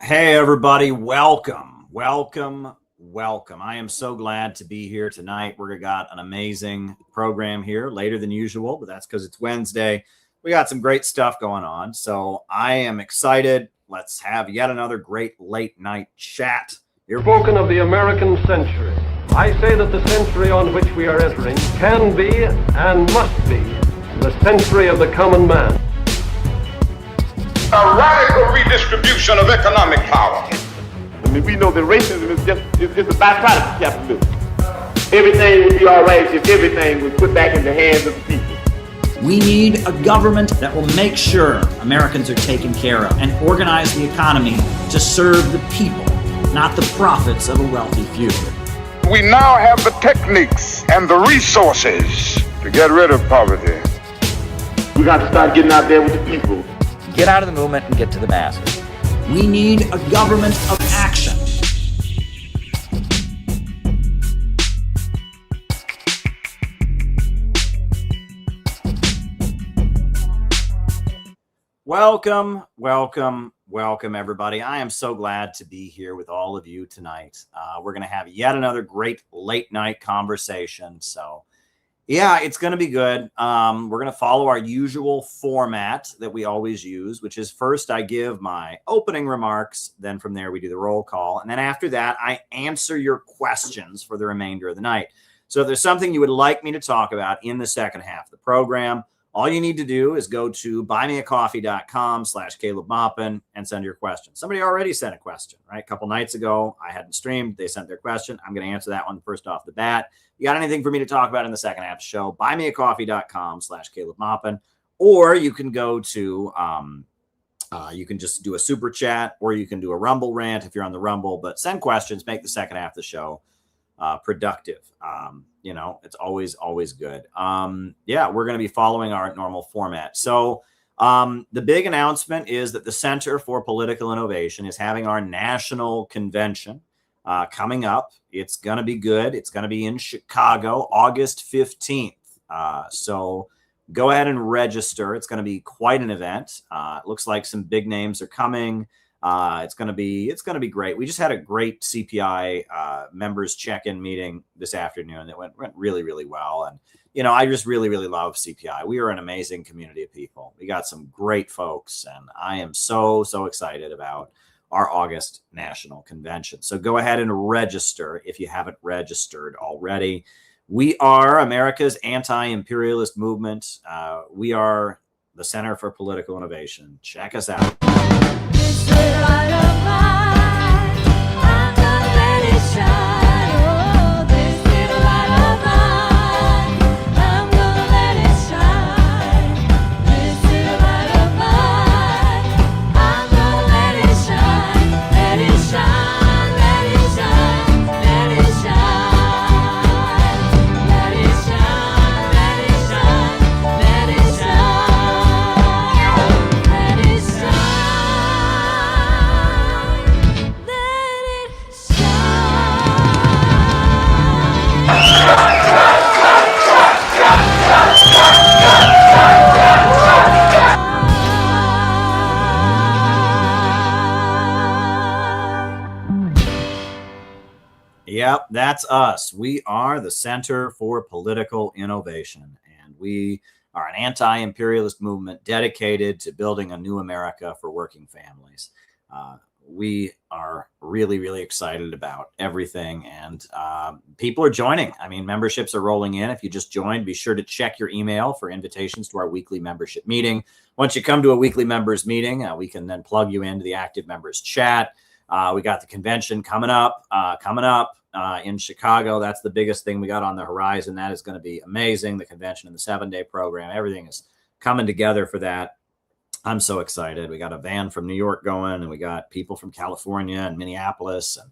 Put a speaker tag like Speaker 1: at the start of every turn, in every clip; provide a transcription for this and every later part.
Speaker 1: Hey, everybody. Welcome. I am so glad to be here tonight. We've got an amazing program here, later than usual, but that's because it's Wednesday. We got some great stuff going on. So I am excited. Let's have yet another great late night chat.
Speaker 2: Spoken of the American century. I say that the century on which we are entering can be and must be the century of the common man.
Speaker 3: A radical redistribution of economic power.
Speaker 4: I mean, we know that racism is just a byproduct of capitalism. Everything would be all right if everything was put back in the hands of the people.
Speaker 5: We need a government that will make sure Americans are taken care of and organize the economy to serve the people, not the profits of a wealthy few.
Speaker 3: We now have the techniques and the resources to get rid of poverty.
Speaker 4: We got to start getting out there with the people.
Speaker 6: Get out of the movement and get to the masses.
Speaker 5: We need a government of action.
Speaker 1: Welcome, everybody. I am so glad to be here with all of you tonight. We're going to have yet another great late night conversation. So, yeah, it's going to be good. We're going to follow our usual format that we always use, which is first I give my opening remarks. Then from there, we do the roll call. And then after that, I answer your questions for the remainder of the night. So if there's something you would like me to talk about in the second half of the program, all you need to do is go to buymeacoffee.com/Caleb Maupin and send your question. Somebody already sent a question, right? A couple nights ago, I hadn't streamed. They sent their question. I'm going to answer that one first off the bat. You got anything for me to talk about in the second half of the show? Buymeacoffee.com/Caleb Maupin, or you can go to, you can just do a super chat, or you can do a Rumble rant if you're on the Rumble, but send questions, make the second half of the show productive. It's always good. Yeah, we're going to be following our normal format. So the big announcement is that the Center for Political Innovation is having our national convention coming up. It's going to be good. It's going to be in Chicago, August 15th. So go ahead and register. It's going to be quite an event. It looks like some big names are coming. It's going to be great. We just had a great CPI members check-in meeting this afternoon that went really, really well. And, I just really, really love CPI. We are an amazing community of people. We got some great folks, and I am so excited about our August national convention. So go ahead and register if you haven't registered already. We are America's anti-imperialist movement. We are the Center for Political Innovation. Check us out. Yep, that's us. We are the Center for Political Innovation, and we are an anti-imperialist movement dedicated to building a new America for working families. We are really, really excited about everything, and people are joining. I mean, memberships are rolling in. If you just joined, be sure to check your email for invitations to our weekly membership meeting. Once you come to a weekly members meeting, we can then plug you into the active members chat. We got the convention coming up in Chicago. That's the biggest thing we got on the horizon. That is going to be amazing. The convention and the 7-day program, everything is coming together for that. I'm so excited. We got a van from New York going, and we got people from California and Minneapolis and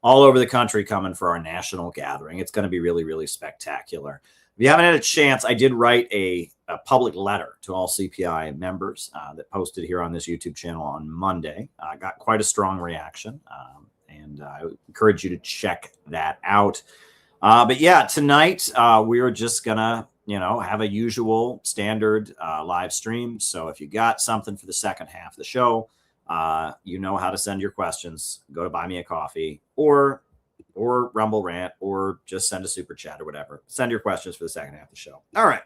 Speaker 1: all over the country coming for our national gathering. It's going to be really, really spectacular. If you haven't had a chance, I did write a public letter to all CPI members that posted here on this YouTube channel on Monday. I got quite a strong reaction, and I encourage you to check that out. But yeah, tonight we're just going to have a usual standard live stream. So if you got something for the second half of the show, You know how to send your questions. Go to Buy Me a Coffee or Rumble Rant, or just send a super chat or whatever. Send your questions for the second half of the show. All right.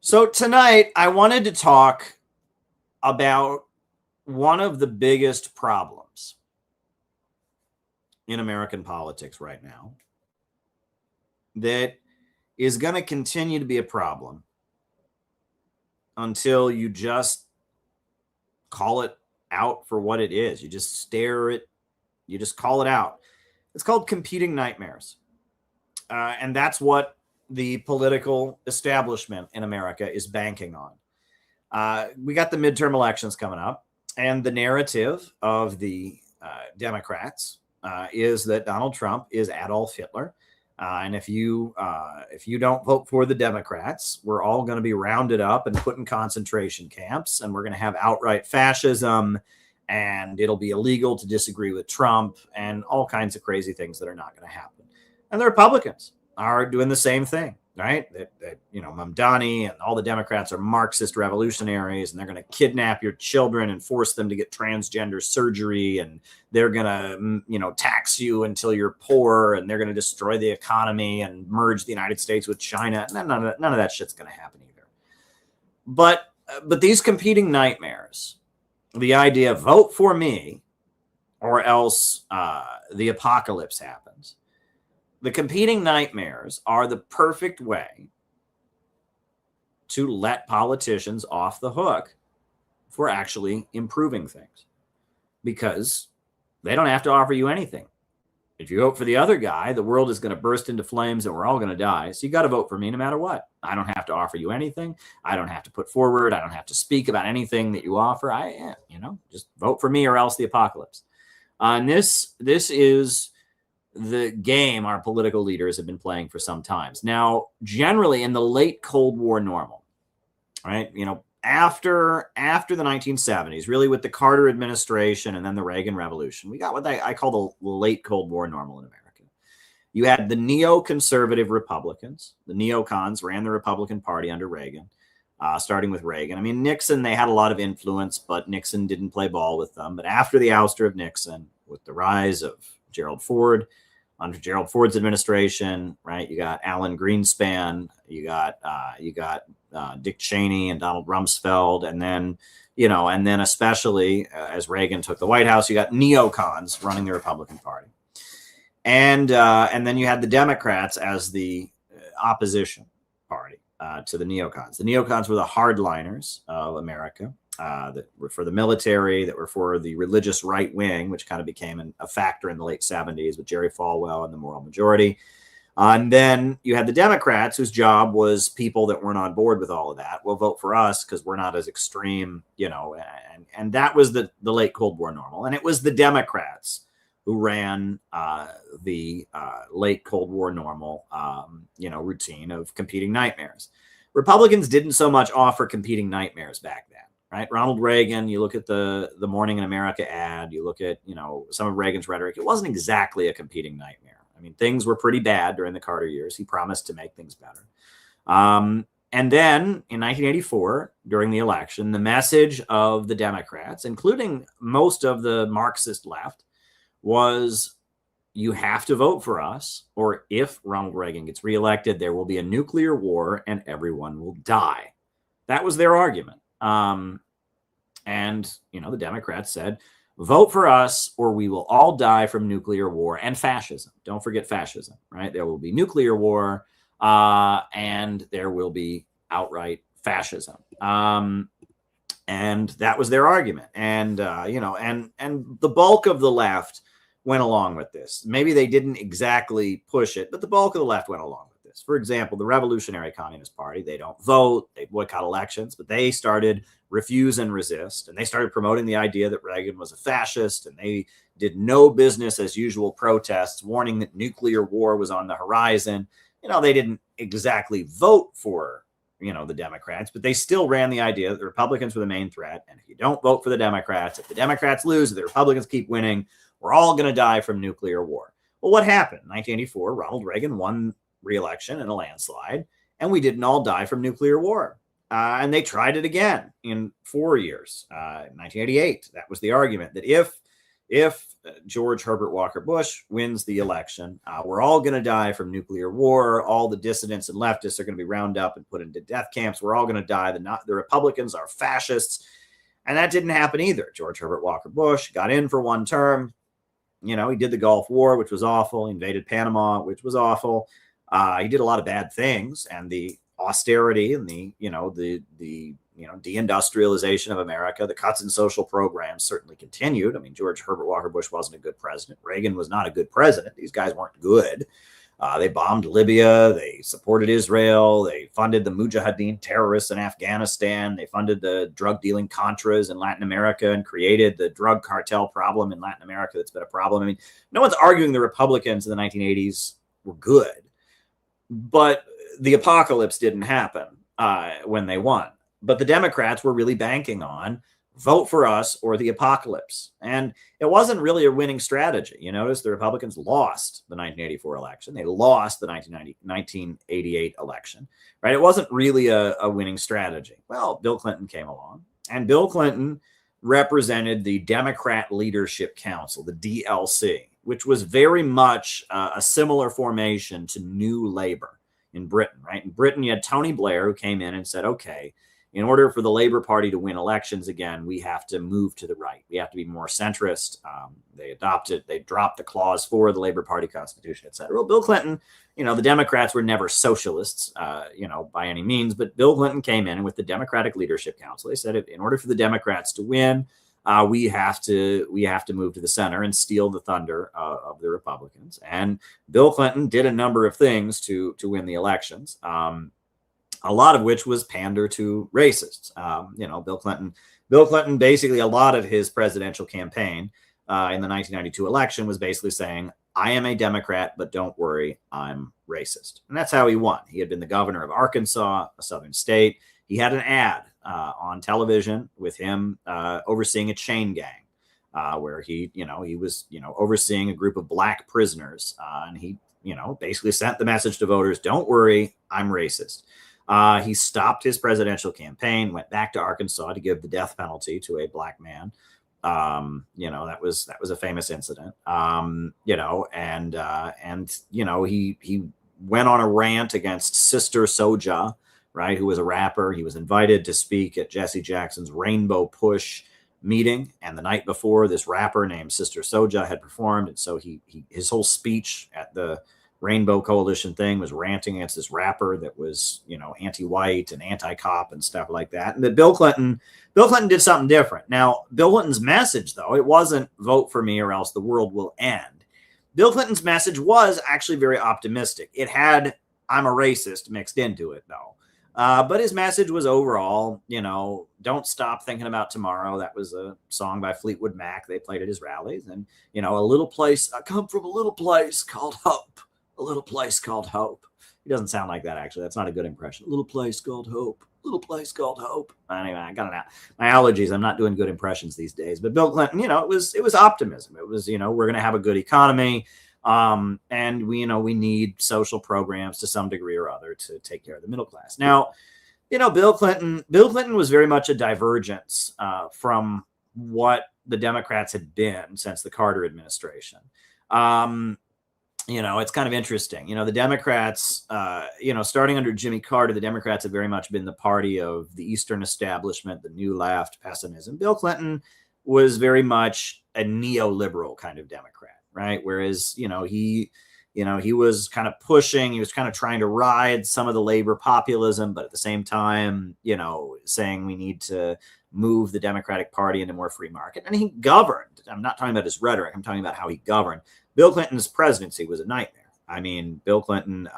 Speaker 1: So tonight I wanted to talk about one of the biggest problems in American politics right now that is going to continue to be a problem until you just call it out for what it is. You just stare at, you just call it out. It's called competing nightmares. And that's what the political establishment in America is banking on. We got the midterm elections coming up, and the narrative of the Democrats is that Donald Trump is Adolf Hitler. And if you don't vote for the Democrats, we're all going to be rounded up and put in concentration camps, and we're going to have outright fascism, and it'll be illegal to disagree with Trump, and all kinds of crazy things that are not going to happen. And the Republicans are doing the same thing, right? That Mamdani and all the Democrats are Marxist revolutionaries, and they're going to kidnap your children and force them to get transgender surgery, and they're going to, tax you until you're poor, and they're going to destroy the economy and merge the United States with China. None of that shit's going to happen either. But these competing nightmares, the idea of vote for me or else the apocalypse happens. The competing nightmares are the perfect way to let politicians off the hook for actually improving things, because they don't have to offer you anything. If you vote for the other guy, the world is going to burst into flames and we're all going to die. So you got to vote for me no matter what. I don't have to offer you anything. I don't have to put forward. I don't have to speak about anything that you offer. Just vote for me or else the apocalypse. And this is the game our political leaders have been playing for some times. Now, generally in the late Cold War normal, right? After the 1970s, really with the Carter administration and then the Reagan Revolution, we got what I call the late Cold War normal in America. You had the neoconservative Republicans. The neocons ran the Republican Party under Reagan, starting with Reagan. I mean, Nixon, they had a lot of influence, but Nixon didn't play ball with them. But after the ouster of Nixon, with the rise of Gerald Ford, under Gerald Ford's administration, right? You got Alan Greenspan, you got Dick Cheney and Donald Rumsfeld, and then especially as Reagan took the White House, you got neocons running the Republican Party, and then you had the Democrats as the opposition party to the neocons. The neocons were the hardliners of America. That were for the military, that were for the religious right wing, which kind of became a factor in the late 70s with Jerry Falwell and the moral majority. And then you had the Democrats, whose job was people that weren't on board with all of that. Well, vote for us because we're not as extreme, and that was the late Cold War normal. And it was the Democrats who ran the late Cold War normal, routine of competing nightmares. Republicans didn't so much offer competing nightmares back then. Right, Ronald Reagan, you look at the Morning in America ad, you look at, some of Reagan's rhetoric, it wasn't exactly a competing nightmare. I mean, things were pretty bad during the Carter years. He promised to make things better. And then in 1984, during the election, the message of the Democrats, including most of the Marxist left, was you have to vote for us, or if Ronald Reagan gets reelected, there will be a nuclear war and everyone will die. That was their argument. The Democrats said, vote for us or we will all die from nuclear war and fascism. Don't forget fascism, right? There will be nuclear war and there will be outright fascism. And that was their argument. And the bulk of the left went along with this. Maybe they didn't exactly push it, but the bulk of the left went along with this. For example, the Revolutionary Communist Party, they don't vote, they boycott elections, but they started refuse and resist. And they started promoting the idea that Reagan was a fascist, and they did no business as usual protests, warning that nuclear war was on the horizon. They didn't exactly vote for, the Democrats, but they still ran the idea that the Republicans were the main threat. And if you don't vote for the Democrats, if the Democrats lose, if the Republicans keep winning, we're all going to die from nuclear war. Well, what happened? In 1984, Ronald Reagan won re-election in a landslide, and we didn't all die from nuclear war. And they tried it again in 4 years. 1988, that was the argument, that if George Herbert Walker Bush wins the election, we're all going to die from nuclear war. All the dissidents and leftists are going to be rounded up and put into death camps. We're all going to die. The Republicans are fascists. And that didn't happen either. George Herbert Walker Bush got in for one term. He did the Gulf War, which was awful. He invaded Panama, which was awful. He did a lot of bad things, and the austerity and the deindustrialization of America, the cuts in social programs certainly continued. I mean, George Herbert Walker Bush wasn't a good president. Reagan was not a good president. These guys weren't good. They bombed Libya. They supported Israel. They funded the Mujahideen terrorists in Afghanistan. They funded the drug dealing Contras in Latin America and created the drug cartel problem in Latin America that's been a problem. I mean, no one's arguing the Republicans in the 1980s were good, but the apocalypse didn't happen when they won. But the Democrats were really banking on vote for us or the apocalypse. And it wasn't really a winning strategy. You notice the Republicans lost the 1984 election. They lost the 1988 election, right? It wasn't really a winning strategy. Well, Bill Clinton came along, and Bill Clinton represented the Democrat Leadership Council, the DLC, which was very much a similar formation to New Labor in Britain, right? In Britain, you had Tony Blair, who came in and said, okay, in order for the Labor Party to win elections again, we have to move to the right. We have to be more centrist. They dropped the clause 4 of the Labor Party Constitution, et cetera. Well, Bill Clinton, the Democrats were never socialists, by any means, but Bill Clinton came in, and with the Democratic Leadership Council, they said, in order for the Democrats to win, we have to move to the center and steal the thunder of the Republicans. And Bill Clinton did a number of things to win the elections. A lot of which was pander to racists. Bill Clinton, basically a lot of his presidential campaign in the 1992 election was basically saying, I am a Democrat, but don't worry, I'm racist. And that's how he won. He had been the governor of Arkansas, a southern state. He had an ad on television with him overseeing a chain gang where he was overseeing a group of black prisoners. And he, basically sent the message to voters, don't worry, I'm racist. He stopped his presidential campaign, went back to Arkansas to give the death penalty to a black man. That was a famous incident. He went on a rant against Sister Souljah, right, who was a rapper. He was invited to speak at Jesse Jackson's Rainbow Push meeting, and the night before, this rapper named Sister Souljah had performed, and so his whole speech at the Rainbow Coalition thing was ranting against this rapper that was, anti-white and anti-cop and stuff like that. And that Bill Clinton did something different. Now, Bill Clinton's message, though, it wasn't vote for me or else the world will end. Bill Clinton's message was actually very optimistic. It had I'm a racist mixed into it, though. But his message was overall, don't stop thinking about tomorrow. That was a song by Fleetwood Mac. They played at his rallies. And, a little place, I come from a little place called Hope. A little place called Hope. He doesn't sound like that, actually. That's not a good impression. A little place called Hope. Little place called Hope. Anyway, I got my allergies. I'm not doing good impressions these days. But Bill Clinton, it was optimism. It was, we're going to have a good economy. And we need social programs to some degree or other to take care of the middle class. Now, Bill Clinton was very much a divergence from what the Democrats had been since the Carter administration. It's kind of interesting. The Democrats, starting under Jimmy Carter, the Democrats have very much been the party of the Eastern establishment, the new left, pessimism. Bill Clinton was very much a neoliberal kind of Democrat, right? Whereas, he was kind of pushing, he was kind of trying to ride some of the labor populism, but at the same time, saying we need to move the Democratic Party into more free market. And he governed. I'm not talking about his rhetoric. I'm talking about how he governed. Bill Clinton's presidency was a nightmare. I mean, Bill Clinton,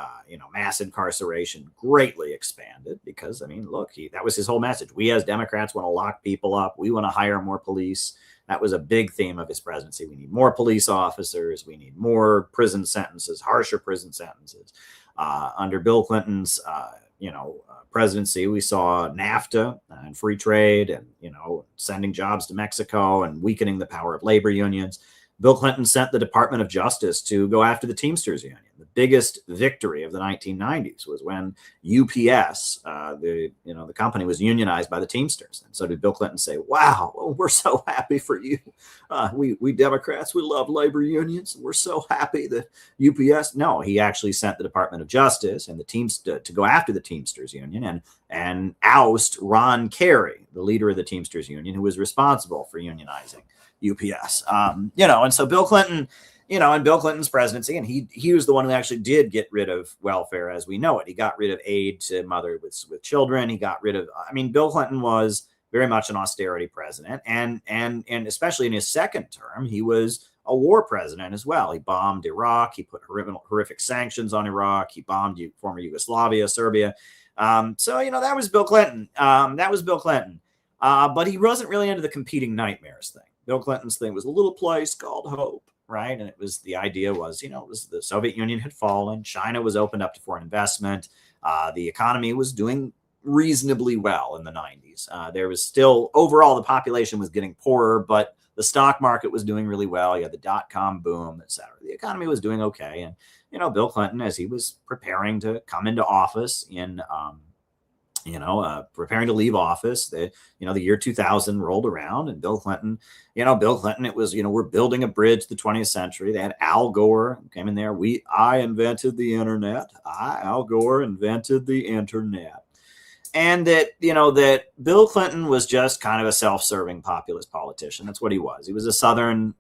Speaker 1: mass incarceration greatly expanded because, look, that was his whole message. We as Democrats want to lock people up. We want to hire more police. That was a big theme of his presidency. We need more police officers. We need more prison sentences, harsher prison sentences. Under Bill Clinton's, presidency, we saw NAFTA and free trade and, sending jobs to Mexico and weakening the power of labor unions. Bill Clinton sent the Department of Justice to go after the Teamsters Union. The biggest victory of the 1990s was when UPS, the company, was unionized by the Teamsters. And so did Bill Clinton say, wow, we're so happy for you. We Democrats, we love labor unions. We're so happy that UPS. No, he actually sent the Department of Justice and the Teamsters to go after the Teamsters union and oust Ron Carey, the leader of the Teamsters union, who was responsible for unionizing UPS. And so Bill Clinton, in Bill Clinton's presidency, and he was the one who actually did get rid of welfare as we know it. He got rid of aid to mother with children. He got rid of, Bill Clinton was very much an austerity president. And especially in his second term, he was a war president as well. He bombed Iraq. He put horrific sanctions on Iraq. He bombed former Yugoslavia, Serbia. That was Bill Clinton. But he wasn't really into the competing nightmares thing. Bill Clinton's thing was a little place called hope. Right. And the idea was, the Soviet Union had fallen. China was opened up to foreign investment. The economy was doing reasonably well in the 90s. There was still, overall, the population was getting poorer, but the stock market was doing really well. You had the dot-com boom, et cetera. The economy was doing okay. And, Bill Clinton, as he was preparing to come into office preparing to leave office, the year 2000 rolled around, and Bill Clinton, it was, we're building a bridge to the 20th century. They had Al Gore who came in there. I invented the internet. Al Gore invented the internet. And that Bill Clinton was just kind of a self-serving populist politician. That's what he was. He was a Southern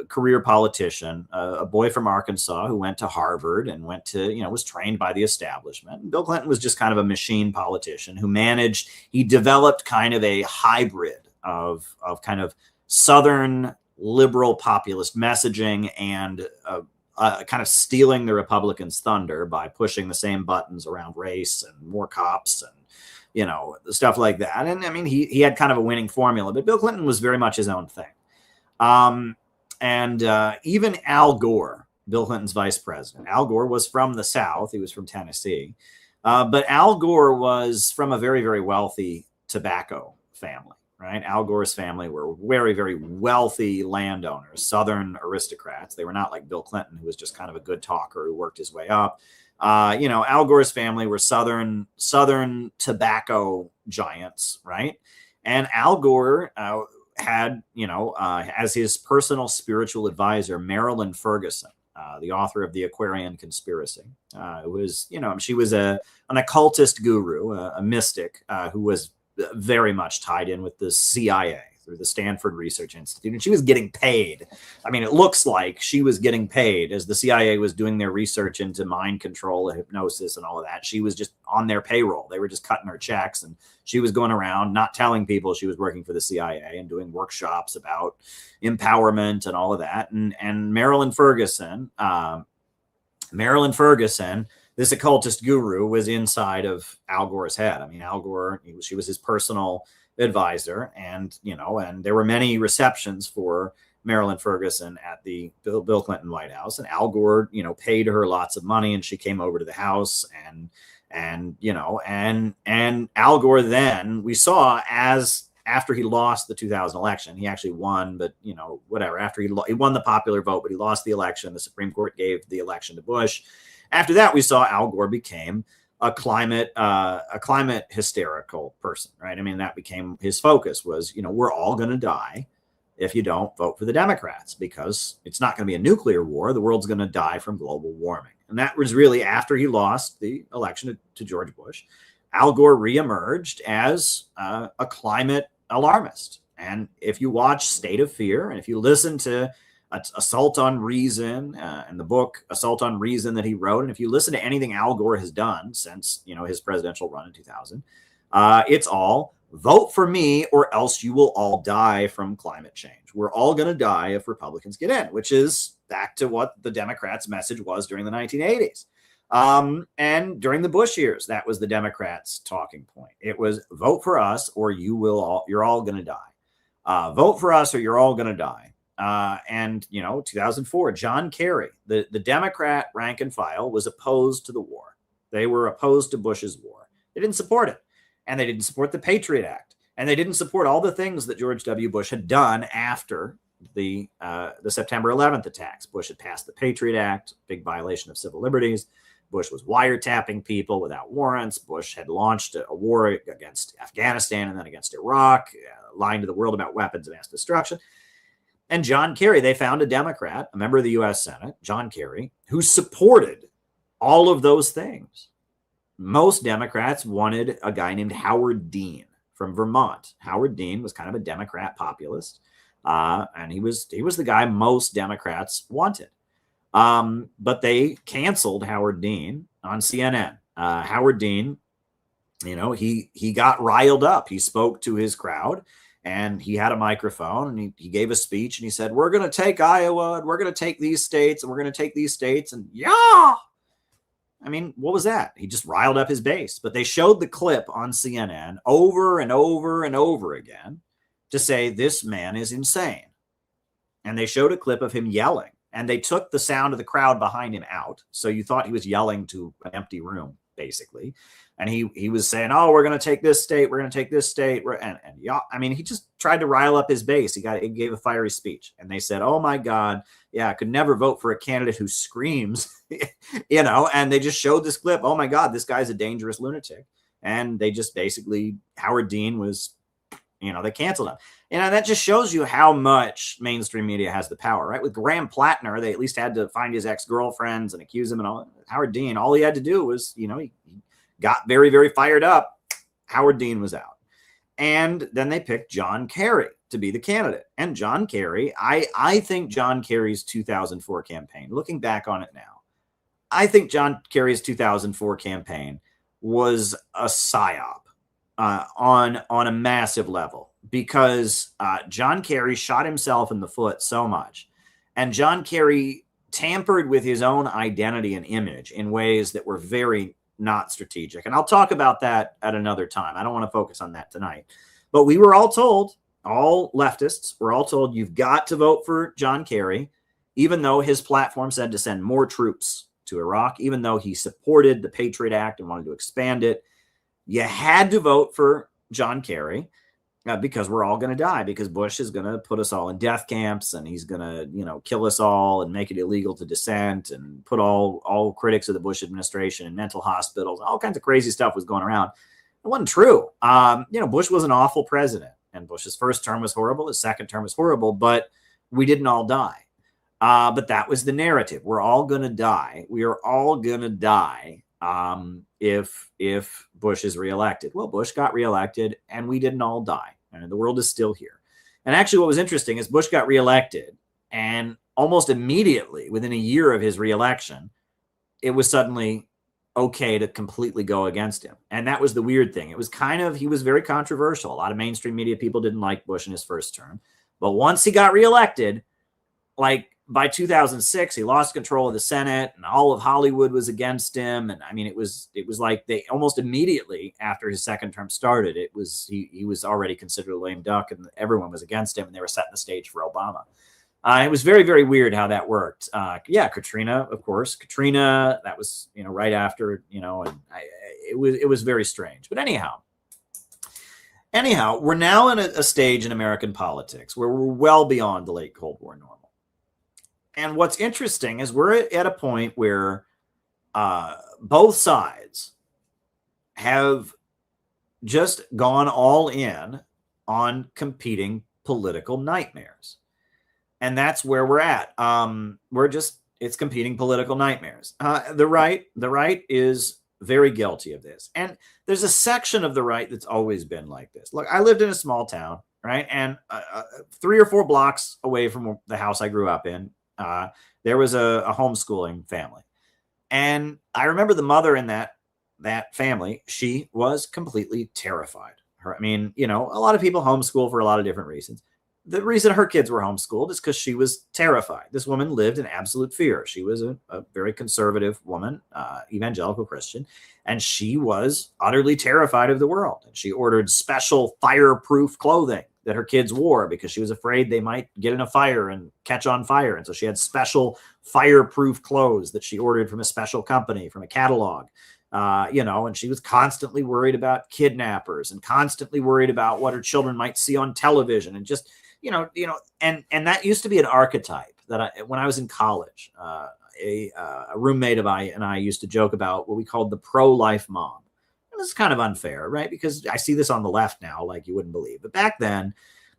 Speaker 1: career politician, a boy from Arkansas who went to Harvard and was trained by the establishment. And Bill Clinton was just kind of a machine politician who he developed kind of a hybrid of kind of Southern liberal populist messaging and kind of stealing the Republicans' thunder by pushing the same buttons around race and more cops and, stuff like that. And he had kind of a winning formula, but Bill Clinton was very much his own thing. And even Al Gore, Bill Clinton's vice president, Al Gore was from the South. He was from Tennessee. But Al Gore was from a very, very wealthy tobacco family, right? Al Gore's family were very, very wealthy landowners, Southern aristocrats. They were not like Bill Clinton, who was just kind of a good talker who worked his way up. Al Gore's family were Southern tobacco giants, right? And Al Gore had, as his personal spiritual advisor, Marilyn Ferguson, the author of The Aquarian Conspiracy, who was, she was an occultist guru, a mystic who was very much tied in with the CIA through the Stanford Research Institute. And she was getting paid. It looks like she was getting paid as the CIA was doing their research into mind control and hypnosis and all of that. She was just on their payroll. They were just cutting her checks, and she was going around not telling people she was working for the CIA and doing workshops about empowerment and all of that. And Marilyn Ferguson, this occultist guru, was inside of Al Gore's head. Al Gore, she was his personal advisor, and there were many receptions for Marilyn Ferguson at the Bill Clinton White House, and Al Gore paid her lots of money, and she came over to the house, and Al Gore, then we saw, as after he lost the 2000 election, he actually won, but whatever, after he won the popular vote, but he lost the election. The Supreme Court gave the election to Bush. After that, we saw Al Gore became a climate hysterical person, right? That became his focus was, we're all going to die if you don't vote for the Democrats, because it's not going to be a nuclear war. The world's going to die from global warming. And that was really after he lost the election to George Bush. Al Gore reemerged as a climate alarmist. And if you watch State of Fear, and if you listen to Assault on Reason and the book Assault on Reason that he wrote, and if you listen to anything Al Gore has done since his presidential run in 2000, it's all vote for me or else you will all die from climate change. We're all going to die if Republicans get in, which is back to what the Democrats' message was during the 1980s. And during the Bush years, that was the Democrats' talking point. It was vote for us or you're all going to die. Vote for us or you're all going to die. 2004, John Kerry, the Democrat rank and file, was opposed to the war. They were opposed to Bush's war. They didn't support it. And they didn't support the Patriot Act. And they didn't support all the things that George W. Bush had done after the September 11th attacks. Bush had passed the Patriot Act, big violation of civil liberties. Bush was wiretapping people without warrants. Bush had launched a war against Afghanistan and then against Iraq, lying to the world about weapons of mass destruction. And John Kerry, they found a Democrat, a member of the U.S. Senate, John Kerry, who supported all of those things. Most Democrats wanted a guy named Howard Dean from Vermont. Howard Dean was kind of a Democrat populist, and he was the guy most Democrats wanted. But they canceled Howard Dean on CNN. Howard Dean, he got riled up. He spoke to his crowd, and he had a microphone, and he gave a speech, and he said, "We're going to take Iowa, and we're going to take these states, and we're going to take these states." And yeah, I mean, what was that? He just riled up his base. But they showed the clip on CNN over and over and over again to say this man is insane. And they showed a clip of him yelling. And they took the sound of the crowd behind him out. So you thought he was yelling to an empty room, basically. And he was saying, "Oh, we're going to take this state. We're going to take this state." And yeah, I mean, he just tried to rile up his base. He gave a fiery speech. And they said, "Oh, my God. Yeah, I could never vote for a candidate who screams," and they just showed this clip. "Oh, my God, this guy's a dangerous lunatic." And they just basically, Howard Dean was, they canceled him. That just shows you how much mainstream media has the power, right? With Graham Plattner, they at least had to find his ex-girlfriends and accuse him and all. Howard Dean, all he had to do was, he got very, very fired up. Howard Dean was out. And then they picked John Kerry to be the candidate. And John Kerry, I think John Kerry's 2004 campaign, looking back on it now, I think John Kerry's 2004 campaign was a psyop on a massive level, because John Kerry shot himself in the foot so much. And John Kerry tampered with his own identity and image in ways that were very not strategic. And I'll talk about that at another time. I don't want to focus on that tonight. But we were all told, all leftists were all told, you've got to vote for John Kerry, even though his platform said to send more troops to Iraq, even though he supported the Patriot Act and wanted to expand it. You had to vote for John Kerry because we're all going to die, because Bush is going to put us all in death camps, and he's going to, kill us all and make it illegal to dissent and put all critics of the Bush administration in mental hospitals. All kinds of crazy stuff was going around. It wasn't true. Bush was an awful president, and Bush's first term was horrible. His second term was horrible, but we didn't all die. But that was the narrative. We're all going to die. We are all going to die if Bush is reelected. Well, Bush got reelected, and we didn't all die. And the world is still here. And actually, what was interesting is Bush got reelected, and almost immediately, within a year of his reelection, it was suddenly okay to completely go against him. And that was the weird thing. It was he was very controversial. A lot of mainstream media people didn't like Bush in his first term. But once he got reelected, by 2006, he lost control of the Senate, and all of Hollywood was against him. And I mean, it was like they almost immediately after his second term started, he was already considered a lame duck, and everyone was against him, and they were setting the stage for Obama. It was very, very weird how that worked. Katrina, of course, that was, right after, and it was very strange. But anyhow, we're now in a stage in American politics where we're well beyond the late Cold War normal. And what's interesting is we're at a point where both sides have just gone all in on competing political nightmares. And that's where we're at. It's competing political nightmares. The right is very guilty of this. And there's a section of the right that's always been like this. Look, I lived in a small town, right? And 3 or 4 blocks away from the house I grew up in, there was a homeschooling family. And I remember the mother in that family, she was completely terrified. A lot of people homeschool for a lot of different reasons. The reason her kids were homeschooled is because she was terrified. This woman lived in absolute fear. She was a very conservative woman, evangelical Christian, and she was utterly terrified of the world. And she ordered special fireproof clothing that her kids wore because she was afraid they might get in a fire and catch on fire. And so she had special fireproof clothes that she ordered from a special company, from a catalog, and she was constantly worried about kidnappers and constantly worried about what her children might see on television, and just, and that used to be an archetype that when I was in college, a roommate of I used to joke about what we called the pro-life mom. And this is kind of unfair, right? Because I see this on the left now, like you wouldn't believe. But back then,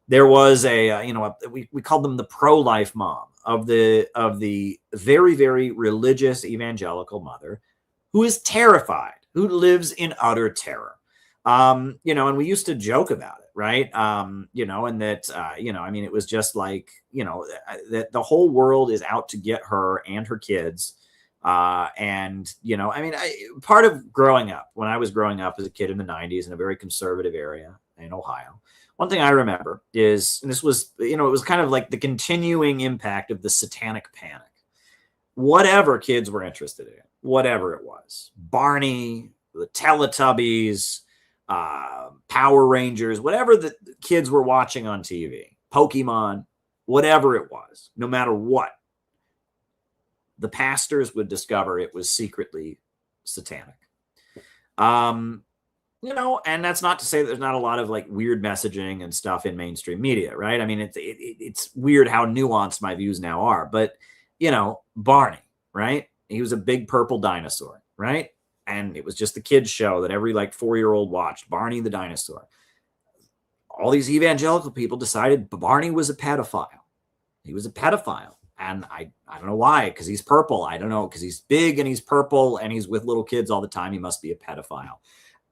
Speaker 1: there was we called them the pro-life mom of the very, very religious evangelical mother who is terrified, who lives in utter terror. And we used to joke about it, right? And that, it was just like, that the whole world is out to get her and her kids. Part of growing up, when I was growing up as a kid in the 90s in a very conservative area in Ohio, one thing I remember is, and this was, it was kind of like the continuing impact of the satanic panic. Whatever kids were interested in, whatever it was, Barney, the Teletubbies, Power Rangers, whatever the kids were watching on TV, Pokemon, whatever it was, no matter what, the pastors would discover it was secretly satanic. And that's not to say that there's not a lot of like weird messaging and stuff in mainstream media, right? I mean, it's weird how nuanced my views now are, but Barney, right? He was a big purple dinosaur, right? And it was just the kids show that every like 4-year-old watched, Barney the dinosaur. All these evangelical people decided Barney was a pedophile. He was a pedophile. And I don't know why, because he's purple. I don't know, because he's big and he's purple and he's with little kids all the time. He must be a pedophile.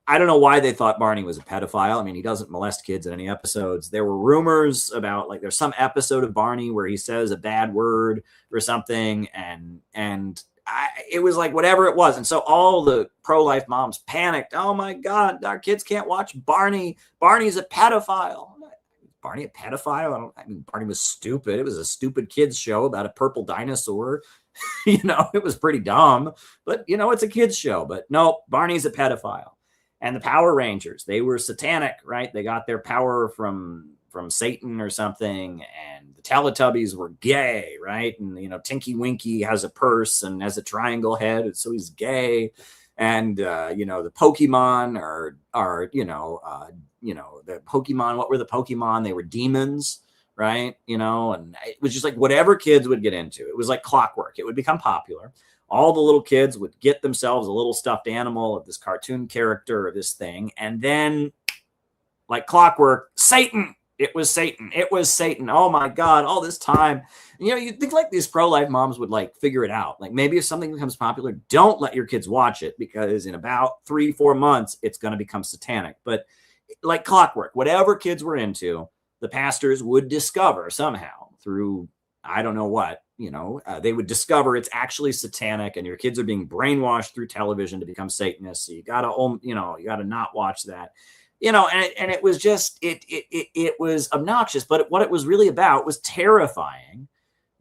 Speaker 1: I don't know why they thought Barney was a pedophile. I mean, he doesn't molest kids in any episodes. There were rumors about, like, there's some episode of Barney where he says a bad word or something, and it was like whatever it was. And so all the pro-life moms panicked. Oh my God, our kids can't watch Barney. Barney's a pedophile. Barney a pedophile? Barney was stupid. It was a stupid kids show about a purple dinosaur. It was pretty dumb, but it's a kids show. But no, Barney's a pedophile. And the Power Rangers, they were satanic, right? They got their power from Satan or something. And the Teletubbies were gay, right? And, Tinky Winky has a purse and has a triangle head, and so he's gay. And, the Pokemon are the Pokemon, what were the Pokemon? They were demons, right? And it was just like whatever kids would get into. It was like clockwork. It would become popular. All the little kids would get themselves a little stuffed animal of this cartoon character or this thing. And then, like clockwork, Satan. It was Satan. It was Satan. Oh my God, all this time. You think like these pro-life moms would like figure it out. Like maybe if something becomes popular, don't let your kids watch it, because in about 3-4 months, it's going to become satanic. But like clockwork, whatever kids were into, the pastors would discover somehow through, I don't know what, they would discover it's actually satanic, and your kids are being brainwashed through television to become Satanists. So you gotta not watch that. And it was just, it was obnoxious, but what it was really about was terrifying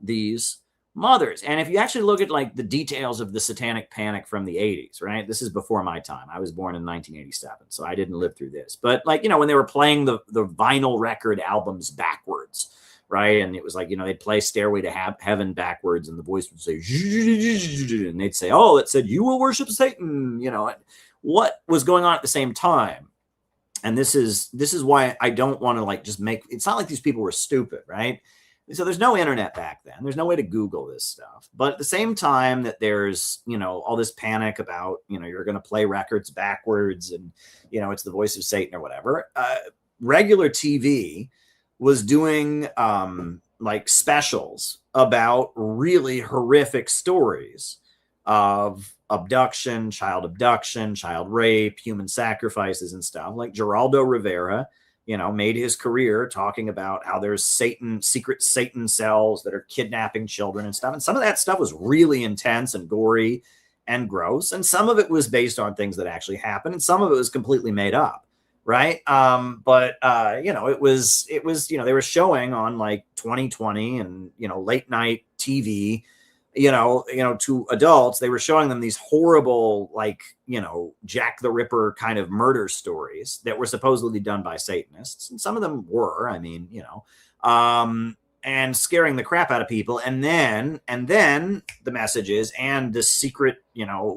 Speaker 1: these mothers. And if you actually look at like the details of the satanic panic from the 80s, right? This is before my time. I was born in 1987, so I didn't live through this. But like, when they were playing the vinyl record albums backwards, right? And it was like, they'd play Stairway to Heaven backwards, and the voice would say, and they'd say, oh, it said, you will worship Satan, what was going on at the same time. And this is why I don't want to like just make, it's not like these people were stupid, right? So there's no internet back then. There's no way to Google this stuff. But at the same time that there's, all this panic about, you're going to play records backwards and, it's the voice of Satan or whatever, regular TV was doing like specials about really horrific stories of abduction, child rape, human sacrifices and stuff. Like Geraldo Rivera, made his career talking about how there's secret Satan cells that are kidnapping children and stuff. And some of that stuff was really intense and gory and gross. And some of it was based on things that actually happened. And some of it was completely made up. Right. It was, they were showing on like 2020 and, late night TV, to adults, they were showing them these horrible, like, Jack the Ripper kind of murder stories that were supposedly done by Satanists. And some of them were, and scaring the crap out of people. And then the messages and the secret,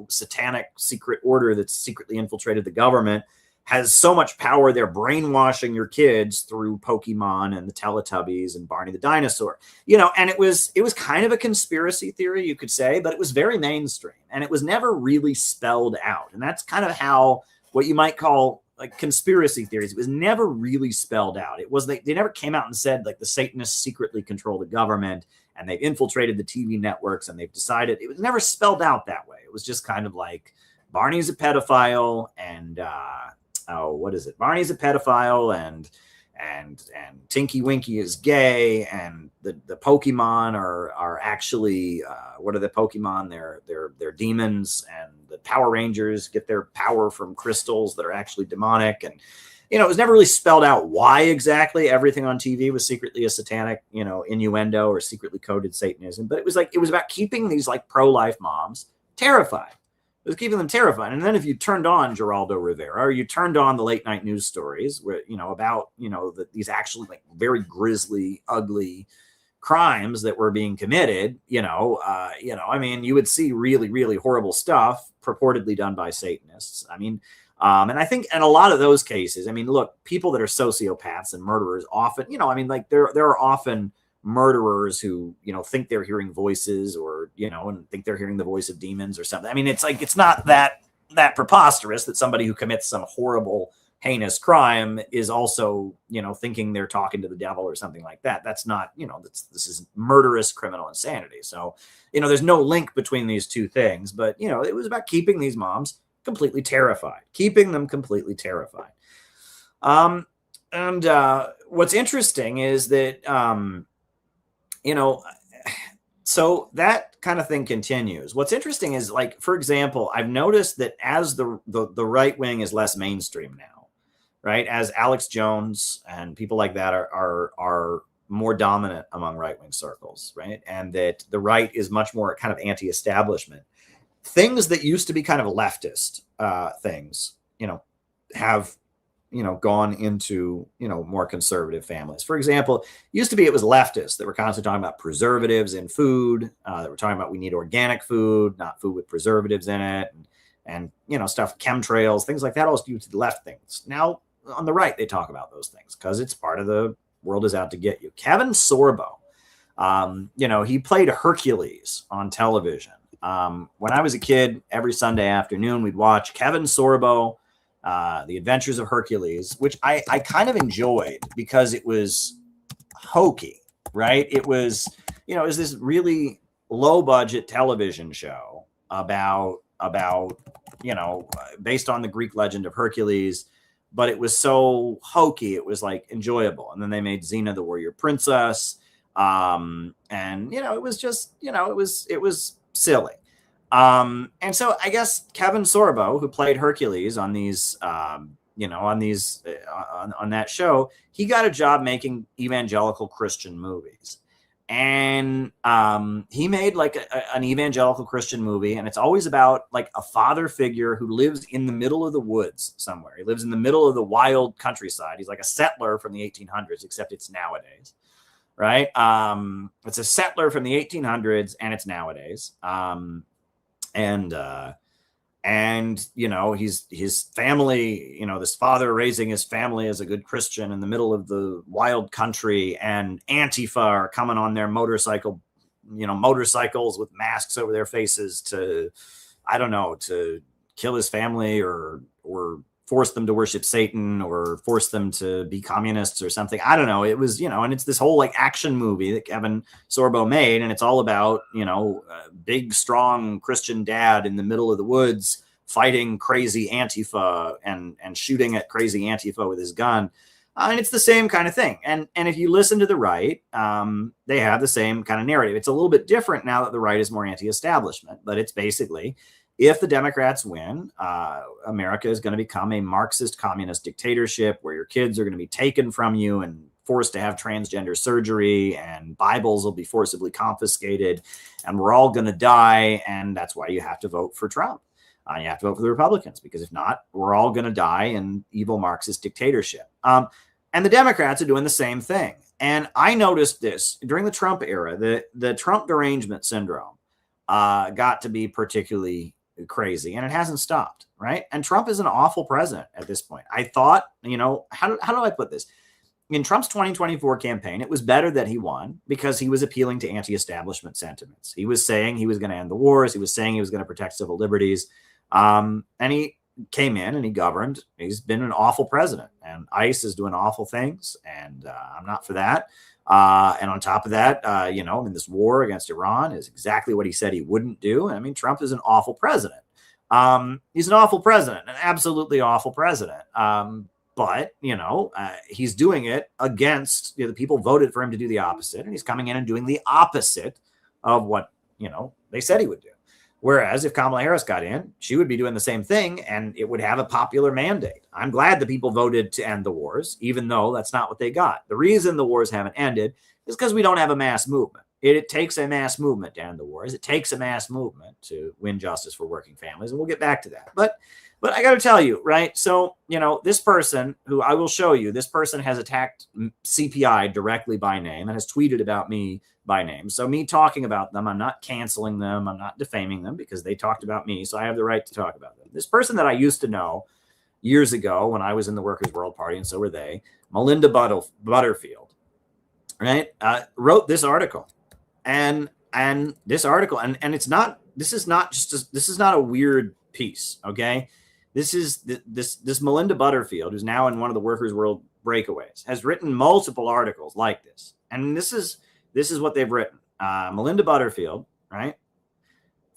Speaker 1: satanic secret order that's secretly infiltrated the government has so much power. They're brainwashing your kids through Pokemon and the Teletubbies and Barney the dinosaur, and it was kind of a conspiracy theory, you could say, but it was very mainstream and it was never really spelled out. And that's kind of how what you might call like conspiracy theories. It was never really spelled out. It was they never came out and said like the Satanists secretly control the government and they've infiltrated the TV networks and they've decided. It was never spelled out that way. It was just kind of like Barney's a pedophile and what is it? Barney's a pedophile and Tinky Winky is gay and the Pokemon are actually what are the Pokemon? They're demons, and the Power Rangers get their power from crystals that are actually demonic. And it was never really spelled out why exactly everything on TV was secretly a satanic, innuendo or secretly coded Satanism. But it was about keeping these like pro-life moms terrified. It was keeping them terrified. And then if you turned on Geraldo Rivera or you turned on the late night news stories where, about, these actually like very grisly, ugly crimes that were being committed, you would see really, really horrible stuff purportedly done by Satanists. And I think in a lot of those cases, look, people that are sociopaths and murderers often, there are often murderers who think they're hearing voices or and think they're hearing the voice of demons or something. It's not that preposterous that somebody who commits some horrible heinous crime is also thinking they're talking to the devil or something like that. That's not this is murderous criminal insanity. So there's no link between these two things, but it was about keeping these moms completely terrified, keeping them completely terrified. And what's interesting is that so that kind of thing continues. What's interesting is, like, for example, I've noticed that as the right wing is less mainstream now, right? As Alex Jones and people like that are more dominant among right wing circles, right? And that the right is much more kind of anti-establishment. Things that used to be kind of leftist things, have gone into, more conservative families. For example, used to be it was leftists that were constantly talking about preservatives in food, that were talking about we need organic food, not food with preservatives in it, and stuff, chemtrails, things like that, all used to be left things. Now, on the right, they talk about those things because it's part of the world is out to get you. Kevin Sorbo, he played Hercules on television. When I was a kid, every Sunday afternoon, we'd watch Kevin Sorbo, The Adventures of Hercules, which I kind of enjoyed because it was hokey, right? It was, it was this really low budget television show about, based on the Greek legend of Hercules, but it was so hokey. It was like enjoyable. And then they made Xena the Warrior Princess. And it was just, it was silly. And so I guess Kevin Sorbo, who played Hercules on these, on that show, he got a job making evangelical Christian movies. And he made like an evangelical Christian movie, and it's always about like a father figure who lives in the middle of the woods somewhere. He lives in the middle of the wild countryside. He's like a settler from the 1800s, except it's nowadays, right? It's a settler from the 1800s, and it's nowadays. And his family, this father raising his family as a good Christian in the middle of the wild country, and Antifa are coming on their motorcycles with masks over their faces to kill his family or force them to worship Satan or force them to be communists or something. I don't know. It was, and it's this whole like action movie that Kevin Sorbo made. And it's all about, a big, strong Christian dad in the middle of the woods fighting crazy Antifa and shooting at crazy Antifa with his gun. And it's the same kind of thing. And if you listen to the right, they have the same kind of narrative. It's a little bit different now that the right is more anti-establishment, but it's basically, if the Democrats win, America is going to become a Marxist communist dictatorship where your kids are going to be taken from you and forced to have transgender surgery, and Bibles will be forcibly confiscated, and we're all going to die. And that's why you have to vote for Trump. You have to vote for the Republicans, because if not, we're all going to die in evil Marxist dictatorship. And the Democrats are doing the same thing. And I noticed this during the Trump era, the Trump derangement syndrome got to be particularly crazy, and it hasn't stopped, right? And Trump is an awful president at this point. I thought, how do I put this? In Trump's 2024 campaign, it was better that he won because he was appealing to anti-establishment sentiments. He was saying he was going to end the wars. He was saying he was going to protect civil liberties. And he came in and he governed. He's been an awful president, and ICE is doing awful things, and I'm not for that. And on top of that, this war against Iran is exactly what he said he wouldn't do. I mean, Trump is an awful president. He's an awful president, an absolutely awful president. But he's doing it against the people voted for him to do the opposite, and he's coming in and doing the opposite of what they said he would do. Whereas if Kamala Harris got in, she would be doing the same thing, and it would have a popular mandate. I'm glad the people voted to end the wars, even though that's not what they got. The reason the wars haven't ended is because we don't have a mass movement. It takes a mass movement to end the wars. It takes a mass movement to win justice for working families, and we'll get back to that. But I got to tell you, right? So, this person who I will show you, this person has attacked CPI directly by name and has tweeted about me by name. So me talking about them, I'm not canceling them. I'm not defaming them because they talked about me. So I have the right to talk about them. This person that I used to know years ago when I was in the Workers' World Party, and so were they, Melinda Butterfield, right, wrote this article. And this article, and this is not a weird piece, okay? This is this Melinda Butterfield, who's now in one of the Workers' World Breakaways, has written multiple articles like this. And this is what they've written. Melinda Butterfield, right?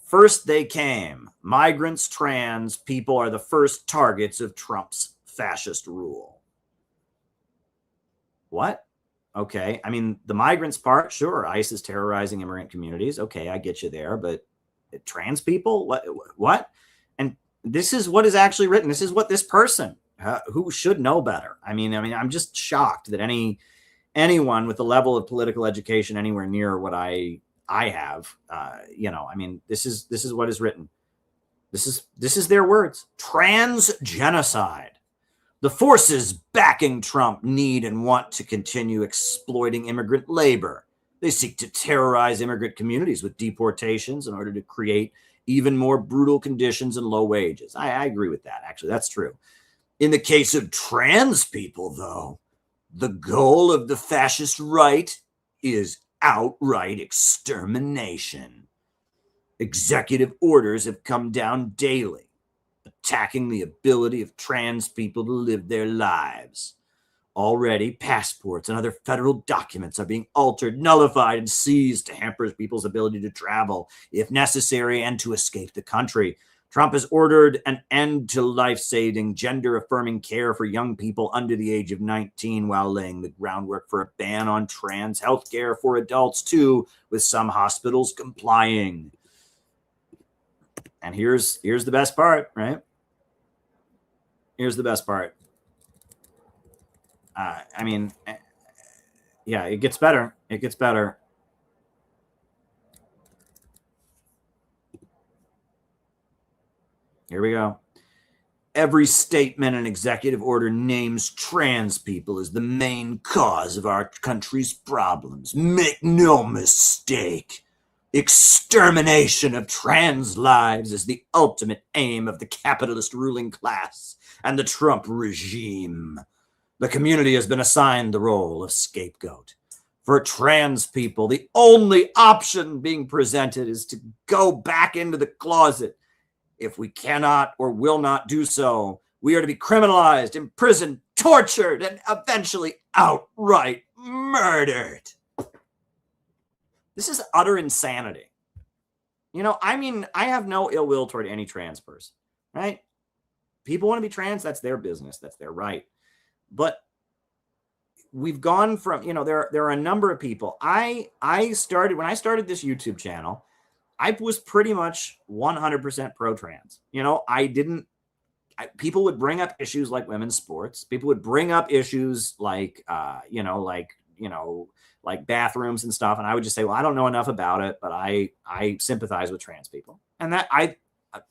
Speaker 1: First they came. Migrants, trans people are the first targets of Trump's fascist rule. What? Okay. I mean, the migrants part, sure. ICE is terrorizing immigrant communities. Okay, I get you there. But trans people? What? And this is what is actually written. This is what this person, who should know better. I mean, I'm just shocked that anyone with the level of political education anywhere near what I have, this is what is written. This is their words. Trans genocide. The forces backing Trump need and want to continue exploiting immigrant labor. They seek to terrorize immigrant communities with deportations in order to create even more brutal conditions and low wages. I agree with that. Actually, that's true. In the case of trans people, though, the goal of the fascist right is outright extermination. Executive orders have come down daily, attacking the ability of trans people to live their lives. Already, passports and other federal documents are being altered, nullified, and seized to hamper people's ability to travel, if necessary, and to escape the country. Trump has ordered an end to life-saving, gender-affirming care for young people under the age of 19 while laying the groundwork for a ban on trans health care for adults, too, with some hospitals complying. And here's the best part, right? Here's the best part. It gets better. It gets better. Here we go. Every statement and executive order names trans people as the main cause of our country's problems. Make no mistake. Extermination of trans lives is the ultimate aim of the capitalist ruling class and the Trump regime. The community has been assigned the role of scapegoat. For trans people, the only option being presented is to go back into the closet. If we cannot or will not do so, we are to be criminalized, imprisoned, tortured, and eventually outright murdered. This is utter insanity. I have no ill will toward any trans person, right? People want to be trans, that's their business, that's their right. But we've gone from, there are a number of people. When I started this YouTube channel, I was pretty much 100% pro-trans. People would bring up issues like women's sports. People would bring up issues like bathrooms and stuff. And I would just say, well, I don't know enough about it, but I sympathize with trans people. And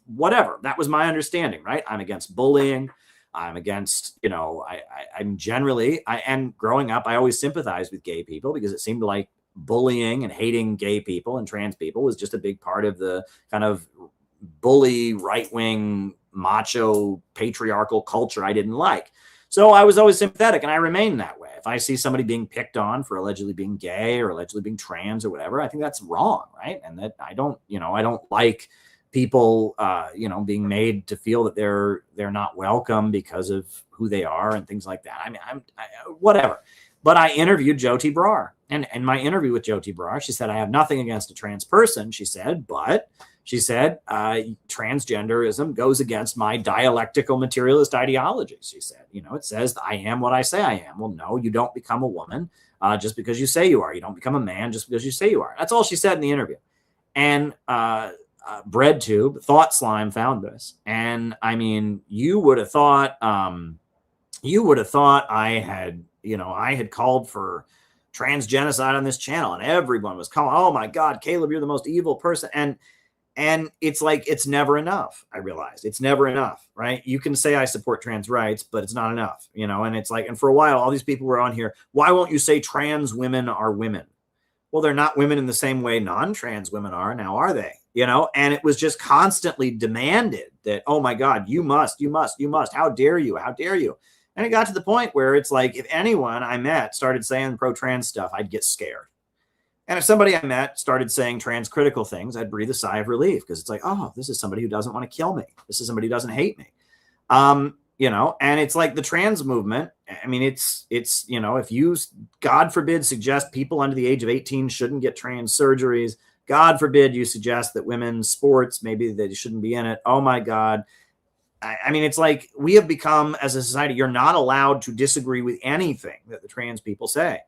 Speaker 1: whatever, that was my understanding, right? I'm against bullying. I'm against, and growing up, I always sympathized with gay people because it seemed like bullying and hating gay people and trans people was just a big part of the kind of bully, right-wing, macho, patriarchal culture I didn't like. So I was always sympathetic, and I remain that way. If I see somebody being picked on for allegedly being gay or allegedly being trans or whatever, I think that's wrong, right? And that I don't like people, being made to feel that they're not welcome because of who they are and things like that. I mean, whatever. But I interviewed Jyoti Brar, and in my interview with Jyoti Brar, she said, I have nothing against a trans person, she said, but she said, transgenderism goes against my dialectical materialist ideology. She said, it says I am what I say I am. Well, no, you don't become a woman just because you say you are. You don't become a man just because you say you are. That's all she said in the interview. And BreadTube, Thought Slime found this. And I mean, you would have thought I had called for trans genocide on this channel, and everyone was calling, oh my God, Caleb, you're the most evil person. And it's like, it's never enough. I realized it's never enough, right? You can say I support trans rights, but it's not enough, and it's like, and for a while, all these people were on here. Why won't you say trans women are women? Well, they're not women in the same way non-trans women are now, are they? And it was just constantly demanded that, oh my God, you must, how dare you? And it got to the point where it's like, if anyone I met started saying pro-trans stuff, I'd get scared. And if somebody I met started saying trans critical things, I'd breathe a sigh of relief, because it's like, oh, this is somebody who doesn't want to kill me. This is somebody who doesn't hate me. And it's like the trans movement. I mean, it's if you, God forbid, suggest people under the age of 18 shouldn't get trans surgeries, God forbid you suggest that women's sports, maybe they shouldn't be in it. Oh my God. I mean, it's like we have become, as a society, you're not allowed to disagree with anything that the trans people say.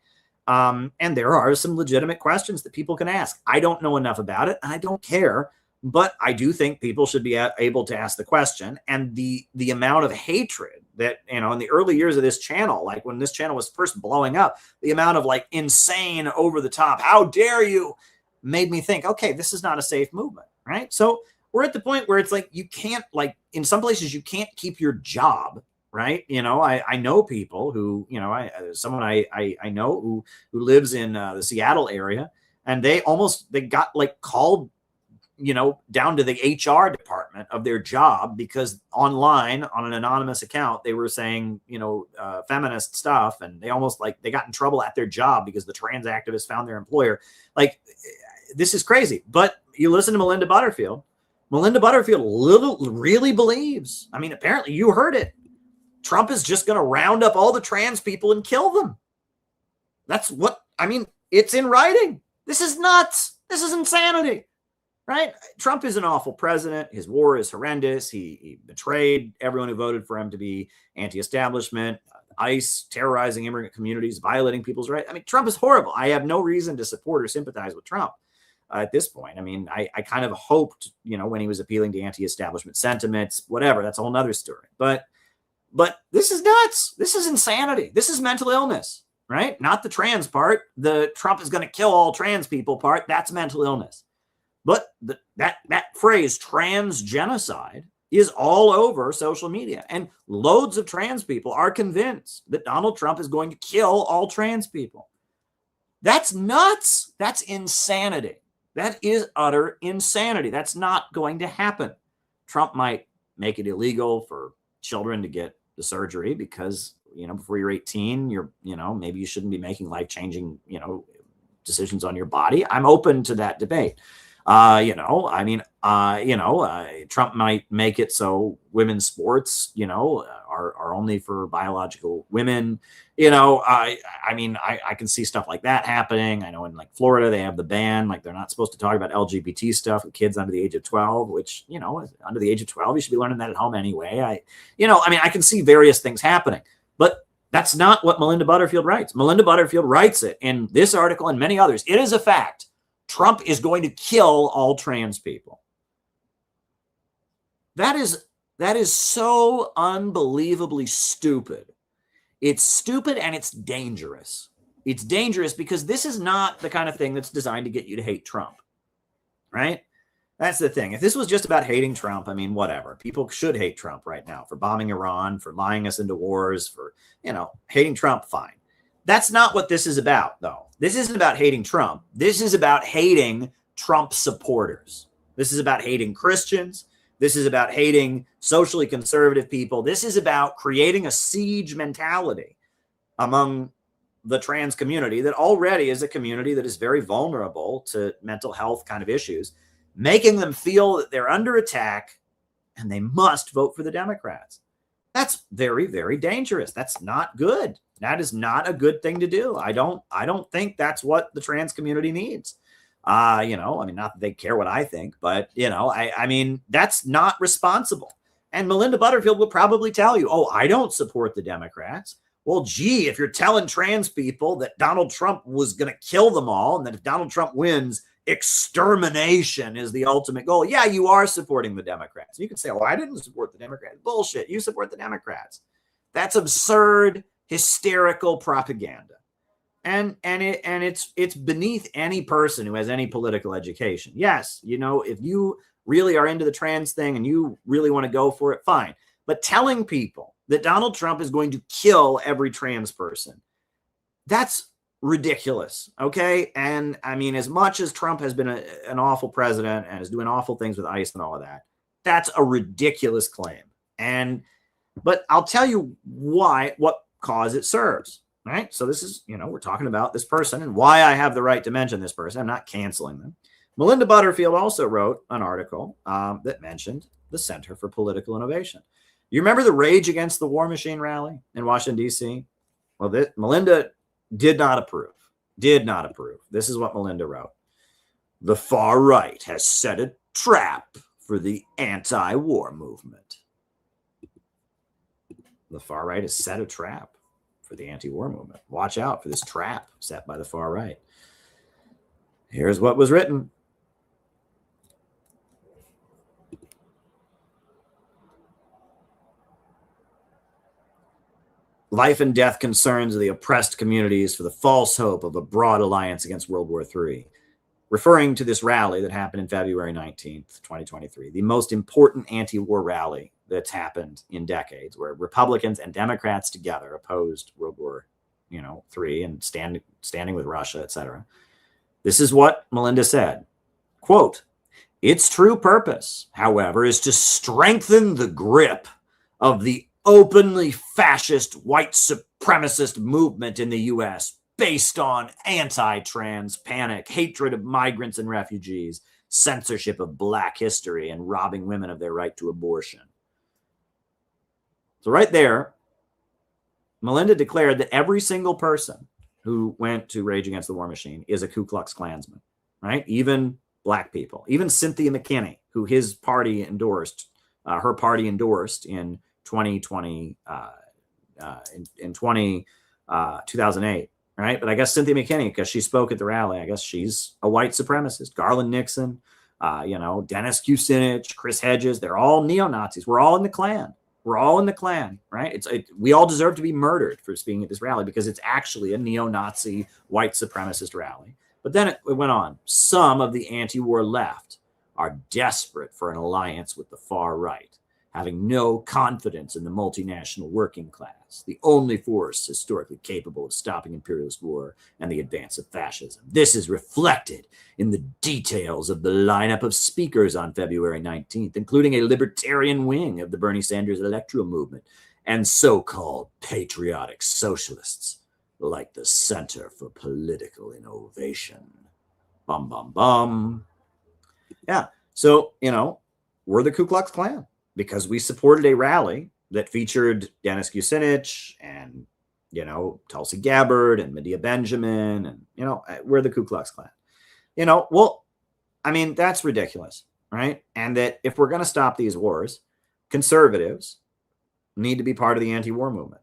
Speaker 1: And there are some legitimate questions that people can ask. I don't know enough about it, and I don't care, but I do think people should be able to ask the question. And the amount of hatred that, in the early years of this channel, like when this channel was first blowing up, the amount of like insane, over the top, how dare you, made me think, okay, this is not a safe movement, right? So we're at the point where it's like, you can't, like, in some places you can't keep your job, right? I know people who, someone I know who lives in the Seattle area, and they got like called, down to the HR department of their job, because online on an anonymous account, they were saying, feminist stuff, and they got in trouble at their job because the trans activists found their employer. Like, this is crazy. But you listen to Melinda Butterfield. Melinda Butterfield really believes, I mean, apparently you heard it, Trump is just going to round up all the trans people and kill them. That's what, I mean, it's in writing. This is nuts. This is insanity, right? Trump is an awful president. His war is horrendous. He betrayed everyone who voted for him to be anti-establishment, ICE, terrorizing immigrant communities, violating people's rights. I mean, Trump is horrible. I have no reason to support or sympathize with Trump. At this point, I mean, I kind of hoped, when he was appealing to anti-establishment sentiments, whatever, that's a whole nother story. But this is nuts. This is insanity. This is mental illness, right? Not the trans part. The Trump is going to kill all trans people part. That's mental illness. But that phrase, trans genocide, is all over social media. And loads of trans people are convinced that Donald Trump is going to kill all trans people. That's nuts. That's insanity. That is utter insanity. That's not going to happen. Trump might make it illegal for children to get the surgery because, before you're 18, maybe you shouldn't be making life-changing, decisions on your body. I'm open to that debate. Trump might make it so women's sports, are only for biological women. I can see stuff like that happening. I know in like Florida, they have the ban, like they're not supposed to talk about LGBT stuff with kids under the age of 12, which, under the age of 12, you should be learning that at home anyway. I can see various things happening, but that's not what Melinda Butterfield writes. Melinda Butterfield writes it in this article and many others. It is a fact. Trump is going to kill all trans people. That is so unbelievably stupid. It's stupid and it's dangerous. It's dangerous because this is not the kind of thing that's designed to get you to hate Trump, right? That's the thing. If this was just about hating Trump, I mean, whatever. People should hate Trump right now for bombing Iran, for lying us into wars, for, hating Trump, fine. That's not what this is about, though. This isn't about hating Trump. This is about hating Trump supporters. This is about hating Christians. This is about hating socially conservative people. This is about creating a siege mentality among the trans community that already is a community that is very vulnerable to mental health kind of issues, making them feel that they're under attack and they must vote for the Democrats. That's very, very dangerous. That's not good. That is not a good thing to do. I don't think that's what the trans community needs. Not that they care what I think, but I mean, that's not responsible. And Melinda Butterfield will probably tell you, oh, I don't support the Democrats. Well, gee, if you're telling trans people that Donald Trump was going to kill them all, and that if Donald Trump wins, extermination is the ultimate goal, yeah, you are supporting the Democrats. You can say, oh, I didn't support the Democrats. Bullshit. You support the Democrats. That's absurd, hysterical propaganda. And it's beneath any person who has any political education. Yes, if you really are into the trans thing and you really want to go for it, fine. But telling people that Donald Trump is going to kill every trans person, that's ridiculous. Okay. And I mean, as much as Trump has been an awful president and is doing awful things with ICE and all of that, that's a ridiculous claim. But I'll tell you what cause it serves. Right. So this is, we're talking about this person and why I have the right to mention this person. I'm not canceling them. Melinda Butterfield also wrote an article that mentioned the Center for Political Innovation. You remember the Rage Against the War Machine rally in Washington, D.C.? Well, Melinda did not approve. This is what Melinda wrote. The far right has set a trap for the anti-war movement. The far right has set a trap for the anti-war movement. Watch out for this trap set by the far right. Here's what was written. Life and death concerns of the oppressed communities for the false hope of a broad alliance against World War III. Referring to this rally that happened in February 19th, 2023, the most important anti-war rally that's happened in decades, where Republicans and Democrats together opposed World War, III and standing with Russia, etc. This is what Melinda said. Quote, its true purpose, however, is to strengthen the grip of the openly fascist white supremacist movement in the U.S. based on anti-trans panic, hatred of migrants and refugees, censorship of Black history, and robbing women of their right to abortion. So right there, Melinda declared that every single person who went to Rage Against the War Machine is a Ku Klux Klansman, right? Even Black people, even Cynthia McKinney, who her party endorsed in 2020, in 2008, right? But I guess Cynthia McKinney, because she spoke at the rally, I guess she's a white supremacist. Garland Nixon, Dennis Kucinich, Chris Hedges, they're all neo-Nazis. We're all in the Klan. Right? We all deserve to be murdered for speaking at this rally because it's actually a neo-Nazi white supremacist rally. But then it went on. Some of the anti-war left are desperate for an alliance with the far right, having no confidence in the multinational working class, the only force historically capable of stopping imperialist war and the advance of fascism. This is reflected in the details of the lineup of speakers on February 19th, including a libertarian wing of the Bernie Sanders electoral movement and so-called patriotic socialists like the Center for Political Innovation. Bum, bum, bum. Yeah, so, we're the Ku Klux Klan, because we supported a rally that featured Dennis Kucinich and, Tulsi Gabbard and Medea Benjamin. And, we're the Ku Klux Klan. That's ridiculous, right? And that if we're going to stop these wars, conservatives need to be part of the anti-war movement.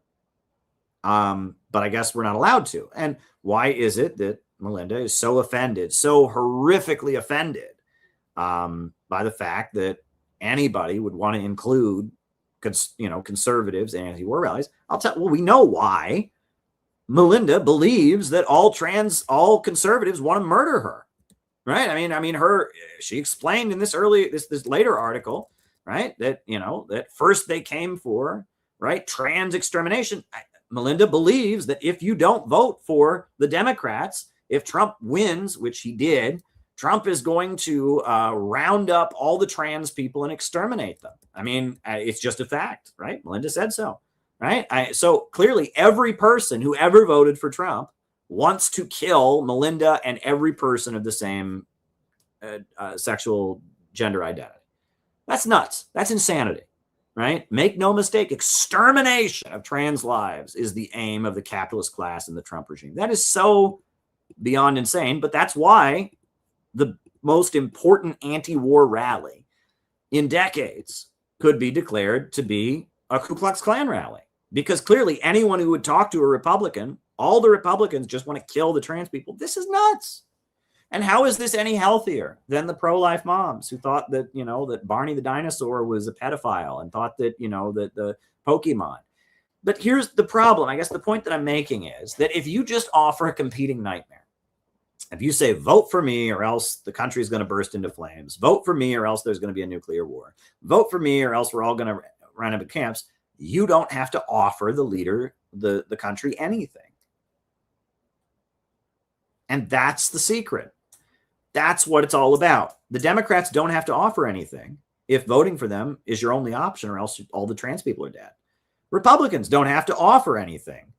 Speaker 1: But I guess we're not allowed to. And why is it that Melinda is so offended, so horrifically offended by the fact that anybody would want to include, conservatives and anti-war rallies? We know why. Melinda believes that all conservatives want to murder her, right? She explained in this later article, right, that, that first they came for, right, trans extermination. Melinda believes that if you don't vote for the Democrats, if Trump wins, which he did, Trump is going to round up all the trans people and exterminate them. I mean, it's just a fact, right? Melinda said so, right? So clearly every person who ever voted for Trump wants to kill Melinda and every person of the same sexual gender identity. That's nuts. That's insanity, right? Make no mistake, extermination of trans lives is the aim of the capitalist class and the Trump regime. That is so beyond insane, but that's why the most important anti-war rally in decades could be declared to be a Ku Klux Klan rally, because clearly anyone who would talk to a Republican, all the Republicans just want to kill the trans people. This is nuts. And how is this any healthier than the pro-life moms who thought that, you know, that Barney the dinosaur was a pedophile and thought that, you know, that the Pokemon. But here's the problem. I guess the point that I'm making is that if you just offer a competing nightmare, if you say, vote for me or else the country is going to burst into flames, vote for me or else there's going to be a nuclear war, vote for me or else we're all going to run into camps, you don't have to offer the leader, the country, anything. And that's the secret. That's what it's all about. The Democrats don't have to offer anything if voting for them is your only option, or else all the trans people are dead. Republicans don't have to offer anything.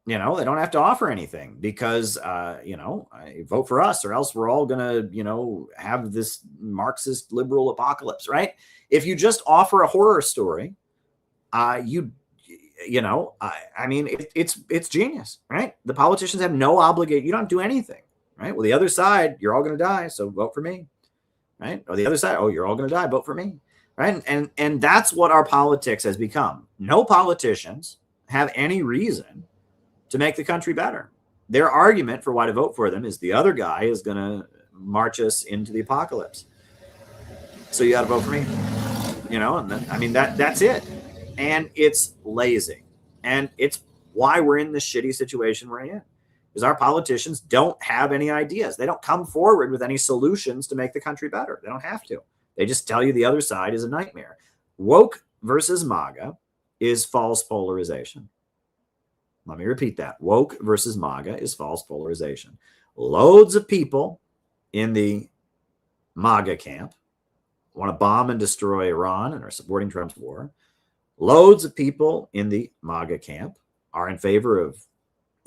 Speaker 1: You know, they don't have to offer anything because, you know, vote for us or else we're all going to, you know, have this Marxist liberal apocalypse, right? If you just offer a horror story, I mean, it's genius, right? The politicians have no obligation. You don't do anything, right? Well, the other side, you're all going to die, so vote for me, right? Or the other side, oh, you're all going to die, vote for me, right? And that's what our politics has become. No politicians have any reason to make the country better. Their argument for why to vote for them is the other guy is going to march us into the apocalypse. So you got to vote for me, you know? And then, I mean, that's it. And it's lazy. And it's why we're in this shitty situation we're in, because our politicians don't have any ideas. They don't come forward with any solutions to make the country better. They don't have to. They just tell you the other side is a nightmare. Woke versus MAGA is false polarization. Let me repeat that. Woke versus MAGA is false polarization. Loads of people in the MAGA camp want to bomb and destroy Iran and are supporting Trump's war. Loads of people in the MAGA camp are in favor of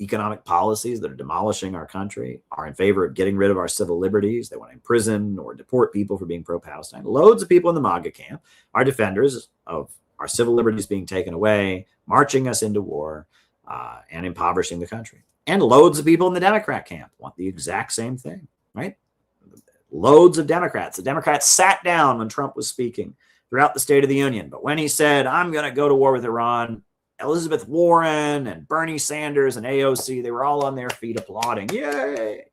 Speaker 1: economic policies that are demolishing our country, are in favor of getting rid of our civil liberties. They want to imprison or deport people for being pro-Palestine. Loads of people in the MAGA camp are defenders of our civil liberties being taken away, marching us into war, and impoverishing the country. And loads of people in the Democrat camp want the exact same thing, right? Loads of Democrats. The Democrats sat down when Trump was speaking throughout the State of the Union. But when he said, I'm going to go to war with Iran, Elizabeth Warren and Bernie Sanders and AOC, they were all on their feet applauding. Yay!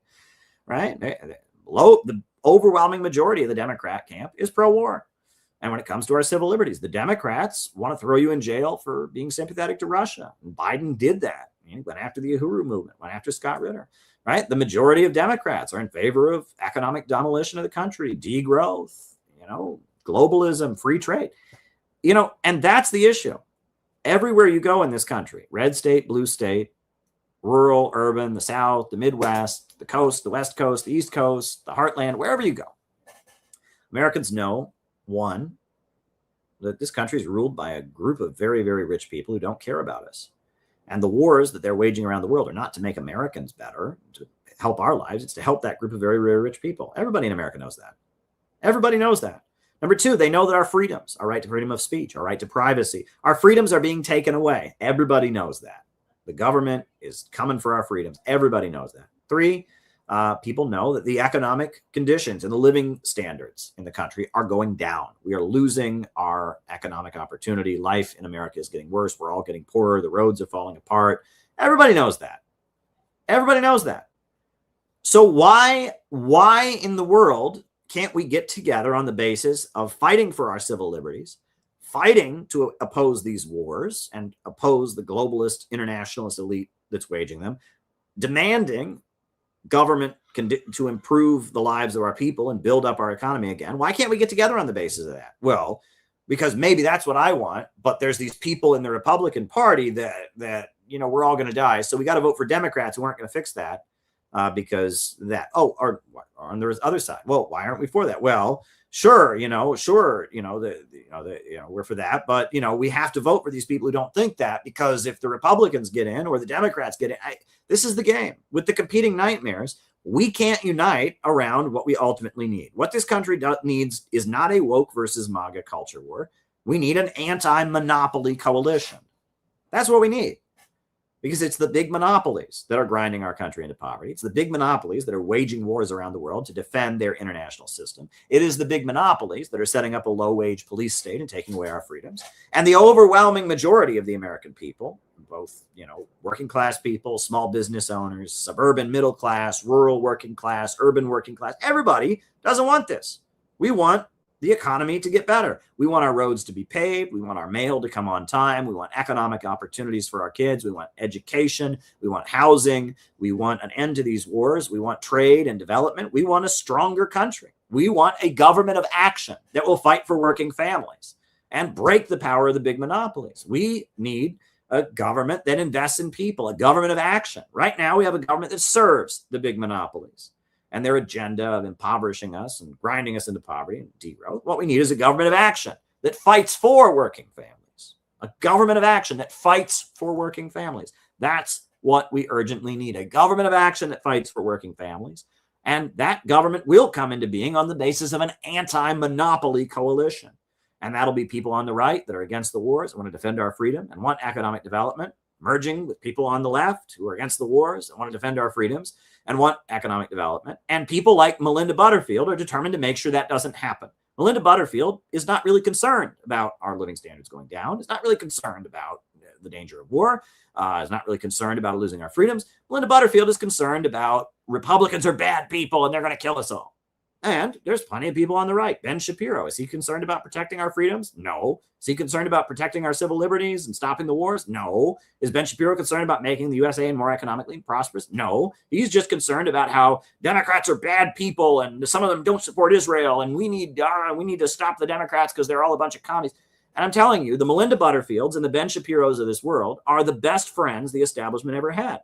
Speaker 1: Right? The overwhelming majority of the Democrat camp is pro-war. And when it comes to our civil liberties, the Democrats want to throw you in jail for being sympathetic to Russia. And Biden did that. He went after the Uhuru movement, went after Scott Ritter, right? The majority of Democrats are in favor of economic demolition of the country, degrowth, you know, globalism, free trade, you know, and that's the issue. Everywhere you go in this country, red state, blue state, rural, urban, the South, the Midwest, the coast, the West Coast, the East Coast, the heartland, wherever you go, Americans know, one, that this country is ruled by a group of very, very rich people who don't care about us. And the wars that they're waging around the world are not to make Americans better, to help our lives. It's to help that group of very, very rich people. Everybody in America knows that. Everybody knows that. Number two, they know that our freedoms, our right to freedom of speech, our right to privacy, our freedoms are being taken away. Everybody knows that. The government is coming for our freedoms. Everybody knows that. Three, people know that the economic conditions and the living standards in the country are going down. We are losing our economic opportunity. Life in America is getting worse. We're all getting poorer. The roads are falling apart. Everybody knows that. Everybody knows that. So why in the world can't we get together on the basis of fighting for our civil liberties, fighting to oppose these wars and oppose the globalist internationalist elite that's waging them, demanding government to improve the lives of our people and build up our economy again? Why can't we get together on the basis of that? Well, because maybe that's what I want, but there's these people in the Republican Party that you know, we're all going to die. So we got to vote for Democrats who aren't going to fix that. because that. On the other side, well, why aren't we for that? Well, sure, we're for that, but we have to vote for these people who don't think that, because if the Republicans get in or the Democrats get in, this is the game with the competing nightmares. We can't unite around what we ultimately need. What this country needs is not a woke versus MAGA culture war. We need an anti-monopoly coalition. That's what we need. Because it's the big monopolies that are grinding our country into poverty. It's the big monopolies that are waging wars around the world to defend their international system. It is the big monopolies that are setting up a low-wage police state and taking away our freedoms. And the overwhelming majority of the American people, both, working class people, small business owners, suburban middle class, rural working class, urban working class, everybody doesn't want this. We want the economy to get better. We want our roads to be paved. We want our mail to come on time. We want economic opportunities for our kids. We want education. We want housing. We want an end to these wars. We want trade and development. We want a stronger country. We want a government of action that will fight for working families and break the power of the big monopolies. We need a government that invests in people, a government of action. Right now, we have a government that serves the big monopolies and their agenda of impoverishing us and grinding us into poverty and degrowth. What we need is a government of action that fights for working families, a government of action that fights for working families. That's what we urgently need, a government of action that fights for working families. And that government will come into being on the basis of an anti-monopoly coalition. And that'll be people on the right that are against the wars, want to defend our freedom and want economic development, merging with people on the left who are against the wars and want to defend our freedoms and want economic development. And people like Melinda Butterfield are determined to make sure that doesn't happen. Melinda Butterfield is not really concerned about our living standards going down. Is not really concerned about the danger of war. Is not really concerned about losing our freedoms. Melinda Butterfield is concerned about Republicans are bad people and they're going to kill us all. And there's plenty of people on the right. Ben Shapiro, is he concerned about protecting our freedoms? No. Is he concerned about protecting our civil liberties and stopping the wars? No. Is Ben Shapiro concerned about making the USA more economically prosperous? No. He's just concerned about how Democrats are bad people and some of them don't support Israel and we need to stop the Democrats because they're all a bunch of commies. And I'm telling you, the Melinda Butterfields and the Ben Shapiros of this world are the best friends the establishment ever had,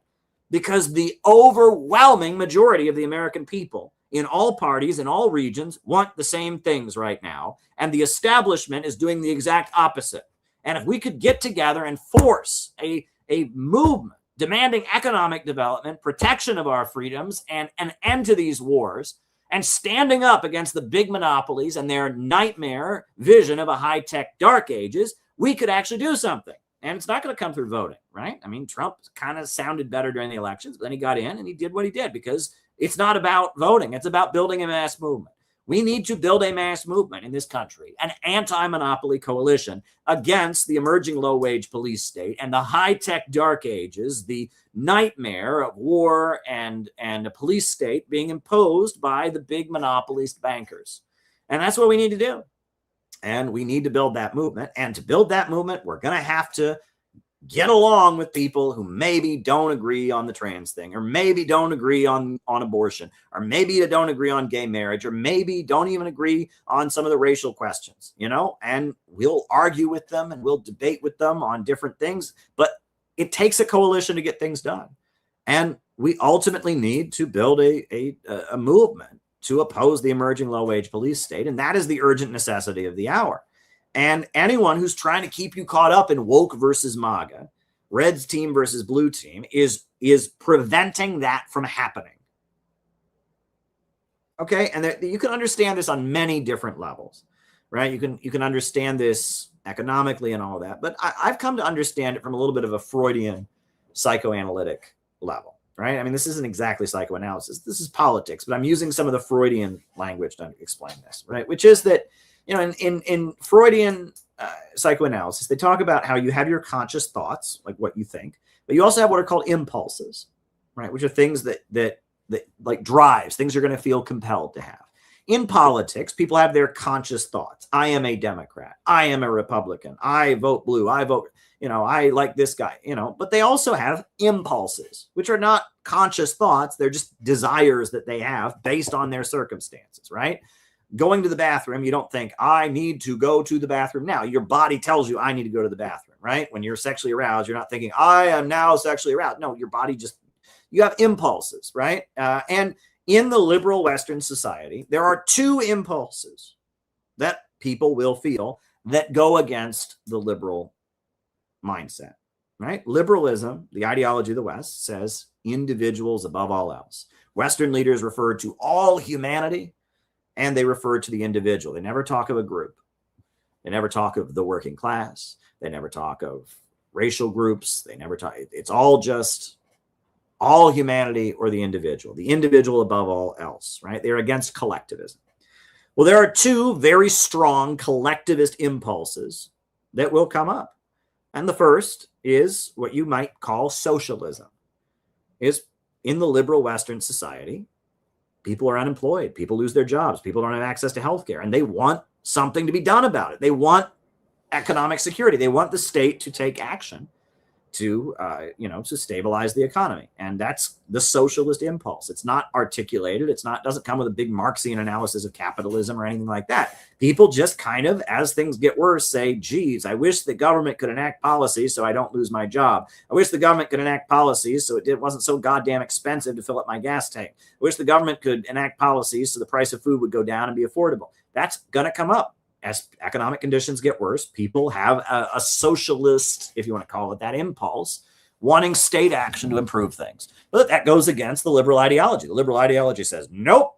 Speaker 1: because the overwhelming majority of the American people in all parties, in all regions, want the same things right now. And the establishment is doing the exact opposite. And if we could get together and force a movement demanding economic development, protection of our freedoms, and an end to these wars, and standing up against the big monopolies and their nightmare vision of a high-tech dark ages, we could actually do something. And it's not going to come through voting, right? I mean, Trump kind of sounded better during the elections, but then he got in and he did what he did, because it's not about voting. It's about building a mass movement. We need to build a mass movement in this country, an anti-monopoly coalition against the emerging low-wage police state and the high-tech dark ages, the nightmare of war and a police state being imposed by the big monopolist bankers. And that's what we need to do. And we need to build that movement. And to build that movement, we're going to have to get along with people who maybe don't agree on the trans thing, or maybe don't agree on abortion, or maybe don't agree on gay marriage, or maybe don't even agree on some of the racial questions, and we'll argue with them and we'll debate with them on different things. But it takes a coalition to get things done. And we ultimately need to build a movement to oppose the emerging low-wage police state. And that is the urgent necessity of the hour. And anyone who's trying to keep you caught up in woke versus MAGA, red team versus blue team, is preventing that from happening. Okay, and you can understand this on many different levels, right? You can understand this economically and all that, but I've come to understand it from a little bit of a Freudian psychoanalytic level, right? I mean, this isn't exactly psychoanalysis. This is politics, but I'm using some of the Freudian language to explain this, right? Which is that, in Freudian psychoanalysis, they talk about how you have your conscious thoughts, like what you think, but you also have what are called impulses, right? Which are things that like drives, things you're going to feel compelled to have. In politics, people have their conscious thoughts. I am a Democrat. I am a Republican. I vote blue. I vote, I like this guy, but they also have impulses, which are not conscious thoughts. They're just desires that they have based on their circumstances, right? Going to the bathroom, you don't think, I need to go to the bathroom now. Your body tells you, I need to go to the bathroom, right? When you're sexually aroused, you're not thinking, I am now sexually aroused. No, your body just you have impulses, right? And in the liberal Western society, there are two impulses that people will feel that go against the liberal mindset, right? Liberalism, the ideology of the West, says individuals above all else. Western leaders refer to all humanity, and they refer to the individual. They never talk of a group. They never talk of the working class. They never talk of racial groups. They never talk. It's all just all humanity or the individual above all else, right? They're against collectivism. Well, there are two very strong collectivist impulses that will come up. And the first is what you might call socialism. Is in the liberal Western society, people are unemployed, people lose their jobs, people don't have access to healthcare, and they want something to be done about it. They want economic security. They want the state to take action to, to stabilize the economy. And that's the socialist impulse. It's not articulated. Doesn't come with a big Marxian analysis of capitalism or anything like that. People just kind of, as things get worse, say, geez, I wish the government could enact policies so I don't lose my job. I wish the government could enact policies so it wasn't so goddamn expensive to fill up my gas tank. I wish the government could enact policies so the price of food would go down and be affordable. That's going to come up. As economic conditions get worse, people have a socialist, if you want to call it that, impulse, wanting state action to improve things. But that goes against the liberal ideology. The liberal ideology says, nope,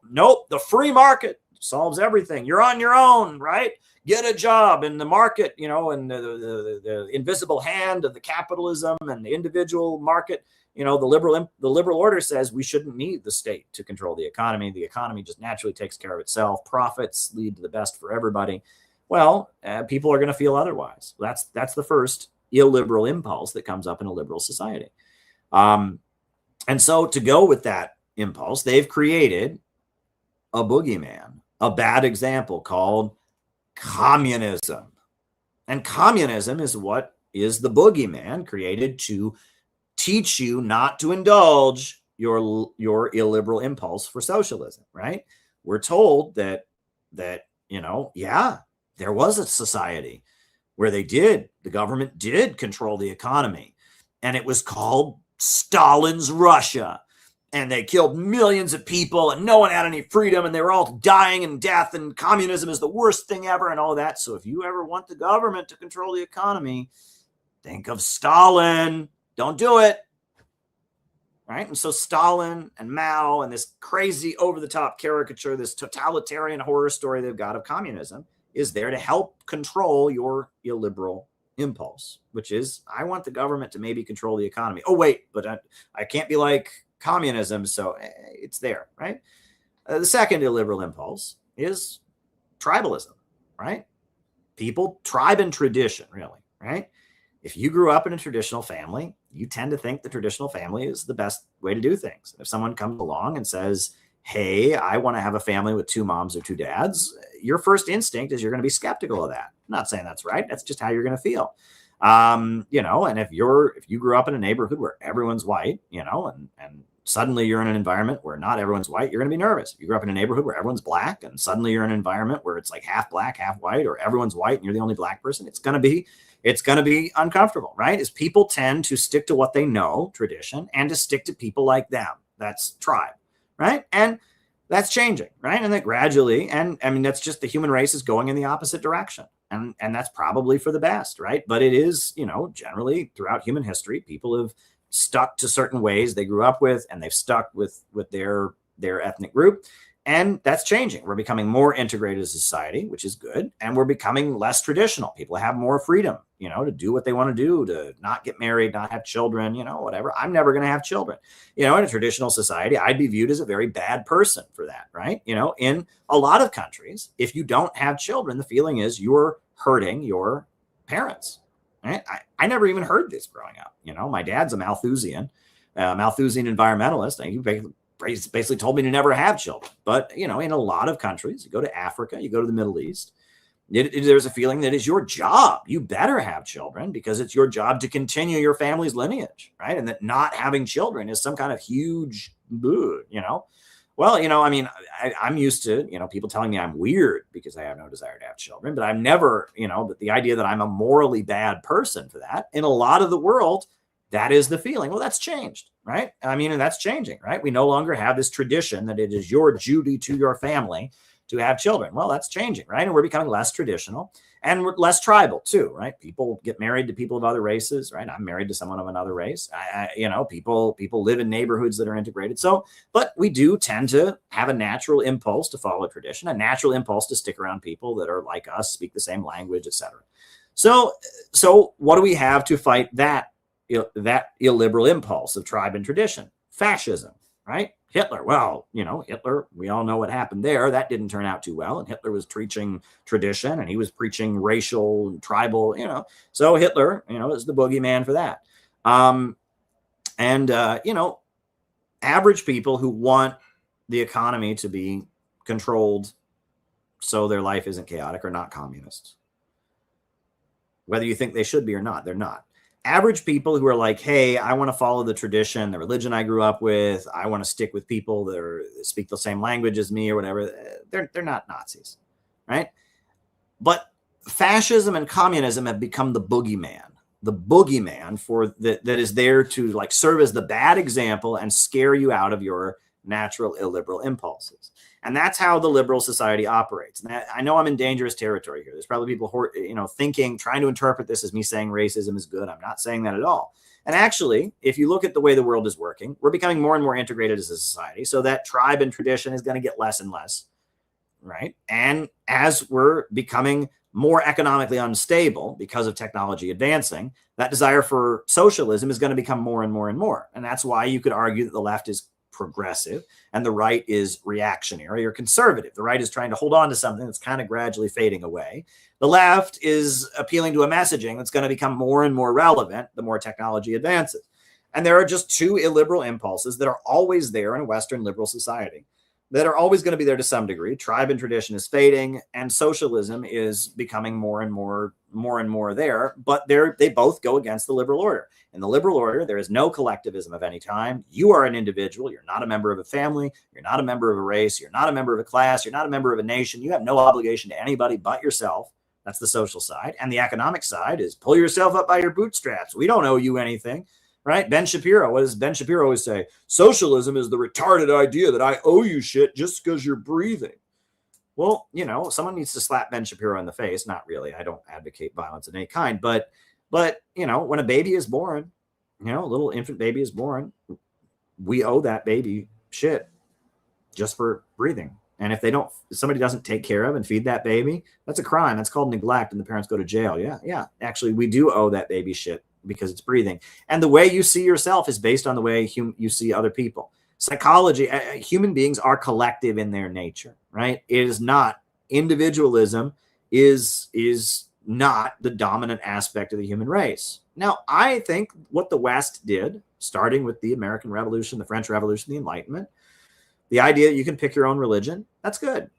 Speaker 1: the free market solves everything. You're on your own, right? Get a job in the market, and the invisible hand of the capitalism and the individual market. The liberal order says we shouldn't need the state to control the economy. The economy just naturally takes care of itself. Profits lead to the best for everybody. Well, people are going to feel otherwise. That's the first illiberal impulse that comes up in a liberal society. And so to go with that impulse, they've created a boogeyman, a bad example called communism. And communism is what is the boogeyman created to teach you not to indulge your illiberal impulse for socialism, right? We're told that there was a society where the government did control the economy, and it was called Stalin's Russia, and they killed millions of people, and no one had any freedom, and they were all dying in death, and communism is the worst thing ever, and all that. So if you ever want the government to control the economy, think of Stalin. Don't do it. Right? And so Stalin and Mao and this crazy over-the-top caricature, this totalitarian horror story they've got of communism is there to help control your illiberal impulse, which is, I want the government to maybe control the economy. Oh, wait, but I can't be like communism, so it's there, right? The second illiberal impulse is tribalism, right? People, tribe and tradition, really, right? If you grew up in a traditional family, you tend to think the traditional family is the best way to do things. If someone comes along and says, hey, I want to have a family with 2 moms or 2 dads, your first instinct is you're going to be skeptical of that. I'm not saying that's right. That's just how you're going to feel. And if you grew up in a neighborhood where everyone's white, and suddenly you're in an environment where not everyone's white, you're going to be nervous. If you grew up in a neighborhood where everyone's black and suddenly you're in an environment where it's like half black, half white, or everyone's white and you're the only black person, it's going to be uncomfortable, right? As people tend to stick to what they know, tradition, and to stick to people like them. That's tribe, right? And that's changing, right? And that gradually, and I mean, that's just the human race is going in the opposite direction. And that's probably for the best, right? But it is, generally throughout human history, people have stuck to certain ways they grew up with, and they've stuck with their ethnic group. And that's changing. We're becoming more integrated as a society, which is good. And we're becoming less traditional. People have more freedom, to do what they want to do, to not get married, not have children, whatever. I'm never going to have children. In a traditional society, I'd be viewed as a very bad person for that, right? In a lot of countries, if you don't have children, the feeling is you're hurting your parents. Right? I never even heard this growing up. My dad's a Malthusian environmentalist. And he basically told me to never have children. But, in a lot of countries, you go to Africa, you go to the Middle East, there's a feeling that it's your job. You better have children because it's your job to continue your family's lineage, right? And that not having children is some kind of huge, Well, I'm used to, people telling me I'm weird because I have no desire to have children, but I'm never, but the idea that I'm a morally bad person for that, in a lot of the world, That is the feeling. Well, that's changed, right? I mean, and that's changing, right? We no longer have this tradition that it is your duty to your family to have children. Well, that's changing, right? And we're becoming less traditional and we're less tribal too, right? People get married to people of other races, right? I'm married to someone of another race. People live in neighborhoods that are integrated. So, but we do tend to have a natural impulse to follow tradition, a natural impulse to stick around people that are like us, speak the same language, etc. So what do we have to fight that illiberal impulse of tribe and tradition? Fascism, right? Hitler. Well, Hitler, we all know what happened there. That didn't turn out too well. And Hitler was preaching tradition and he was preaching racial and tribal, So Hitler, is the boogeyman for that. Average people who want the economy to be controlled so their life isn't chaotic are not communists. Whether you think they should be or not, they're not. Average people who are like, hey, I want to follow the tradition, the religion I grew up with. I want to stick with people that speak the same language as me or whatever. They're not Nazis, right? But fascism and communism have become the boogeyman that is there to serve as the bad example and scare you out of your natural illiberal impulses. And that's how the liberal society operates. And I know I'm in dangerous territory here. There's probably people who trying to interpret this as me saying racism is good. I'm not saying that at all. And actually, if you look at the way the world is working, we're becoming more and more integrated as a society. So that tribe and tradition is going to get less and less, right? And as we're becoming more economically unstable because of technology advancing, that desire for socialism is going to become more and more and more. And that's why you could argue that the left is progressive and the right is reactionary or conservative. The right is trying to hold on to something that's kind of gradually fading away. The left is appealing to a messaging that's going to become more and more relevant the more technology advances. And there are just two illiberal impulses that are always there in a Western liberal society, that are always going to be there to some degree. Tribe and tradition is fading, and socialism is becoming more and more there. But they both go against the liberal order. In the liberal order, there is no collectivism of any time. You are an individual. You're not a member of a family. You're not a member of a race. You're not a member of a class. You're not a member of a nation. You have no obligation to anybody but yourself. That's the social side. And the economic side is pull yourself up by your bootstraps. We don't owe you anything. Right? Ben Shapiro, what does Ben Shapiro always say? Socialism is the retarded idea that I owe you shit just because you're breathing. Well, someone needs to slap Ben Shapiro in the face. Not really. I don't advocate violence of any kind. But when a baby is born, a little infant baby is born, we owe that baby shit just for breathing. And if somebody doesn't take care of and feed that baby, that's a crime. That's called neglect, and the parents go to jail. Yeah. Actually, we do owe that baby shit because it's breathing. And the way you see yourself is based on the way you see other people. Psychology, human beings are collective in their nature, right? It is not. Individualism is not the dominant aspect of the human race. Now, I think what the West did, starting with the American Revolution, the French Revolution, the Enlightenment, the idea that you can pick your own religion, that's good.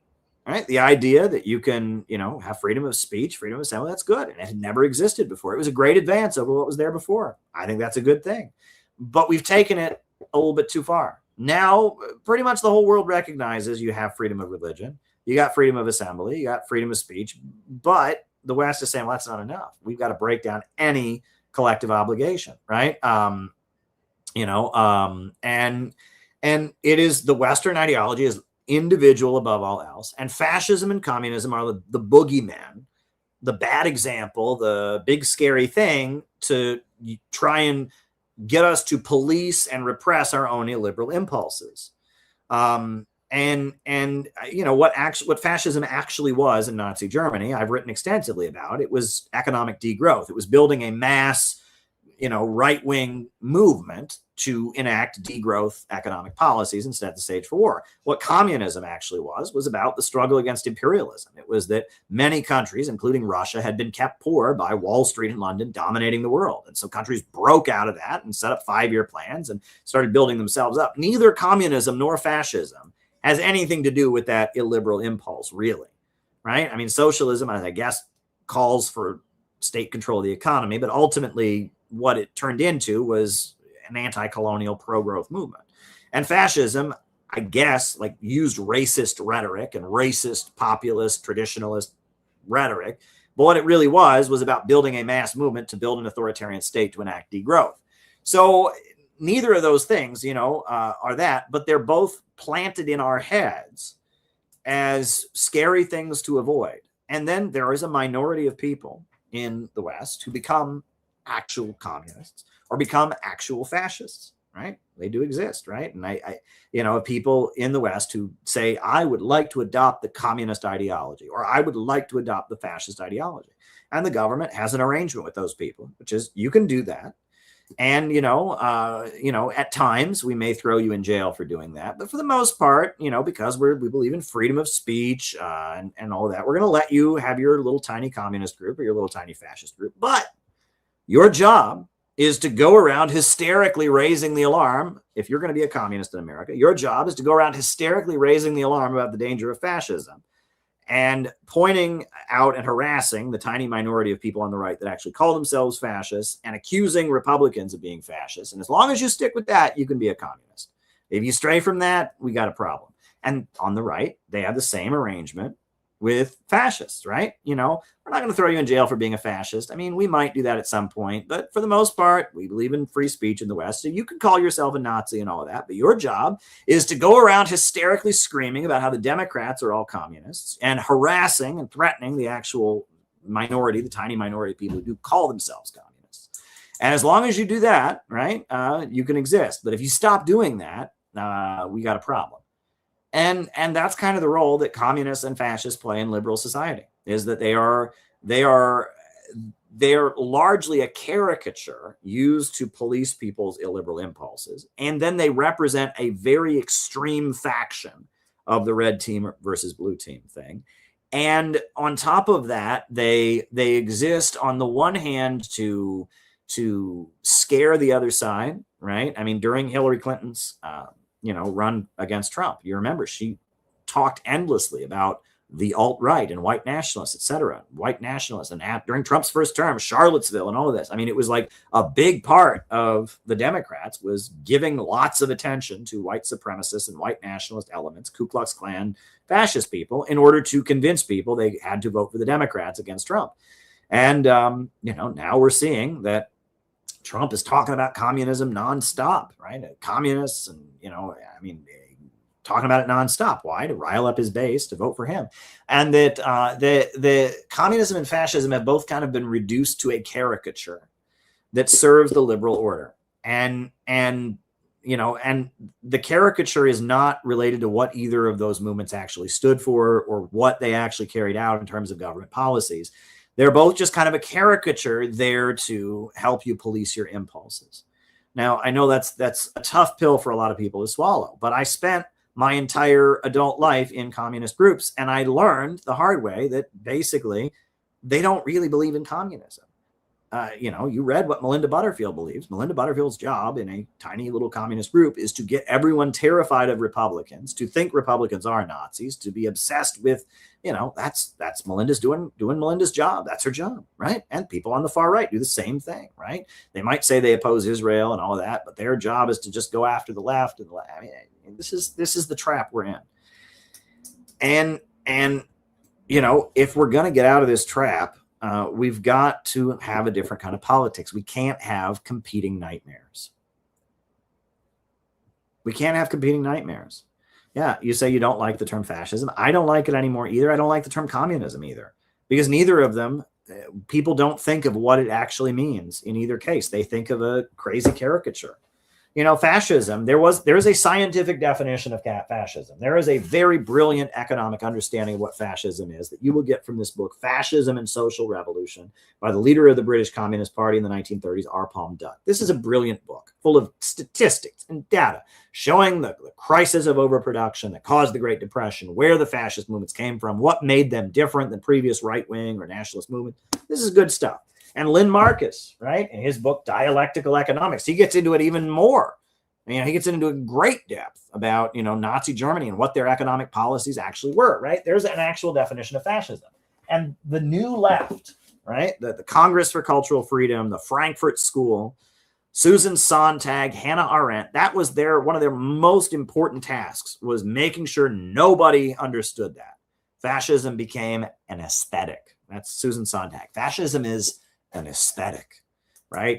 Speaker 1: Right? The idea that you can, have freedom of speech, freedom of assembly, that's good. And it had never existed before. It was a great advance over what was there before. I think that's a good thing. But we've taken it a little bit too far. Now, pretty much the whole world recognizes you have freedom of religion. You got freedom of assembly. You got freedom of speech. But the West is saying, well, that's not enough. We've got to break down any collective obligation, right? And it is the Western ideology is individual above all else. And fascism and communism are the boogeyman, the bad example, the big scary thing to try and get us to police and repress our own illiberal impulses. What fascism actually was in Nazi Germany, I've written extensively about. It was economic degrowth. It was building a mass, right-wing movement to enact degrowth economic policies and set the stage for war. What communism actually was about the struggle against imperialism. It was that many countries, including Russia, had been kept poor by Wall Street and London dominating the world. And so countries broke out of that and set up 5-year plans and started building themselves up. Neither communism nor fascism has anything to do with that illiberal impulse, really, right? I mean, socialism, I guess, calls for state control of the economy, but ultimately what it turned into was an anti-colonial pro-growth movement. And fascism, I guess, used racist rhetoric and racist, populist, traditionalist rhetoric. But what it really was about building a mass movement to build an authoritarian state to enact degrowth. So neither of those things, are that, but they're both planted in our heads as scary things to avoid. And then there is a minority of people in the West who become actual communists or become actual fascists, right? They do exist, right? And I people in the West who say, I would like to adopt the communist ideology, or I would like to adopt the fascist ideology. And the government has an arrangement with those people, which is you can do that. And, at times we may throw you in jail for doing that. But for the most part, because we believe in freedom of speech and all of that, we're going to let you have your little tiny communist group or your little tiny fascist group. But your job is to go around hysterically raising the alarm. If you're going to be a communist in America, your job is to go around hysterically raising the alarm about the danger of fascism and pointing out and harassing the tiny minority of people on the right that actually call themselves fascists and accusing Republicans of being fascists. And as long as you stick with that, you can be a communist. If you stray from that, we got a problem. And on the right, they have the same arrangement with fascists, right? We're not going to throw you in jail for being a fascist. I mean, we might do that at some point, but for the most part, we believe in free speech in the West. So you can call yourself a Nazi and all of that, but your job is to go around hysterically screaming about how the Democrats are all communists and harassing and threatening the actual minority, the tiny minority of people who do call themselves communists. And as long as you do that, right, you can exist. But if you stop doing that, we got a problem. And that's kind of the role that communists and fascists play in liberal society, is that they're largely a caricature used to police people's illiberal impulses. And then they represent a very extreme faction of the red team versus blue team thing. And on top of that, they exist on the one hand to scare the other side, right? I mean, during Hillary Clinton's run against Trump, you remember she talked endlessly about the alt-right and white nationalists, etc. White nationalists, and during Trump's first term, Charlottesville and all of this. I mean, it was like a big part of the Democrats was giving lots of attention to white supremacists and white nationalist elements, Ku Klux Klan, fascist people, in order to convince people they had to vote for the Democrats against Trump. And now we're seeing that Trump is talking about communism nonstop, right? Communists and, talking about it nonstop. Why? To rile up his base to vote for him. And that the communism and fascism have both kind of been reduced to a caricature that serves the liberal order. And the caricature is not related to what either of those movements actually stood for or what they actually carried out in terms of government policies. They're both just kind of a caricature there to help you police your impulses. Now, I know that's a tough pill for a lot of people to swallow, but I spent my entire adult life in communist groups, and I learned the hard way that basically they don't really believe in communism. You read what Melinda Butterfield believes. Melinda Butterfield's job in a tiny little communist group is to get everyone terrified of Republicans, to think Republicans are Nazis, to be obsessed with, that's Melinda's doing Melinda's job. That's her job, right? And people on the far right do the same thing, right? They might say they oppose Israel and all of that, but their job is to just go after the left. I mean, this is the trap we're in. And if we're going to get out of this trap, we've got to have a different kind of politics. We can't have competing nightmares. We can't have competing nightmares. Yeah, you say you don't like the term fascism. I don't like it anymore either. I don't like the term communism either, because neither of them, people don't think of what it actually means in either case. They think of a crazy caricature. Fascism, there is a scientific definition of fascism. There is a very brilliant economic understanding of what fascism is that you will get from this book, Fascism and Social Revolution, by the leader of the British Communist Party in the 1930s, R. Palm Dutt. This is a brilliant book full of statistics and data showing the crisis of overproduction that caused the Great Depression, where the fascist movements came from, what made them different than previous right-wing or nationalist movements. This is good stuff. And Lynn Marcus, right, in his book, Dialectical Economics, he gets into it even more. He gets into a great depth about, Nazi Germany and what their economic policies actually were, right? There's an actual definition of fascism. And the new left, right, the Congress for Cultural Freedom, the Frankfurt School, Susan Sontag, Hannah Arendt, that was one of their most important tasks, was making sure nobody understood that. Fascism became an aesthetic. That's Susan Sontag. Fascism is an aesthetic. right?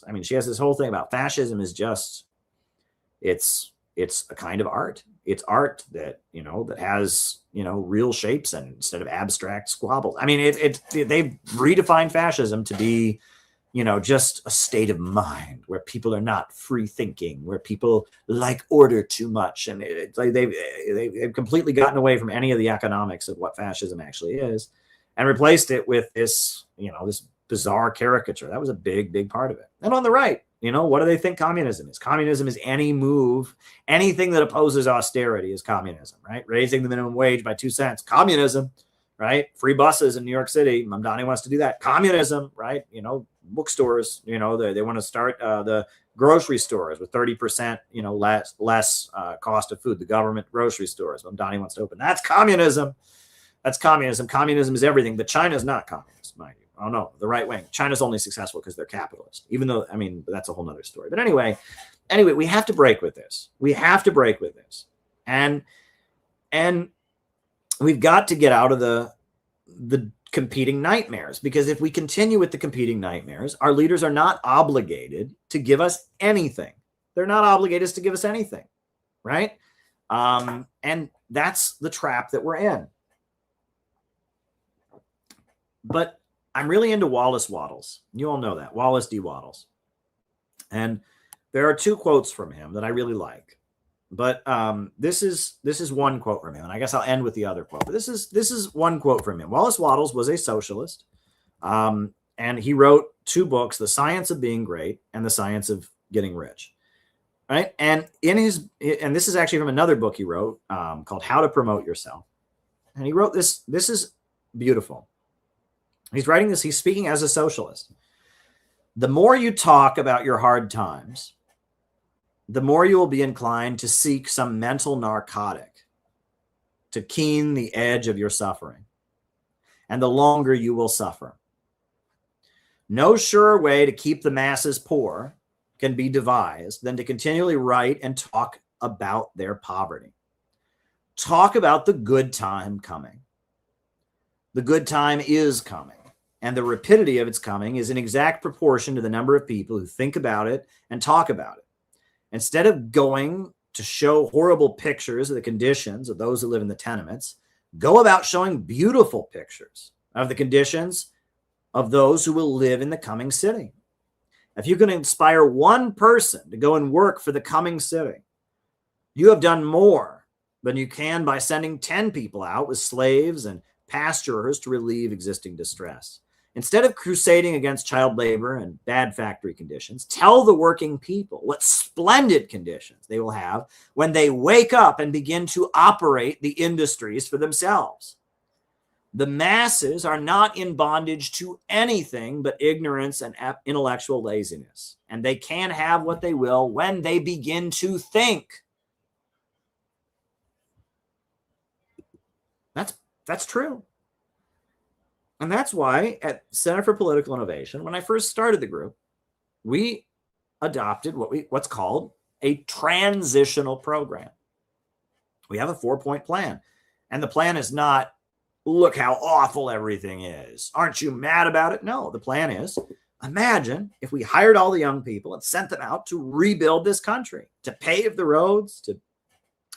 Speaker 1: I mean, she has this whole thing about fascism is just, it's a kind of art. It's art that, that has, real shapes and instead of abstract squabbles. I mean, they've redefined fascism to be, just a state of mind where people are not free thinking, where people like order too much. And it's like they've completely gotten away from any of the economics of what fascism actually is and replaced it with this, this bizarre caricature. That was a big, big part of it. And on the right, what do they think communism is? Communism is any move, anything that opposes austerity is communism, right? Raising the minimum wage by 2 cents, communism, right? Free buses in New York City, Mamdani wants to do that, communism, right? Bookstores, they want to start the grocery stores with 30%, less cost of food. The government grocery stores, Mamdani wants to open. That's communism. That's communism. Communism is everything, but China's not communist, mind you. Oh no, the right wing. China's only successful because they're capitalist, even though, I mean, that's a whole nother story. But anyway, we have to break with this. We have to break with this. And we've got to get out of the competing nightmares, because if we continue with the competing nightmares, our leaders are not obligated to give us anything. They're not obligated to give us anything, right? And that's the trap that we're in. But I'm really into Wallace Wattles. You all know that. Wallace D. Wattles. And there are 2 quotes from him that I really like. But this is one quote from him, and I guess I'll end with the other quote. But this is one quote from him. Wallace Wattles was a socialist, and he wrote 2 books: The Science of Being Great and The Science of Getting Rich. Right, and this is actually from another book he wrote called How to Promote Yourself. And he wrote this. This is beautiful. He's writing this. He's speaking as a socialist. The more you talk about your hard times, the more you will be inclined to seek some mental narcotic to keen the edge of your suffering, and the longer you will suffer. No surer way to keep the masses poor can be devised than to continually write and talk about their poverty. Talk about the good time coming. The good time is coming, and the rapidity of its coming is in exact proportion to the number of people who think about it and talk about it. Instead of going to show horrible pictures of the conditions of those who live in the tenements, go about showing beautiful pictures of the conditions of those who will live in the coming city. If you can inspire one person to go and work for the coming city, you have done more than you can by sending 10 people out with slaves and pasturers to relieve existing distress. Instead of crusading against child labor and bad factory conditions, tell the working people what splendid conditions they will have when they wake up and begin to operate the industries for themselves. The masses are not in bondage to anything but ignorance and intellectual laziness, and they can have what they will when they begin to think. That's true. And that's why at Center for Political Innovation, when I first started the group, we adopted what's called a transitional program. We have a 4-point plan. And the plan is not, look how awful everything is. Aren't you mad about it? No, the plan is, imagine if we hired all the young people and sent them out to rebuild this country, to pave the roads, to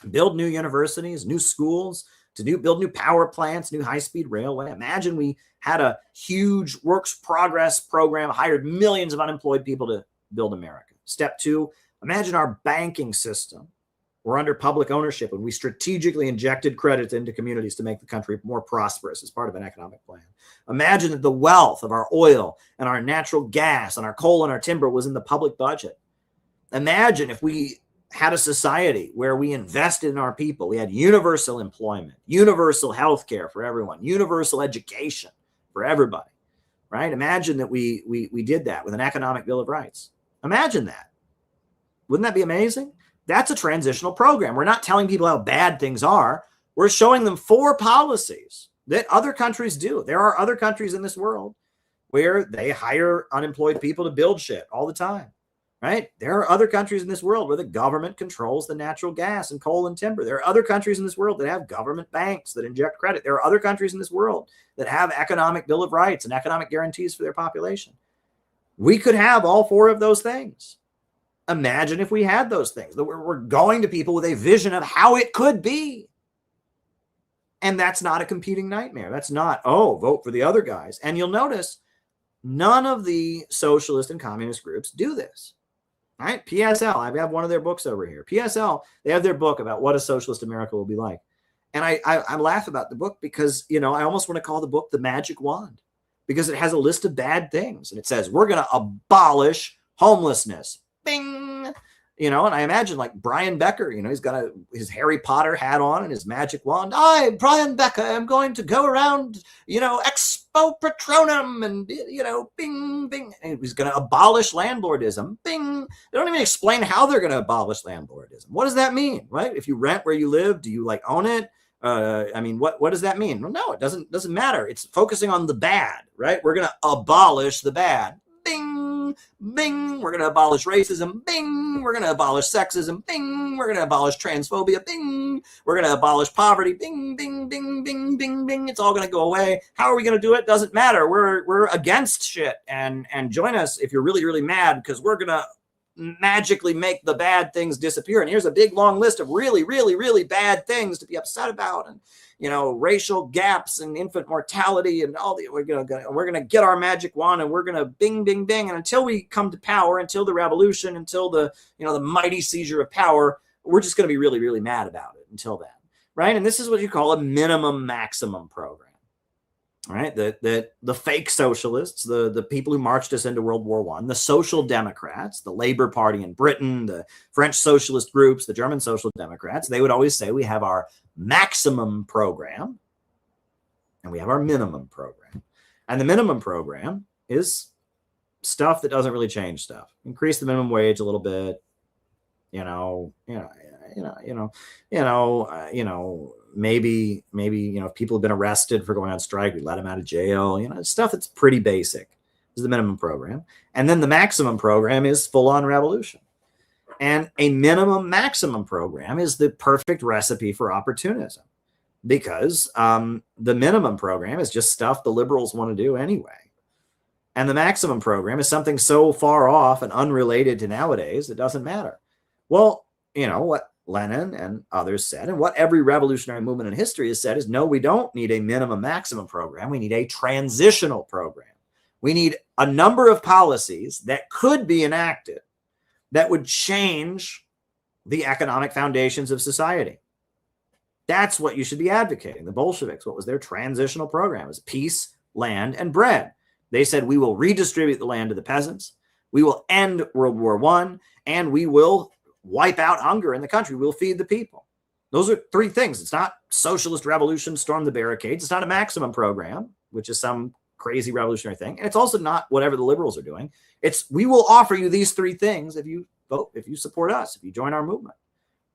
Speaker 1: build new universities, new schools, to build new power plants, new high-speed railway. Imagine we had a huge works progress program, hired millions of unemployed people to build America. Step 2, imagine our banking system were under public ownership and we strategically injected credit into communities to make the country more prosperous as part of an economic plan. Imagine that the wealth of our oil and our natural gas and our coal and our timber was in the public budget. Imagine if we had a society where we invested in our people. We had universal employment, universal health care for everyone, universal education for everybody, right? Imagine that we did that with an economic bill of rights. Imagine that. Wouldn't that be amazing? That's a transitional program. We're not telling people how bad things are. We're showing them 4 policies that other countries do. There are other countries in this world where they hire unemployed people to build shit all the time. Right? There are other countries in this world where the government controls the natural gas and coal and timber. There are other countries in this world that have government banks that inject credit. There are other countries in this world that have economic bill of rights and economic guarantees for their population. We could have all four of those things. Imagine if we had those things. We're going to people with a vision of how it could be. And that's not a competing nightmare. That's not, oh, vote for the other guys. And you'll notice none of the socialist and communist groups do this. All right, PSL, I have one of their books over here. PSL, they have their book about what a socialist America will be like. And I laugh about the book because, you know, I almost want to call the book The Magic Wand, because it has a list of bad things. And it says, we're going to abolish homelessness. Bing. You know, and I imagine like Brian Becker, you know, he's got his Harry Potter hat on and his magic wand. I, Brian Becker, am going to go around, you know, expo patronum and, you know, bing, bing. And he's going to abolish landlordism. Bing. They don't even explain how they're going to abolish landlordism. What does that mean, right? If you rent where you live, do you like own it? I mean, what does that mean? Well, no, it doesn't matter. It's focusing on the bad, right? We're going to abolish the bad. Bing, bing. We're going to abolish racism. Bing. We're going to abolish sexism. Bing. We're going to abolish transphobia. Bing. We're going to abolish poverty. Bing, bing, bing, bing, bing, bing. It's all going to go away. How are we going to do it? Doesn't matter. We're against shit. And join us if you're really, really mad, because we're going to magically make the bad things disappear. And here's a big long list of really, really, really bad things to be upset about. And, you know, racial gaps and infant mortality and all the, we're going to get our magic wand and we're going to bing, bing, bing. And until we come to power, until the revolution, until the, you know, the mighty seizure of power, we're just going to be really, really mad about it until then. Right. And this is what you call a minimum maximum program. Right, the fake socialists, the people who marched us into World War I, the social democrats, the Labour Party in Britain, the French socialist groups, the German social democrats, they would always say we have our maximum program and we have our minimum program. And the minimum program is stuff that doesn't really change stuff. Increase the minimum wage a little bit, maybe, you know, if people have been arrested for going on strike, we let them out of jail, you know, stuff that's pretty basic is the minimum program. And then the maximum program is full on revolution. And a minimum maximum program is the perfect recipe for opportunism, because the minimum program is just stuff the liberals want to do anyway. And the maximum program is something so far off and unrelated to nowadays, it doesn't matter. Well, you know what Lenin and others said, and what every revolutionary movement in history has said, is no, we don't need a minimum maximum program. We need a transitional program. We need a number of policies that could be enacted that would change the economic foundations of society. That's what you should be advocating. The Bolsheviks, what was their transitional program? It was peace, land, and bread. They said, we will redistribute the land to the peasants. We will end World War I, and we will wipe out hunger in the country. We'll feed the people. Those are three things. It's not socialist revolution, storm the barricades. It's not a maximum program, which is some crazy revolutionary thing. And it's also not whatever the liberals are doing. It's, we will offer you these three things if you vote, if you support us, if you join our movement.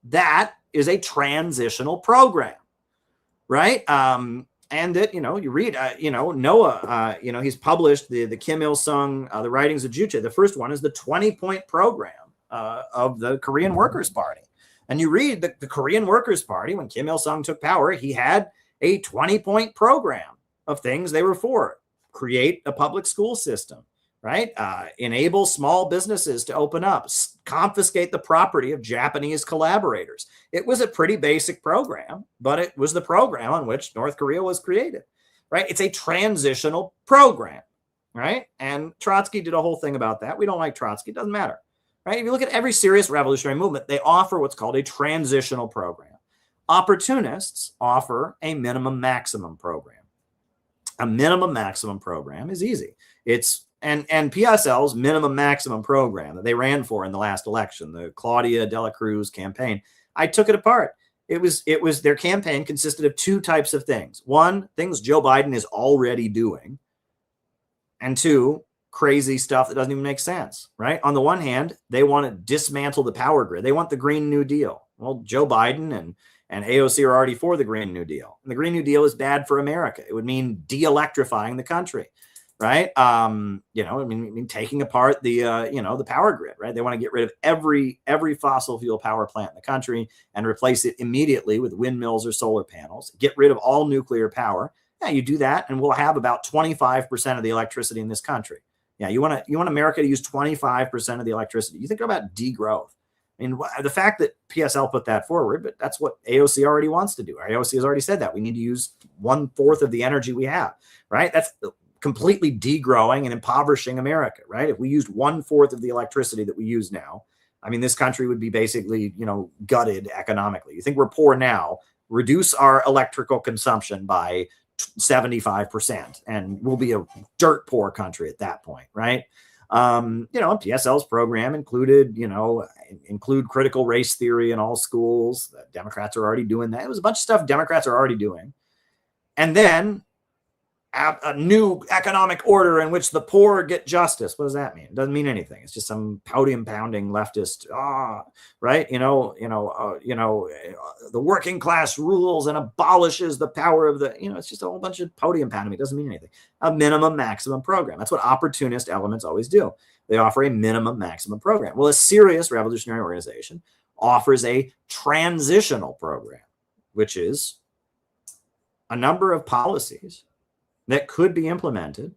Speaker 1: That is a transitional program, right? And that, you know, you read, Noah, he's published the Kim Il-sung, the writings of Juche. The first one is the 20-point program of the Korean Workers' Party. And you read the Korean Workers' Party, when Kim Il-sung took power, he had a 20-point program of things they were for. Create a public school system, right? Enable small businesses to open up, confiscate the property of Japanese collaborators. It was a pretty basic program, but it was the program on which North Korea was created, right? It's a transitional program, right? And Trotsky did a whole thing about that. We don't like Trotsky. It doesn't matter. Right? If you look at every serious revolutionary movement, they offer what's called a transitional program. Opportunists offer a minimum maximum program. A minimum maximum program is easy. It's and PSL's minimum maximum program that they ran for in the last election, the Claudia de la Cruz campaign, I took it apart. It was their campaign consisted of two types of things. One, things Joe Biden is already doing, and two, crazy stuff that doesn't even make sense, right? On the one hand, they want to dismantle the power grid. They want the Green New Deal. Well, Joe Biden and AOC are already for the Green New Deal. And the Green New Deal is bad for America. It would mean de-electrifying the country, right? Taking apart the power grid, right? They want to get rid of every fossil fuel power plant in the country and replace it immediately with windmills or solar panels. Get rid of all nuclear power. Yeah, you do that, and we'll have about 25% of the electricity in this country. Yeah, you want America to use 25% of the electricity. You think about degrowth. I mean, the fact that PSL put that forward, but that's what AOC already wants to do. AOC has already said that we need to use 1/4 of the energy we have, right? That's completely degrowing and impoverishing America, right? If we used 1/4 of the electricity that we use now, I mean, this country would be basically, gutted economically. You think we're poor now, reduce our electrical consumption by 75%, and we'll be a dirt poor country at that point, right? PSL's program included, include critical race theory in all schools. The Democrats are already doing that. It was a bunch of stuff Democrats are already doing. And then a new economic order in which the poor get justice. What does that mean? It doesn't mean anything. It's just some podium pounding leftist, right? The working class rules and abolishes the power of the, it's just a whole bunch of podium pounding. It doesn't mean anything. A minimum maximum program. That's what opportunist elements always do. They offer a minimum maximum program. Well, a serious revolutionary organization offers a transitional program, which is a number of policies that could be implemented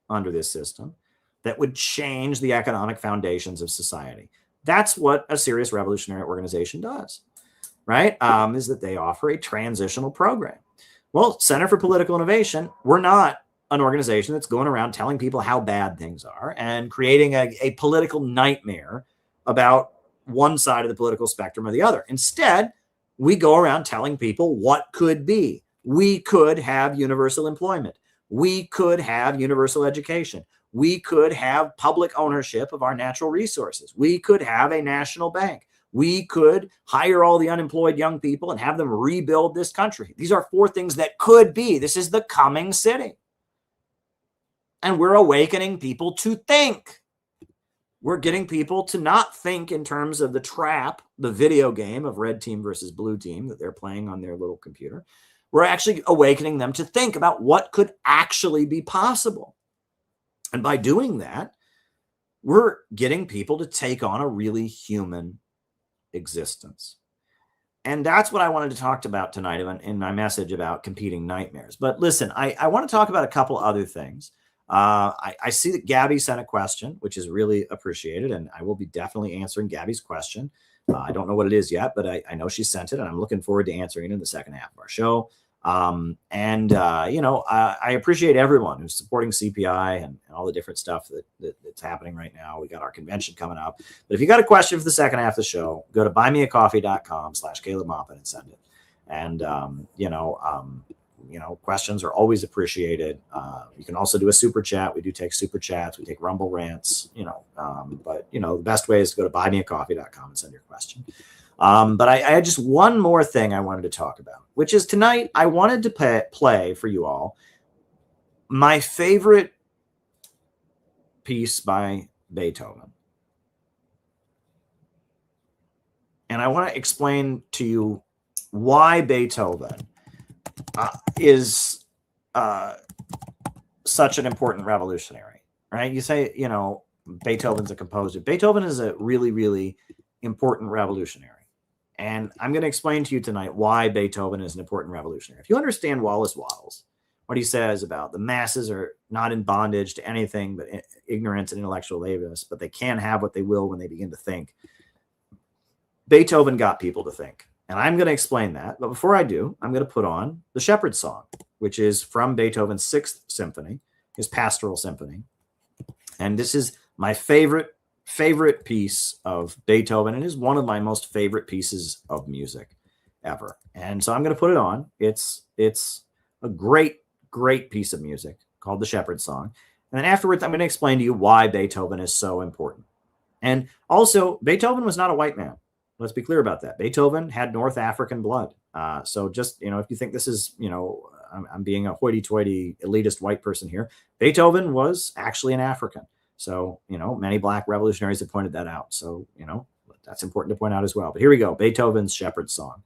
Speaker 1: under this system that would change the economic foundations of society. That's what a serious revolutionary organization does, right? Is that they offer a transitional program. Well, Center for Political Innovation, we're not an organization that's going around telling people how bad things are and creating a political nightmare about one side of the political spectrum or the other. Instead, we go around telling people what could be. We could have universal employment. We could have universal education. We could have public ownership of our natural resources. We could have a national bank. We could hire all the unemployed young people and have them rebuild this country. These are 4 things that could be. This is the coming city. And we're awakening people to think. We're getting people to not think in terms of the trap, the video game of red team versus blue team that they're playing on their little computer. We're actually awakening them to think about what could actually be possible. And by doing that, we're getting people to take on a really human existence. And that's what I wanted to talk about tonight in my message about competing nightmares. But listen, I want to talk about a couple other things. I see that Gabby sent a question, which is really appreciated, and I will be definitely answering Gabby's question. I don't know what it is yet, but I know she sent it, and I'm looking forward to answering it in the second half of our show. I appreciate everyone who's supporting CPI and all the different stuff that's happening right now. We got our convention coming up. But if you got a question for the second half of the show, go to buymeacoffee.com/Caleb Maupin and send it. And, questions are always appreciated. You can also do a super chat. We do take super chats. We take Rumble rants, but the best way is to go to buymeacoffee.com and send your question. But I had just one more thing I wanted to talk about, which is tonight I wanted to play for you all my favorite piece by Beethoven. And I want to explain to you why Beethoven is such an important revolutionary, right? You say, Beethoven's a composer. Beethoven is a really, really important revolutionary. And I'm going to explain to you tonight why Beethoven is an important revolutionary. If you understand Wallace Wattles, what he says about the masses are not in bondage to anything but ignorance and intellectual laziness, but they can have what they will when they begin to think. Beethoven got people to think. And I'm going to explain that. But before I do, I'm going to put on the Shepherd's Song, which is from Beethoven's 6th Symphony, his Pastoral Symphony. And this is my favorite piece of Beethoven. It is one of my most favorite pieces of music ever. And so I'm going to put it on. It's a great piece of music called the Shepherd's Song. And then afterwards, I'm going to explain to you why Beethoven is so important. And also, Beethoven was not a white man. Let's be clear about that. Beethoven had North African blood. So just, if you think this is, I'm being a hoity-toity elitist white person here, Beethoven was actually an African. So, many Black revolutionaries have pointed that out. So, that's important to point out as well. But here we go. Beethoven's Shepherd's Song.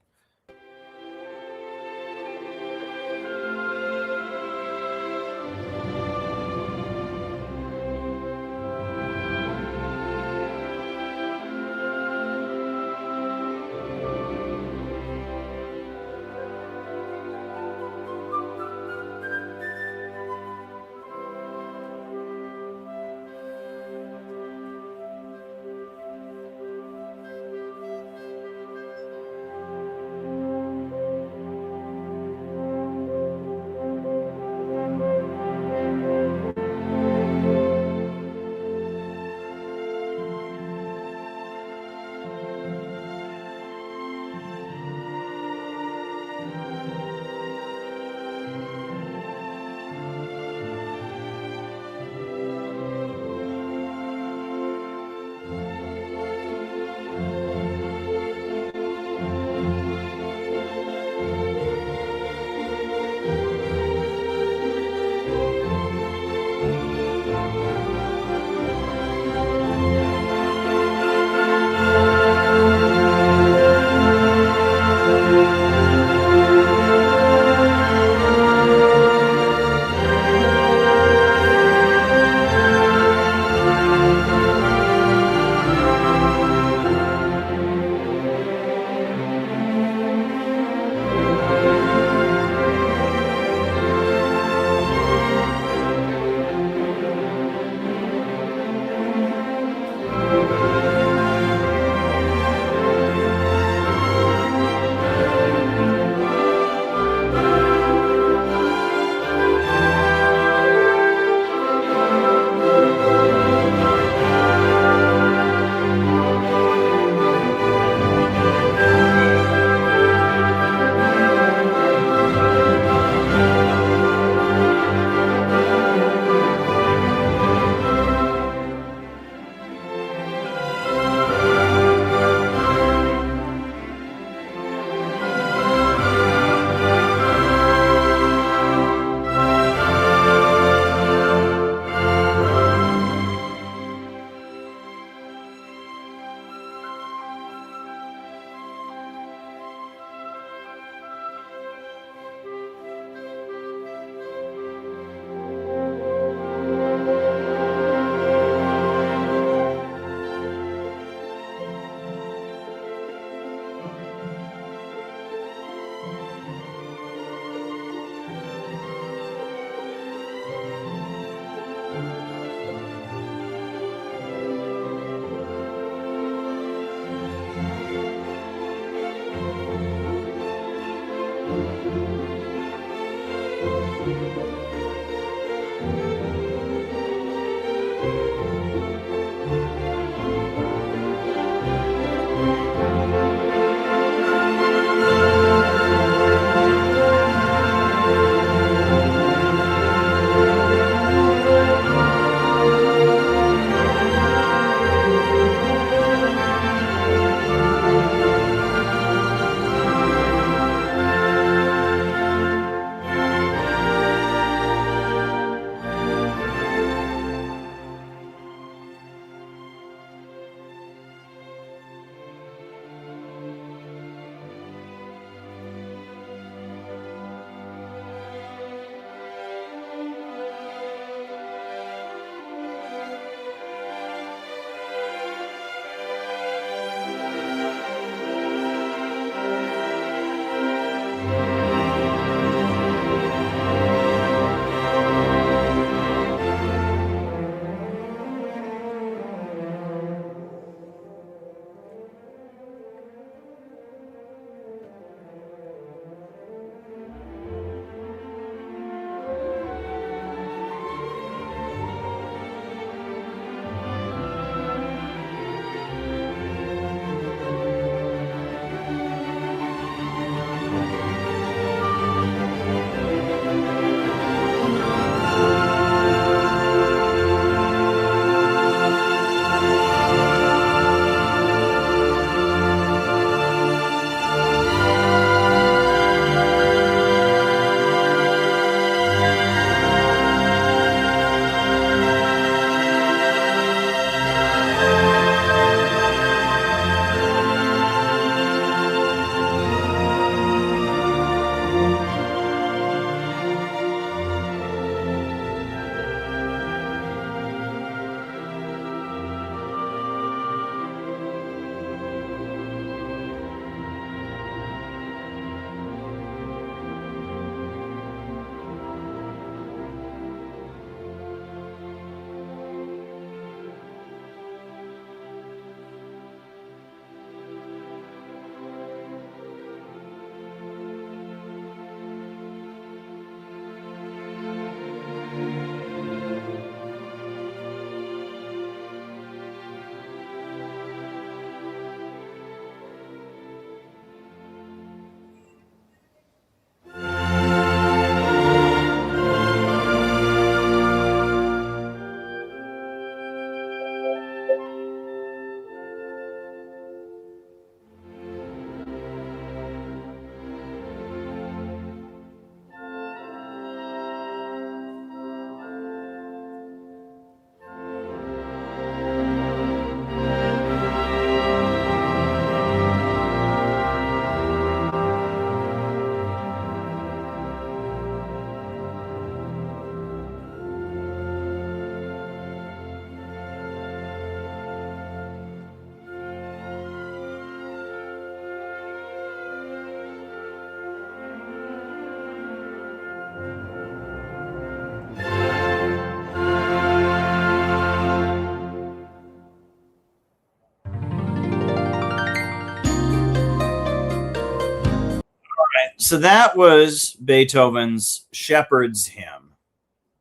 Speaker 1: So that was Beethoven's Shepherd's Hymn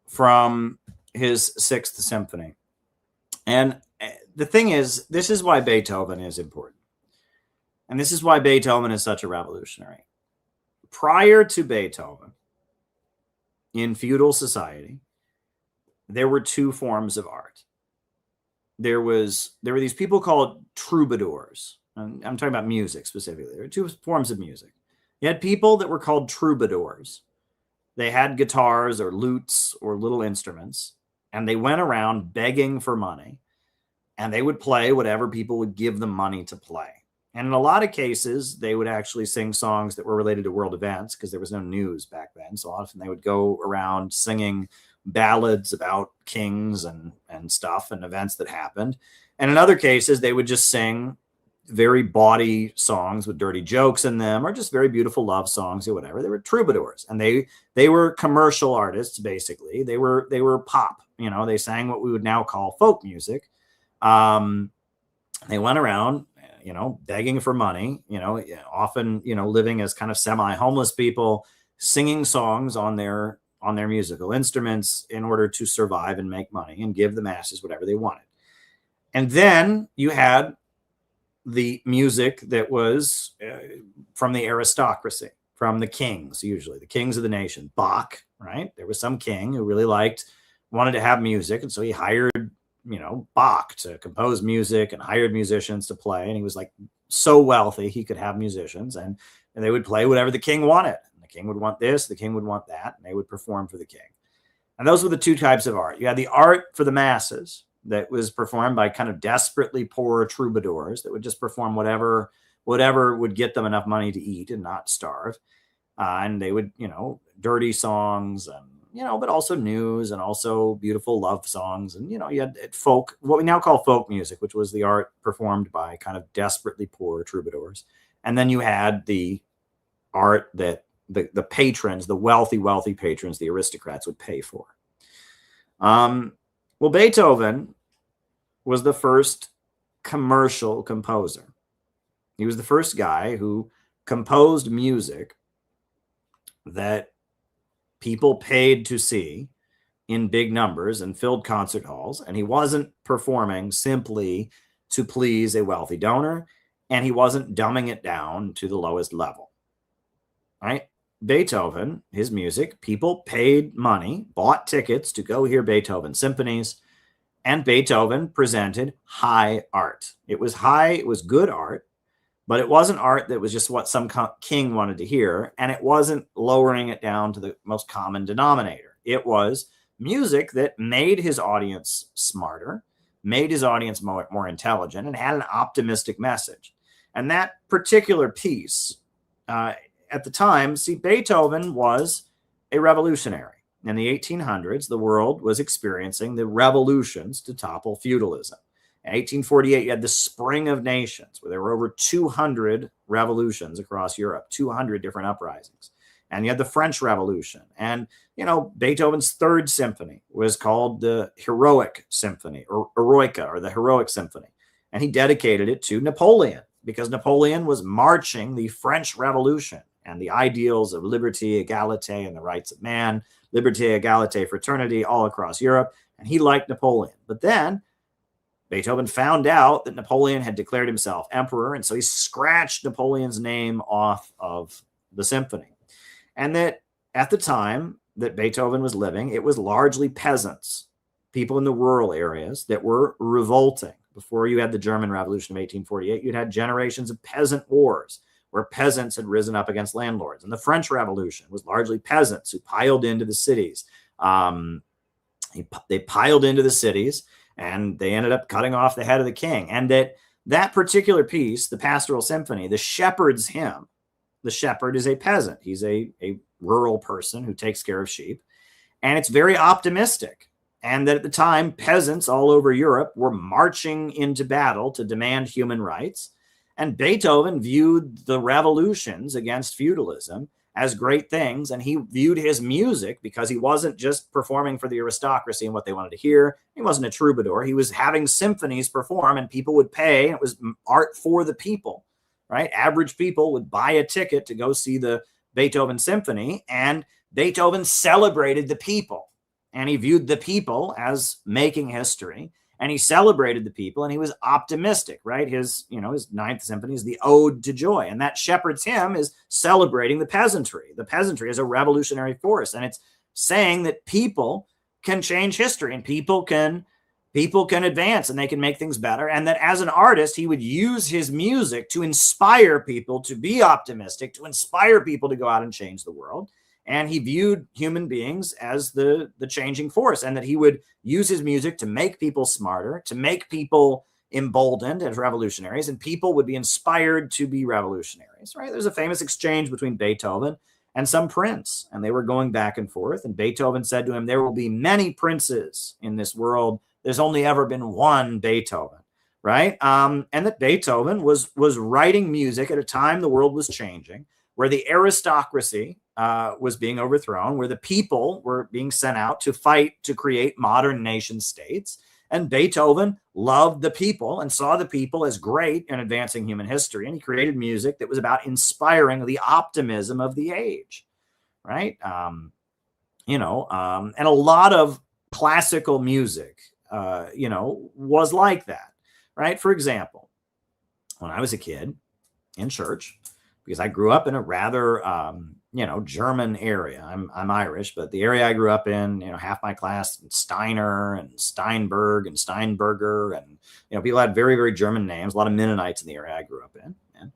Speaker 1: from his Sixth Symphony. And the thing is, this is why Beethoven is important. And this is why Beethoven is such a revolutionary. Prior to Beethoven, in feudal society, there were two forms of art. There were these people called troubadours. I'm talking about music specifically. There were two forms of music. You had people that were called troubadours. They had guitars or lutes or little instruments, and they went around begging for money, and they would play whatever people would give them money to play. And in a lot of cases, they would actually sing songs that were related to world events because there was no news back then. So often they would go around singing ballads about kings and stuff and events that happened. And in other cases, they would just sing very bawdy songs with dirty jokes in them, or just very beautiful love songs or whatever. They were troubadours, and they were commercial artists. Basically, they were pop. You know, they sang what we would now call folk music. They went around, you know, begging for money. You know, often, you know, living as kind of semi-homeless people, singing songs on their on their musical instruments in order to survive and make money and give the masses whatever they wanted. And then you had the music that was from the aristocracy, from the kings, usually the kings of the nation. Bach, right? There was some king who really wanted to have music, and so he hired, Bach to compose music and hired musicians to play. And he was like so wealthy he could have musicians, and they would play whatever the king wanted. And the king would want this, the king would want that, and they would perform for the king. And those were the two types of art. You had the art for the masses that was performed by kind of desperately poor troubadours that would just perform whatever would get them enough money to eat and not starve. And they would, dirty songs and, but also news and also beautiful love songs. And, you had folk, what we now call folk music, which was the art performed by kind of desperately poor troubadours. And then you had the art that the patrons, the wealthy patrons, the aristocrats would pay for. Well, Beethoven was the first commercial composer. He was the first guy who composed music that people paid to see in big numbers and filled concert halls. And he wasn't performing simply to please a wealthy donor, and he wasn't dumbing it down to the lowest level, right? Beethoven, his music, people paid money, bought tickets to go hear Beethoven symphonies, and Beethoven presented high art. It was high, it was good art, but it wasn't art that was just what some king wanted to hear, and it wasn't lowering it down to the most common denominator. It was music that made his audience smarter, made his audience more intelligent, and had an optimistic message. And that particular piece, at the time, see, Beethoven was a revolutionary. In the 1800s, the world was experiencing the revolutions to topple feudalism. In 1848, you had the Spring of Nations, where there were over 200 revolutions across Europe, 200 different uprisings. And you had the French Revolution. And, Beethoven's Third Symphony was called the Heroic Symphony, or Eroica, or the Heroic Symphony. And he dedicated it to Napoleon, because Napoleon was marching the French Revolution and the ideals of liberty, equality, and the rights of man, liberté, égalité, fraternity, all across Europe. And he liked Napoleon. But then Beethoven found out that Napoleon had declared himself emperor, and so he scratched Napoleon's name off of the symphony. And that at the time that Beethoven was living, it was largely peasants, people in the rural areas, that were revolting. Before you had the German Revolution of 1848, you'd had generations of peasant wars where peasants had risen up against landlords. And the French Revolution was largely peasants who piled into the cities. They piled into the cities, and they ended up cutting off the head of the king. And that particular piece, the Pastoral Symphony, the shepherd's hymn, the shepherd is a peasant. He's a rural person who takes care of sheep. And it's very optimistic. And that at the time, peasants all over Europe were marching into battle to demand human rights. And Beethoven viewed the revolutions against feudalism as great things. And he viewed his music, because he wasn't just performing for the aristocracy and what they wanted to hear. He wasn't a troubadour. He was having symphonies perform, and people would pay. It was art for the people, right? Average people would buy a ticket to go see the Beethoven symphony, and Beethoven celebrated the people. And he viewed the people as making history. And he celebrated the people, and he was optimistic, right? His Ninth Symphony is the Ode to Joy. And that shepherd's hymn is celebrating the peasantry. The peasantry is a revolutionary force. And it's saying that people can change history, and people can advance, and they can make things better. And that as an artist, he would use his music to inspire people to be optimistic, to inspire people to go out and change the world. And he viewed human beings as the changing force, and that he would use his music to make people smarter, to make people emboldened as revolutionaries, and people would be inspired to be revolutionaries, right? There's a famous exchange between Beethoven and some prince, and they were going back and forth. And Beethoven said to him, "There will be many princes in this world. There's only ever been one Beethoven," right? And that Beethoven was writing music at a time the world was changing, where the aristocracy was being overthrown, where the people were being sent out to fight to create modern nation states. And Beethoven loved the people and saw the people as great in advancing human history. And he created music that was about inspiring the optimism of the age, right? and a lot of classical music, was like that, right? For example, when I was a kid in church, because I grew up in a rather, German area. I'm Irish, but the area I grew up in, half my class, Steiner and Steinberg and Steinberger, and, people had very, very German names, a lot of Mennonites in the area I grew up in. And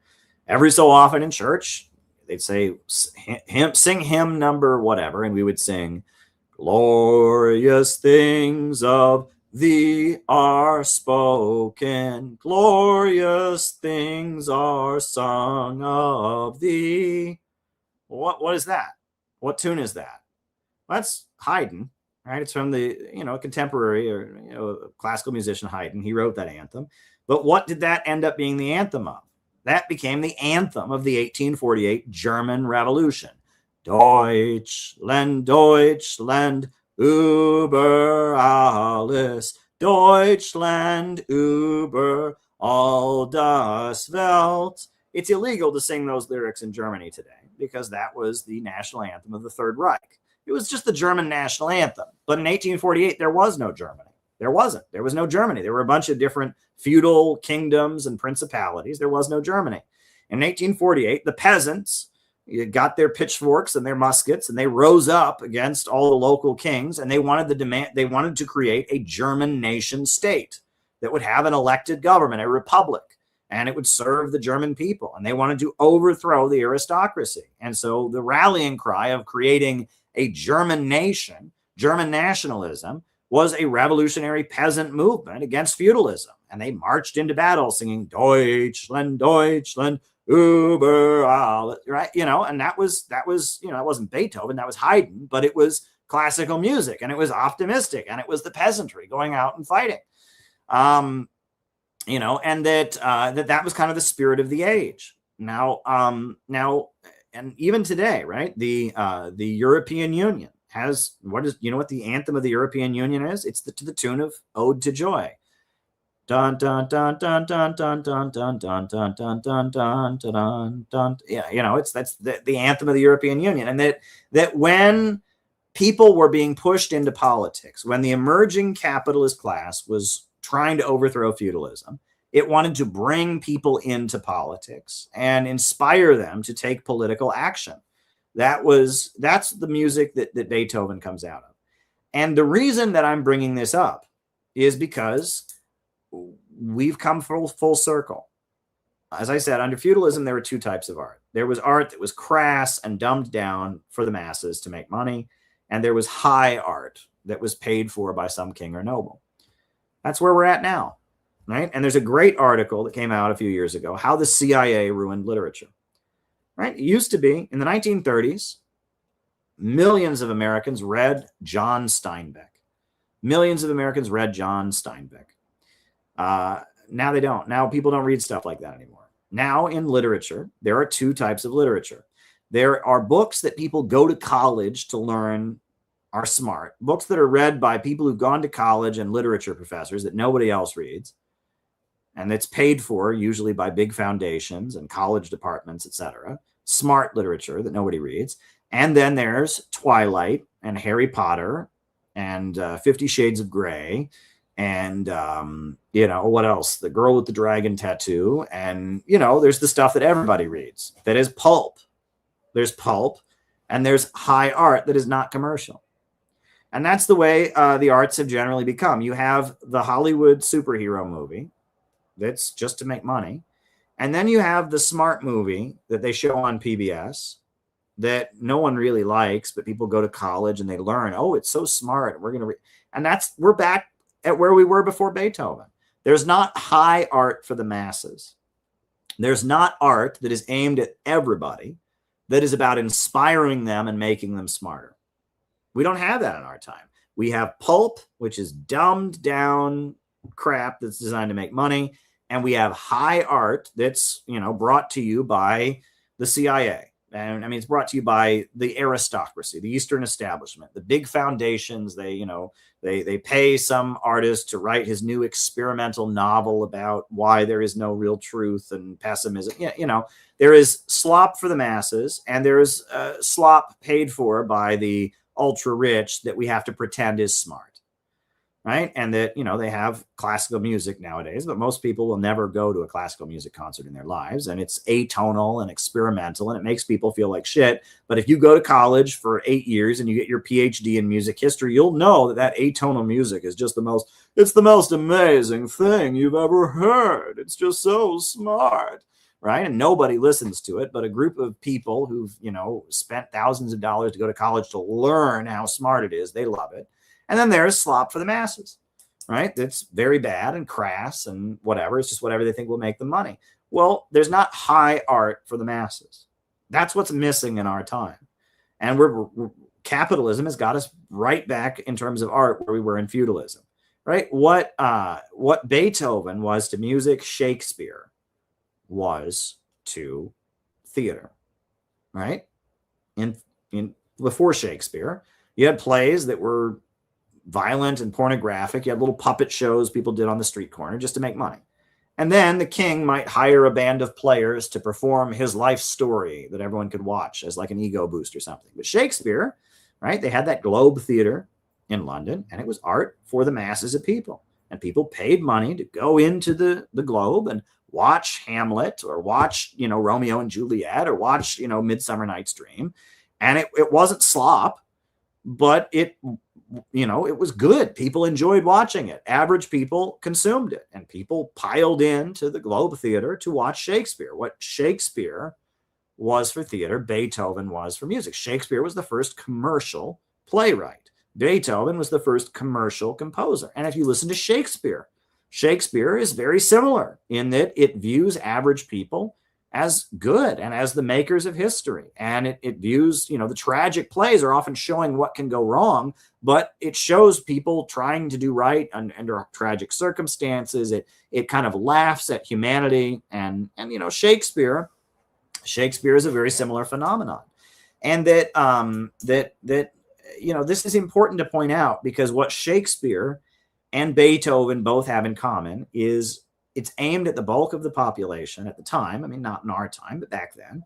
Speaker 1: every so often in church, they'd say, sing hymn number whatever, and we would sing, glorious things of thee are spoken, glorious things are sung of thee. What is that? What tune is that? Well, that's Haydn, right? It's from the, contemporary or, classical musician Haydn. He wrote that anthem. But what did that end up being the anthem of? That became the anthem of the 1848 German Revolution. Deutschland, Deutschland, über alles, Deutschland über all das Welt. It's illegal to sing those lyrics in Germany today because that was the national anthem of the Third Reich. It was just the German national anthem. But in 1848, there was no Germany. There wasn't. There was no Germany. There were a bunch of different feudal kingdoms and principalities. There was no Germany. In 1848, the peasants got their pitchforks and their muskets, and they rose up against all the local kings, and they wanted to create a German nation state that would have an elected government, a republic, and it would serve the German people. And they wanted to overthrow the aristocracy. And so the rallying cry of creating a German nation, German nationalism, was a revolutionary peasant movement against feudalism. And they marched into battle singing Deutschland, Deutschland, über alles, right? And that was, it wasn't Beethoven, that was Haydn, but it was classical music, and it was optimistic, and it was the peasantry going out and fighting. And that was kind of the spirit of the age. Now, and even today, right? The European Union has what the anthem of the European Union is? It's to the tune of Ode to Joy. Dun dun dun dun dun dun dun dun dun dun dun dun dun dun dun. Yeah, that's the anthem of the European Union, and that when people were being pushed into politics, when the emerging capitalist class was trying to overthrow feudalism, it wanted to bring people into politics and inspire them to take political action. That's the music that Beethoven comes out of. And the reason that I'm bringing this up is because we've come full circle. As I said, under feudalism, there were two types of art. There was art that was crass and dumbed down for the masses to make money, and there was high art that was paid for by some king or noble. That's where we're at now, right? And there's a great article that came out a few years ago, How the CIA Ruined Literature, right? It used to be, in the 1930s, millions of Americans read John Steinbeck. Millions of Americans read John Steinbeck. Now they don't. Now people don't read stuff like that anymore. Now in literature, there are two types of literature. There are books that people go to college to learn are smart. Books that are read by people who've gone to college and literature professors that nobody else reads. And that's paid for usually by big foundations and college departments, etc. Smart literature that nobody reads. And then there's Twilight and Harry Potter and 50 Shades of Grey. And, what else? The Girl with the Dragon Tattoo. And, there's the stuff that everybody reads. That is pulp. There's pulp. And there's high art that is not commercial. And that's the way the arts have generally become. You have the Hollywood superhero movie that's just to make money. And then you have the smart movie that they show on PBS that no one really likes, but people go to college and they learn, oh, it's so smart. We're going to we're back at where we were before Beethoven. There's not high art for the masses. There's not art that is aimed at everybody, that is about inspiring them and making them smarter. We don't have that in our time. We have pulp, which is dumbed down crap that's designed to make money. And we have high art that's, brought to you by the CIA. And it's brought to you by the aristocracy, the Eastern establishment, the big foundations. They pay some artist to write his new experimental novel about why there is no real truth and pessimism. There is slop for the masses, and there is slop paid for by the ultra rich that we have to pretend is smart, right? And that, they have classical music nowadays, but most people will never go to a classical music concert in their lives. And it's atonal and experimental, and it makes people feel like shit. But if you go to college for 8 years and you get your PhD in music history, you'll know that atonal music is just it's the most amazing thing you've ever heard. It's just so smart. Right. And nobody listens to it, but a group of people who've, spent thousands of dollars to go to college to learn how smart it is. They love it. And then there's slop for the masses, right? That's very bad and crass and whatever. It's just whatever they think will make them money. Well, there's not high art for the masses. That's what's missing in our time. And capitalism has got us right back in terms of art where we were in feudalism, right? What Beethoven was to music, Shakespeare was to theater, right? In before Shakespeare, you had plays that were violent and pornographic. You had little puppet shows people did on the street corner just to make money. And then the king might hire a band of players to perform his life story that everyone could watch as like an ego boost or something. But Shakespeare, right? They had that Globe Theater in London, and it was art for the masses of people. And people paid money to go into the Globe and watch Hamlet or watch, Romeo and Juliet or watch, Midsummer Night's Dream. And it wasn't slop, but it was good. People enjoyed watching it. Average people consumed it, and people piled into the Globe Theater to watch Shakespeare. What Shakespeare was for theater, Beethoven was for music. Shakespeare was the first commercial playwright. Beethoven was the first commercial composer. And if you listen to Shakespeare is very similar in that it views average people as good and as the makers of history. And it views, the tragic plays are often showing what can go wrong, but it shows people trying to do right under tragic circumstances. It kind of laughs at humanity. And Shakespeare is a very similar phenomenon. And that this is important to point out, because what Shakespeare and Beethoven both have in common is it's aimed at the bulk of the population at the time. I mean, not in our time, but back then.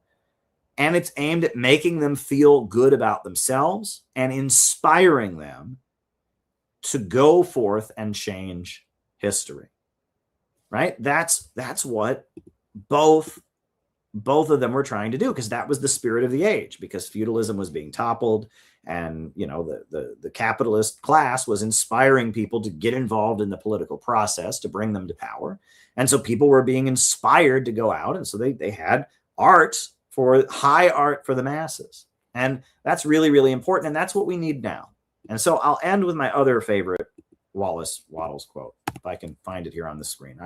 Speaker 1: And it's aimed at making them feel good about themselves and inspiring them to go forth and change history, right? That's what both of them were trying to do, because that was the spirit of the age, because feudalism was being toppled. And, the capitalist class was inspiring people to get involved in the political process to bring them to power. And so people were being inspired to go out. And so they had high art for the masses. And that's really, really important. And that's what we need now. And so I'll end with my other favorite Wallace Wattles quote, if I can find it here on the screen.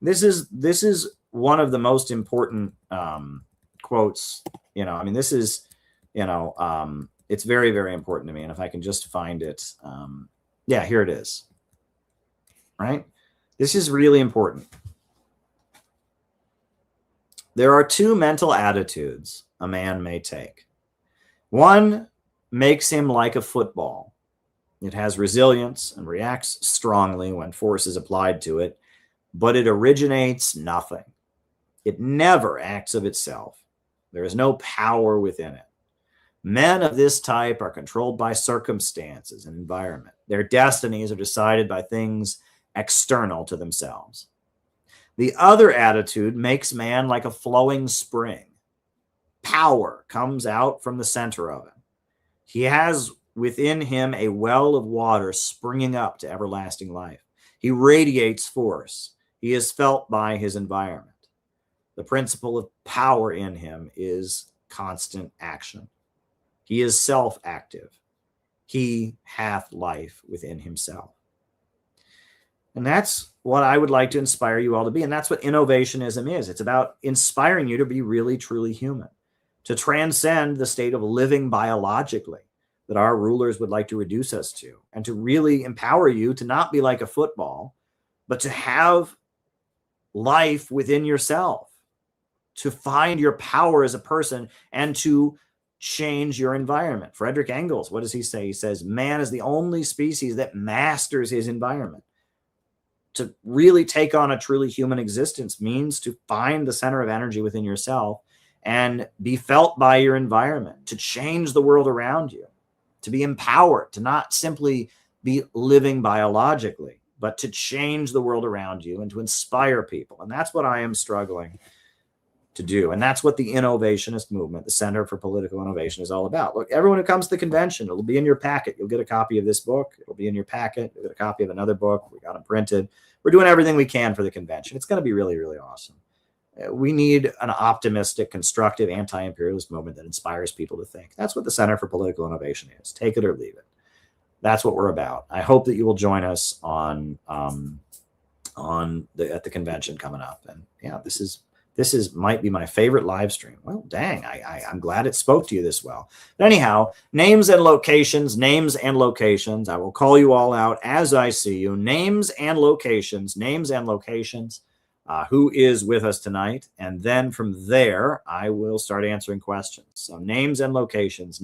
Speaker 1: This is one of the most important quotes. This is, it's very, very important to me. And if I can just find it, here it is. Right? This is really important. There are two mental attitudes a man may take. One makes him like a football. It has resilience and reacts strongly when force is applied to it, but it originates nothing. It never acts of itself. There is no power within it. Men of this type are controlled by circumstances and environment. Their destinies are decided by things external to themselves. The other attitude makes man like a flowing spring. Power comes out from the center of him. He has within him a well of water springing up to everlasting life. He radiates force. He is felt by his environment. The principle of power in him is constant action. He is self-active. He hath life within himself. And that's what I would like to inspire you all to be. And that's what innovationism is. It's about inspiring you to be really, truly human, to transcend the state of living biologically that our rulers would like to reduce us to, and to really empower you to not be like a football, but to have life within yourself, to find your power as a person and to change your environment. Frederick Engels, what does he say? He says, man is the only species that masters his environment. To really take on a truly human existence means to find the center of energy within yourself and be felt by your environment, to change the world around you. to be empowered, to not simply be living biologically, but to change the world around you and to inspire people. And that's what I am struggling to do. And that's what the innovationist movement, the Center for Political Innovation, is all about. Look, everyone who comes to the convention, it'll be in your packet. You'll get a copy of this book. It'll be in your packet. You'll get a copy of another book. We got them printed. We're doing everything we can for the convention. It's going to be really, really awesome. We need an optimistic, constructive, anti-imperialist movement that inspires people to think. That's what the Center for Political Innovation is. Take it or leave it. That's what we're about. I hope that you will join us at the convention coming up. And yeah, this might be my favorite live stream. Well, dang, I'm glad it spoke to you this well. But anyhow, names and locations. I will call you all out as I see you. Names and locations. Who is with us tonight? And then from there, I will start answering questions. So names and locations.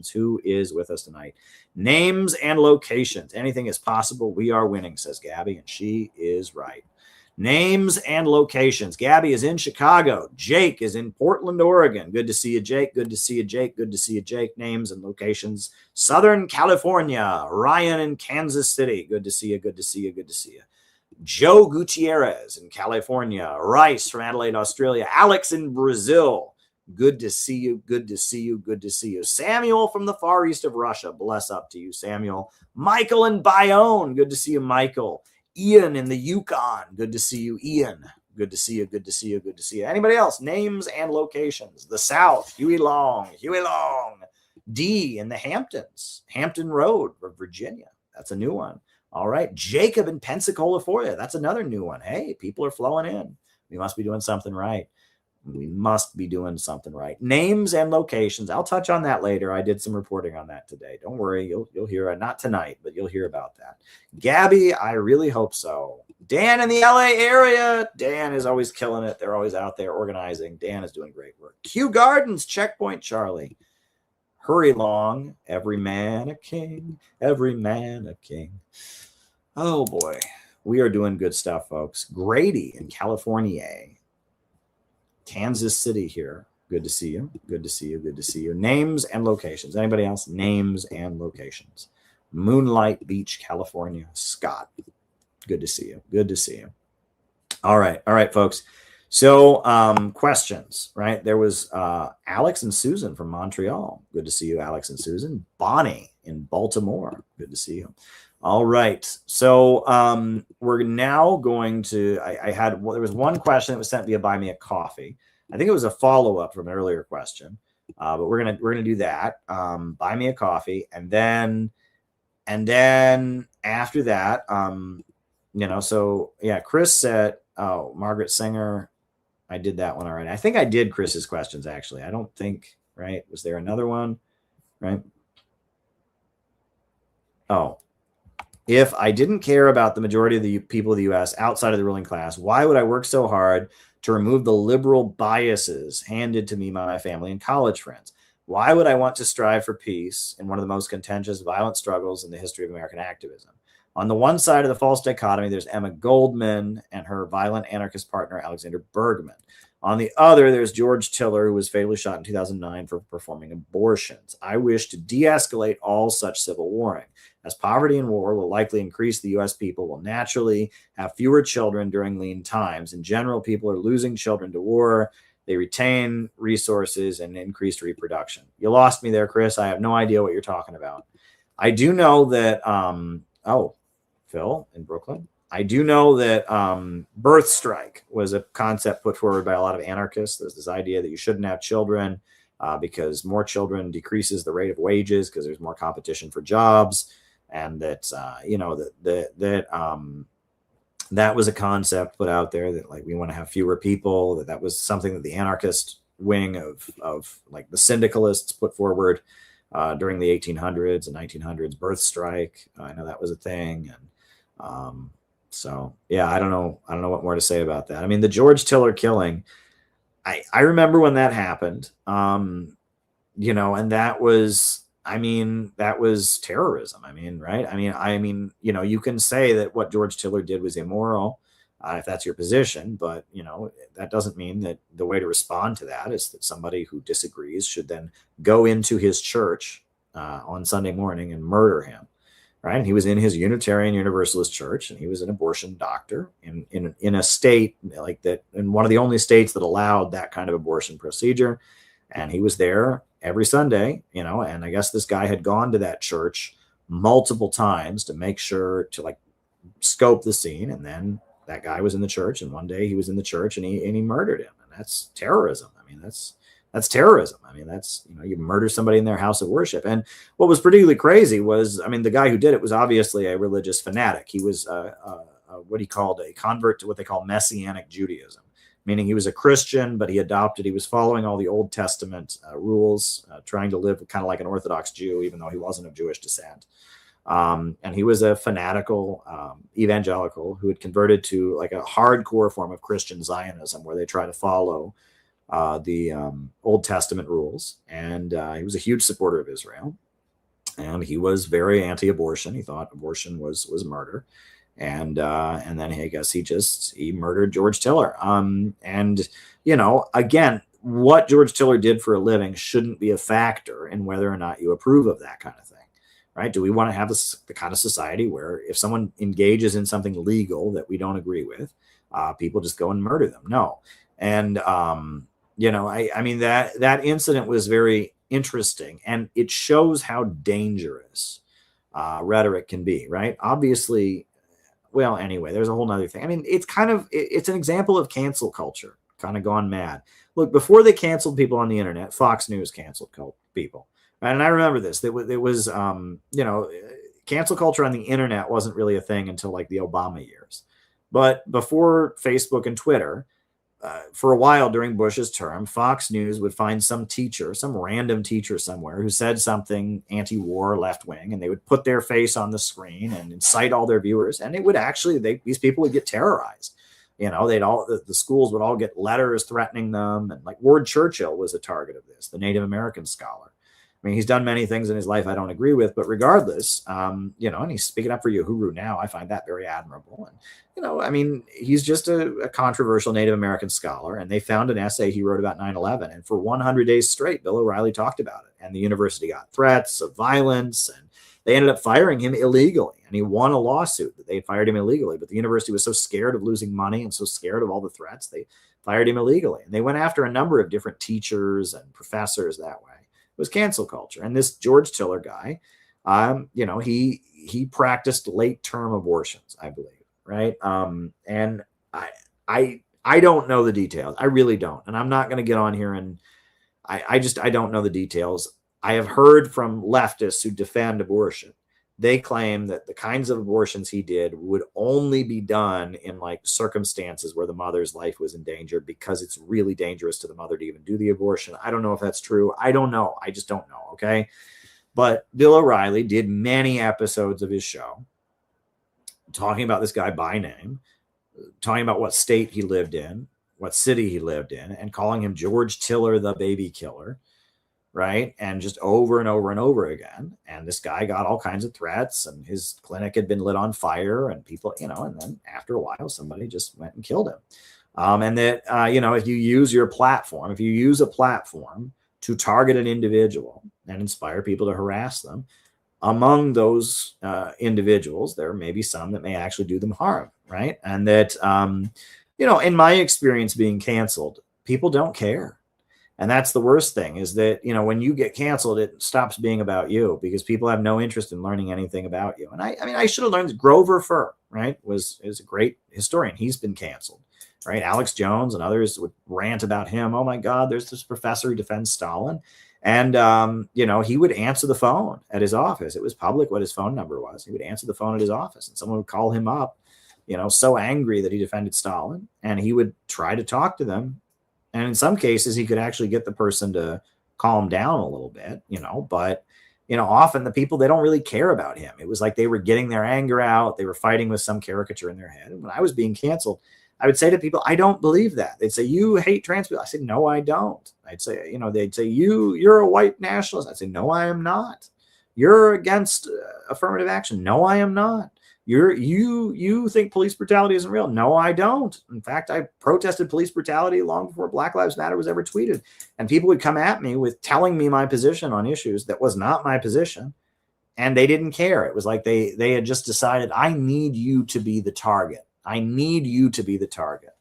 Speaker 1: Who is with us tonight? Names and locations. Anything is possible. We are winning, says Gabby, and she is right. Names and locations. Gabby is in Chicago. Jake is in Portland, Oregon. Good to see you, Jake. Good to see you, Jake. Names and locations. Southern California. Ryan in Kansas City. Good to see you. Joe Gutierrez in California. Rice from Adelaide, Australia. Alex in Brazil. Good to see you. Samuel from the far east of Russia. Bless up to you, Samuel. Michael in Bayonne. Good to see you, Michael. Ian in the Yukon. Good to see you, Ian. Good to see you. Anybody else? Names and locations. The South. Huey Long. D in the Hamptons. Hampton Road, Virginia. That's a new one. All right. Jacob in Pensacola, Florida. That's another new one. Hey, people are flowing in. We must be doing something right. Names and locations. I'll touch on that later. I did some reporting on that today. Don't worry. You'll hear it. Not tonight, but you'll hear about that. Gabby, I really hope so. Dan in the LA area. Dan is always killing it. They're always out there organizing. Dan is doing great work. Kew Gardens, Checkpoint Charlie. Hurry Long. Every man a king. Oh boy. We are doing good stuff, folks. Grady in California. Kansas City here. Good to see you. Names and locations. Anybody else? Names and locations. Moonlight Beach, California. Scott. Good to see you. All right, folks. So questions, right? There was Alex and Susan from Montreal. Good to see you, Alex and Susan. Bonnie in Baltimore. Good to see you. All right. So we're now going to, there was one question that was sent via Buy Me a Coffee. I think it was a follow-up from an earlier question, but we're gonna do that. Buy Me a Coffee, and then after that, so yeah, Chris said, oh, Margaret Singer, I did that one already. I think I did Chris's questions actually. I don't think, right? Was there another one, right? Oh. If I didn't care about the majority of the people of the U.S. outside of the ruling class, why would I work so hard to remove the liberal biases handed to me by my family and college friends? Why would I want to strive for peace in one of the most contentious, violent struggles in the history of American activism? On the one side of the false dichotomy, there's Emma Goldman and her violent anarchist partner, Alexander Bergman. On the other, there's George Tiller, who was fatally shot in 2009 for performing abortions. I wish to de-escalate all such civil warring. As poverty and war will likely increase, the U.S. people will naturally have fewer children during lean times. In general, people are losing children to war. They retain resources and increased reproduction. You lost me there, Chris. I have no idea what you're talking about. I do know that, Phil in Brooklyn. I do know that birth strike was a concept put forward by a lot of anarchists. There's this idea that you shouldn't have children because more children decreases the rate of wages because there's more competition for jobs. And that, that was a concept put out there that like we want to have fewer people, that was something that the anarchist wing of like the syndicalists put forward during the 1800s and 1900s, birth strike. I know that was a thing. And so, yeah, I don't know what more to say about that. I mean, the George Tiller killing, I remember when that happened, and that was, that was terrorism. Right. You can say that what George Tiller did was immoral, if that's your position, but, that doesn't mean that the way to respond to that is that somebody who disagrees should then go into his church on Sunday morning and murder him. Right. And he was in his Unitarian Universalist church, and he was an abortion doctor in a state like that, in one of the only states that allowed that kind of abortion procedure. And he was there every Sunday, and I guess this guy had gone to that church multiple times to make sure to like scope the scene. And then that guy was in the church, and one day he was in the church and he murdered him. And that's terrorism. I mean, that's terrorism. I mean, that's, you murder somebody in their house of worship. And what was particularly crazy was, I mean, the guy who did it was obviously a religious fanatic. He was what he called a convert to what they call Messianic Judaism, meaning he was a Christian, but he was following all the Old Testament rules, trying to live kind of like an Orthodox Jew, even though he wasn't of Jewish descent. And he was a fanatical evangelical who had converted to like a hardcore form of Christian Zionism, where they try to follow the Old Testament rules. And he was a huge supporter of Israel, and he was very anti-abortion. He thought abortion was murder. And then I guess he murdered George Tiller. And again, what George Tiller did for a living shouldn't be a factor in whether or not you approve of that kind of thing, right? Do we want to have the kind of society where if someone engages in something legal that we don't agree with, people just go and murder them? No. And I mean that incident was very interesting, and it shows how dangerous rhetoric can be, right? Obviously. Well, anyway, there's a whole nother thing. I mean, it's an example of cancel culture kind of gone mad. Look, before they canceled people on the internet, Fox News canceled people. Right? And I remember this. It was cancel culture on the internet wasn't really a thing until like the Obama years. But before Facebook and Twitter, for a while during Bush's term, Fox News would find some random teacher somewhere who said something anti-war, left-wing, and they would put their face on the screen and incite all their viewers. And it would these people would get terrorized. The schools would all get letters threatening them. And like Ward Churchill was a target of this, the Native American scholar. I mean, he's done many things in his life I don't agree with, but regardless, and he's speaking up for Uhuru now. I find that very admirable. And, I mean, he's just a controversial Native American scholar, and they found an essay he wrote about 9/11. And for 100 days straight, Bill O'Reilly talked about it. And the university got threats of violence, and they ended up firing him illegally. And he won a lawsuit that they had fired him illegally. But the university was so scared of losing money and so scared of all the threats, they fired him illegally. And they went after a number of different teachers and professors that way. It was cancel culture. And this George Tiller guy, he practiced late-term abortions, I believe, right? And I don't know the details. I really don't. And I'm not going to get on here and I don't know the details. I have heard from leftists who defend abortion. They claim that the kinds of abortions he did would only be done in like circumstances where the mother's life was in danger, because it's really dangerous to the mother to even do the abortion. I don't know if that's true. I don't know. I just don't know. Okay. But Bill O'Reilly did many episodes of his show talking about this guy by name, talking about what state he lived in, what city he lived in, and calling him George Tiller, the baby killer. Right. And just over and over and over again. And this guy got all kinds of threats, and his clinic had been lit on fire, and people, and then after a while, somebody just went and killed him. And that, if you use a platform to target an individual and inspire people to harass them, among those individuals, there may be some that may actually do them harm. Right. And that, in my experience being canceled, people don't care. And that's the worst thing, is that, when you get canceled, it stops being about you, because people have no interest in learning anything about you. And I should have learned. Grover Furr, right, is a great historian. He's been canceled, right? Alex Jones and others would rant about him. Oh my God, there's this professor who defends Stalin. And, he would answer the phone at his office. It was public what his phone number was. He would answer the phone at his office, and someone would call him up, so angry that he defended Stalin, and he would try to talk to them. And in some cases, he could actually get the person to calm down a little bit, but, often the people, they don't really care about him. It was like they were getting their anger out. They were fighting with some caricature in their head. And when I was being canceled, I would say to people, I don't believe that. They'd say, you hate trans people. I said, no, I don't. I'd say, they'd say, you're a white nationalist. I'd say, no, I am not. You're against affirmative action. No, I am not. You think police brutality isn't real? No, I don't. In fact, I protested police brutality long before Black Lives Matter was ever tweeted. And people would come at me with telling me my position on issues that was not my position. And they didn't care. It was like they had just decided, I need you to be the target. I need you to be the target.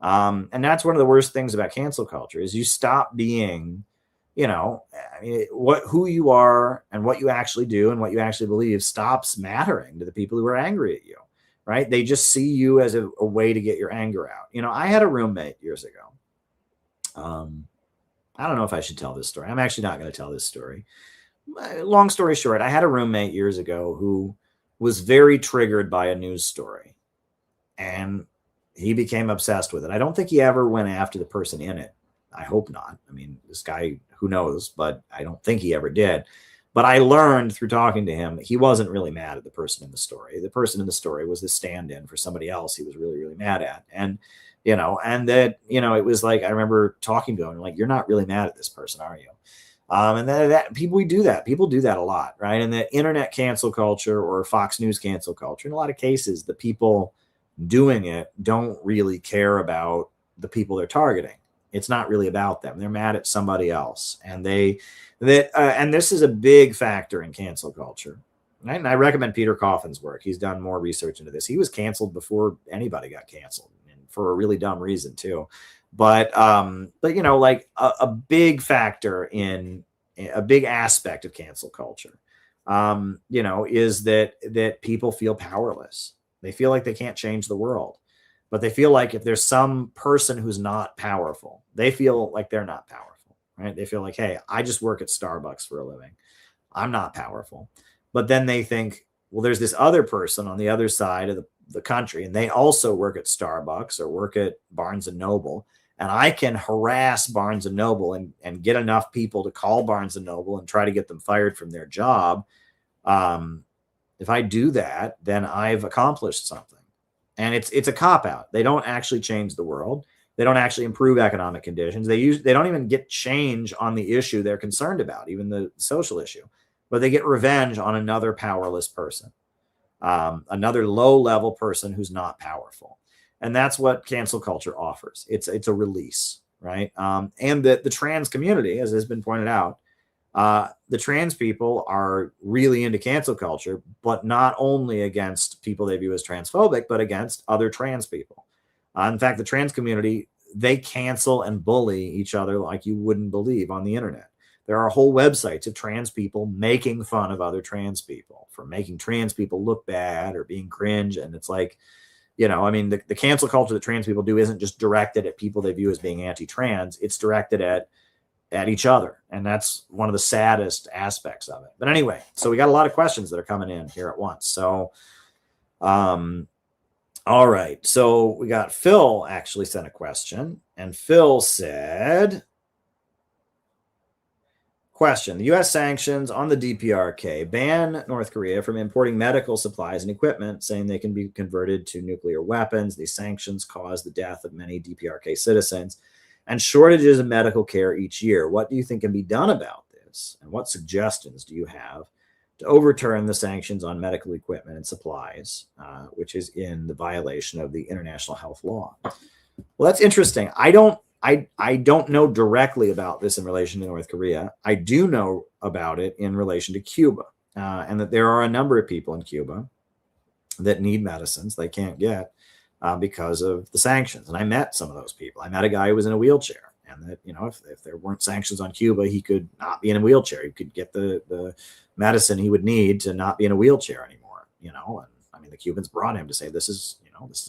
Speaker 1: And that's one of the worst things about cancel culture is you stop being, who you are and what you actually do and what you actually believe stops mattering to the people who are angry at you, right? They just see you as a way to get your anger out. I had a roommate years ago. I don't know if I should tell this story. I'm actually not going to tell this story. Long story short, I had a roommate years ago who was very triggered by a news story, and he became obsessed with it. I don't think he ever went after the person in it. I hope not. I mean, this guy, who knows, but I don't think he ever did. But I learned through talking to him, he wasn't really mad at the person in the story. The person in the story was the stand-in for somebody else he was really, really mad at. And, it was like, I remember talking to him, like, you're not really mad at this person, are you? And that people do that. People do that a lot, right? And the internet cancel culture or Fox News cancel culture, in a lot of cases, the people doing it don't really care about the people they're targeting. It's not really about them. They're mad at somebody else. And and this is a big factor in cancel culture. Right? And I recommend Peter Coffin's work. He's done more research into this. He was canceled before anybody got canceled, and for a really dumb reason too. But like a big factor in a big aspect of cancel culture, is that people feel powerless. They feel like they can't change the world. But they feel like if there's some person who's not powerful, they feel like they're not powerful, right? They feel like, hey, I just work at Starbucks for a living. I'm not powerful. But then they think, well, there's this other person on the other side of the country, and they also work at Starbucks or work at Barnes & Noble. And I can harass Barnes & Noble and get enough people to call Barnes & Noble and try to get them fired from their job. If I do that, then I've accomplished something. And it's a cop-out. They don't actually change the world. They don't actually improve economic conditions. They don't even get change on the issue they're concerned about, even the social issue. But they get revenge on another powerless person, another low-level person who's not powerful. And that's what cancel culture offers. It's a release, right? And the trans community, as has been pointed out, the trans people are really into cancel culture, but not only against people they view as transphobic, but against other trans people. In fact, the trans community, they cancel and bully each other like you wouldn't believe on the internet. There are whole websites of trans people making fun of other trans people for making trans people look bad or being cringe. And it's like, the cancel culture that trans people do isn't just directed at people they view as being anti-trans. It's directed at each other. And that's one of the saddest aspects of it. But anyway, so we got a lot of questions that are coming in here at once. So, all right. So we got Phil actually sent a question, and Phil said, question, the U.S. sanctions on the DPRK ban North Korea from importing medical supplies and equipment, saying they can be converted to nuclear weapons. These sanctions caused the death of many DPRK citizens and shortages of medical care each year. What do you think can be done about this? And what suggestions do you have to overturn the sanctions on medical equipment and supplies, which is in the violation of the international health law? Well, that's interesting. I don't know directly about this in relation to North Korea. I do know about it in relation to Cuba, and that there are a number of people in Cuba that need medicines they can't get because of the sanctions. And I met some of those people. I met a guy who was in a wheelchair, and that, if there weren't sanctions on Cuba, he could not be in a wheelchair. He could get the medicine he would need to not be in a wheelchair anymore, and I mean, the Cubans brought him to say, this is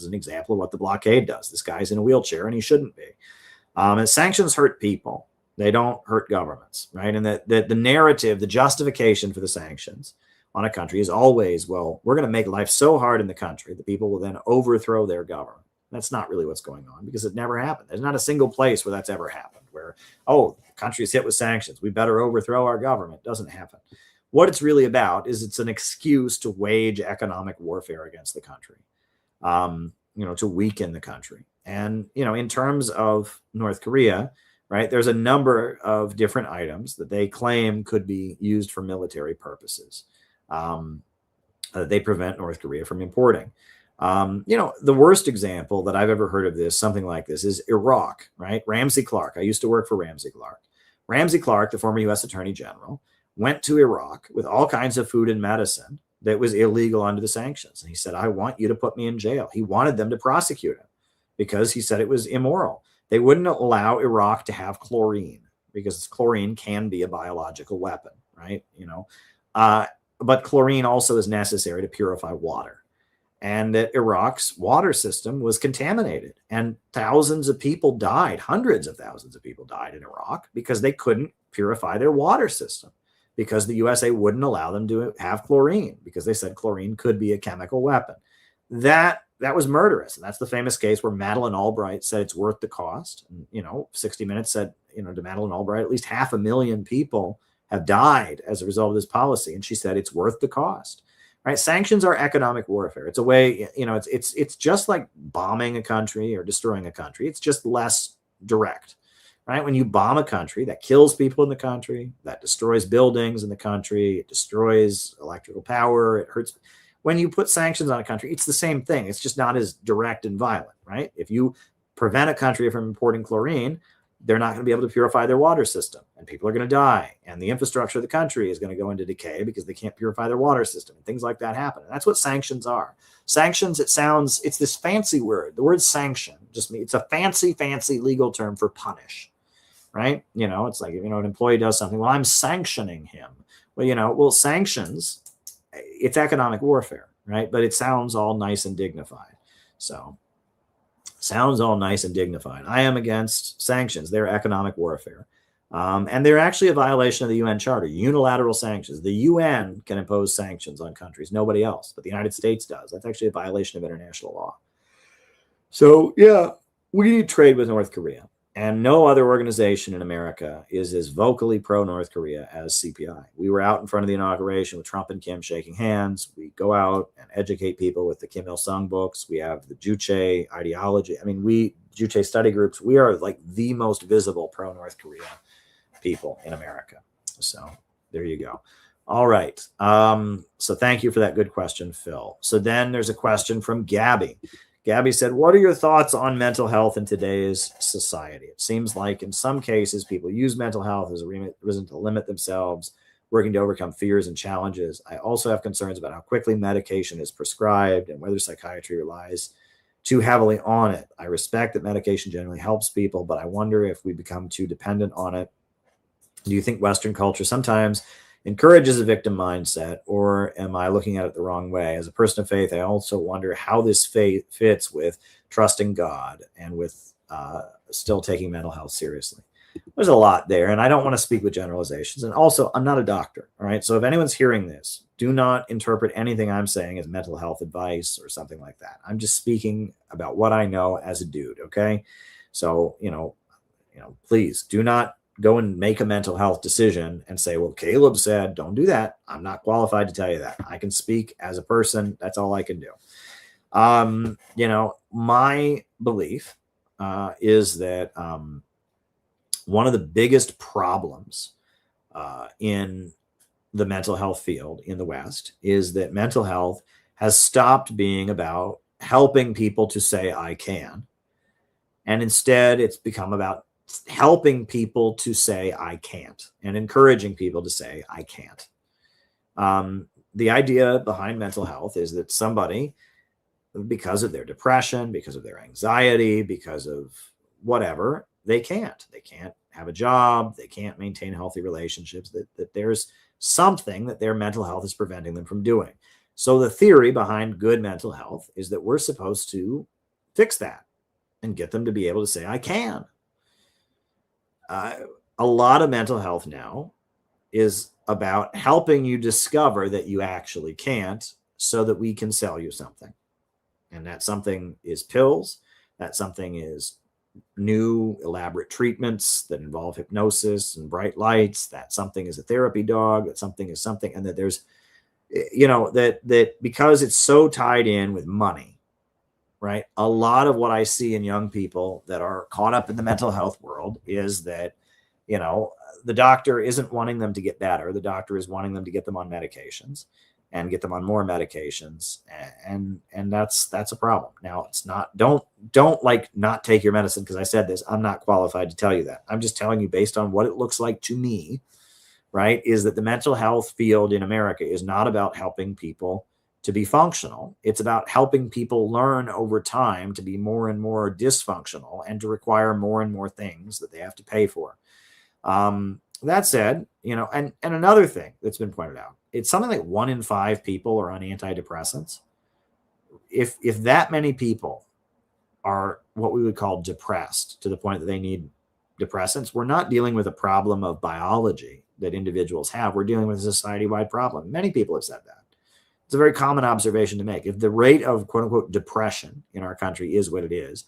Speaker 1: an example of what the blockade does. This guy's in a wheelchair and he shouldn't be. And sanctions hurt people. They don't hurt governments, right? And that the narrative, the justification for the sanctions on a country is always, well, we're going to make life so hard in the country that people will then overthrow their government. That's not really what's going on, because it never happened. There's not a single place where that's ever happened, where, the country's hit with sanctions, we better overthrow our government. It doesn't happen. What it's really about is it's an excuse to wage economic warfare against the country, to weaken the country. And, in terms of North Korea, right, there's a number of different items that they claim could be used for military purposes. they prevent North Korea from importing. The worst example that I've ever heard of this, something like this, is Iraq, right? Ramsey Clark. I used to work for Ramsey Clark. Ramsey Clark, the former U.S. Attorney General, went to Iraq with all kinds of food and medicine that was illegal under the sanctions. And he said, I want you to put me in jail. He wanted them to prosecute him because he said it was immoral. They wouldn't allow Iraq to have chlorine because chlorine can be a biological weapon, right? But chlorine also is necessary to purify water. And that Iraq's water system was contaminated, and thousands of people died. Hundreds of thousands of people died in Iraq because they couldn't purify their water system, because the USA wouldn't allow them to have chlorine, because they said chlorine could be a chemical weapon. That was murderous. And that's the famous case where Madeleine Albright said it's worth the cost. And, 60 Minutes said, to Madeleine Albright, at least 500,000 people have died as a result of this policy. And she said it's worth the cost. Right? Sanctions are economic warfare. It's a way, it's just like bombing a country or destroying a country. It's just less direct, right? When you bomb a country, that kills people in the country, that destroys buildings in the country, it destroys electrical power, it hurts. When you put sanctions on a country, it's the same thing. It's just not as direct and violent, right? If you prevent a country from importing chlorine, they're not going to be able to purify their water system, and people are going to die, and the infrastructure of the country is going to go into decay because they can't purify their water system, and things like that happen. And that's what sanctions are. Sanctions, it's this fancy word. The word sanction it's a fancy legal term for punish, right? It's like, an employee does something, well, I'm sanctioning him. Well, sanctions, it's economic warfare, right? But it sounds all nice and dignified. Sounds all nice and dignified. I am against sanctions. They're economic warfare. And they're actually a violation of the UN Charter, unilateral sanctions. The UN can impose sanctions on countries, nobody else, but the United States does. That's actually a violation of international law. So, yeah, we need trade with North Korea. And no other organization in America is as vocally pro-North Korea as CPI. We were out in front of the inauguration with Trump and Kim shaking hands. We go out and educate people with the Kim Il-sung books. We have the Juche ideology. Juche study groups. We are like the most visible pro-North Korea people in America. So there you go. All right. So thank you for that good question, Phil. So then there's a question from Gabby. Gabby said, what are your thoughts on mental health in today's society? It seems like in some cases, people use mental health as a reason to limit themselves, working to overcome fears and challenges. I also have concerns about how quickly medication is prescribed and whether psychiatry relies too heavily on it. I respect that medication generally helps people, but I wonder if we become too dependent on it. Do you think Western culture sometimes encourages a victim mindset, or am I looking at it the wrong way? As a person of faith, I also wonder how this faith fits with trusting God and with still taking mental health seriously. There's a lot there, and I don't want to speak with generalizations. And also, I'm not a doctor, all right? So if anyone's hearing this, do not interpret anything I'm saying as mental health advice or something like that. I'm just speaking about what I know as a dude, okay? So, please do not go and make a mental health decision and say, well, Caleb said, don't do that. I'm not qualified to tell you that. I can speak as a person. That's all I can do. My belief is that one of the biggest problems in the mental health field in the West is that mental health has stopped being about helping people to say, I can. And instead, it's become about helping people to say I can't and encouraging people to say I can't. The idea behind mental health is that somebody, because of their depression, because of their anxiety, because of whatever, they can't have a job, they can't maintain healthy relationships, that there's something that their mental health is preventing them from doing. So the theory behind good mental health is that we're supposed to fix that and get them to be able to say I can. A lot of mental health now is about helping you discover that you actually can't so that we can sell you something. And that something is pills. That something is new elaborate treatments that involve hypnosis and bright lights. That something is a therapy dog. That something is something. And that there's, that because it's so tied in with money, right? A lot of what I see in young people that are caught up in the mental health world is that, the doctor isn't wanting them to get better. The doctor is wanting them to get them on medications. and get them on more medications. And that's a problem. Now, it's not, don't like not take your medicine because I said this. I'm not qualified to tell you that. I'm just telling you based on what it looks like to me, right, is that the mental health field in America is not about helping people to be functional. It's about helping people learn over time to be more and more dysfunctional and to require more and more things that they have to pay for. That said, and another thing that's been pointed out, it's something like 1 in 5 people are on antidepressants. If that many people are what we would call depressed to the point that they need depressants, we're not dealing with a problem of biology that individuals have. We're dealing with a society-wide problem. Many people have said that. It's a very common observation to make. If the rate of quote unquote depression in our country is what it is,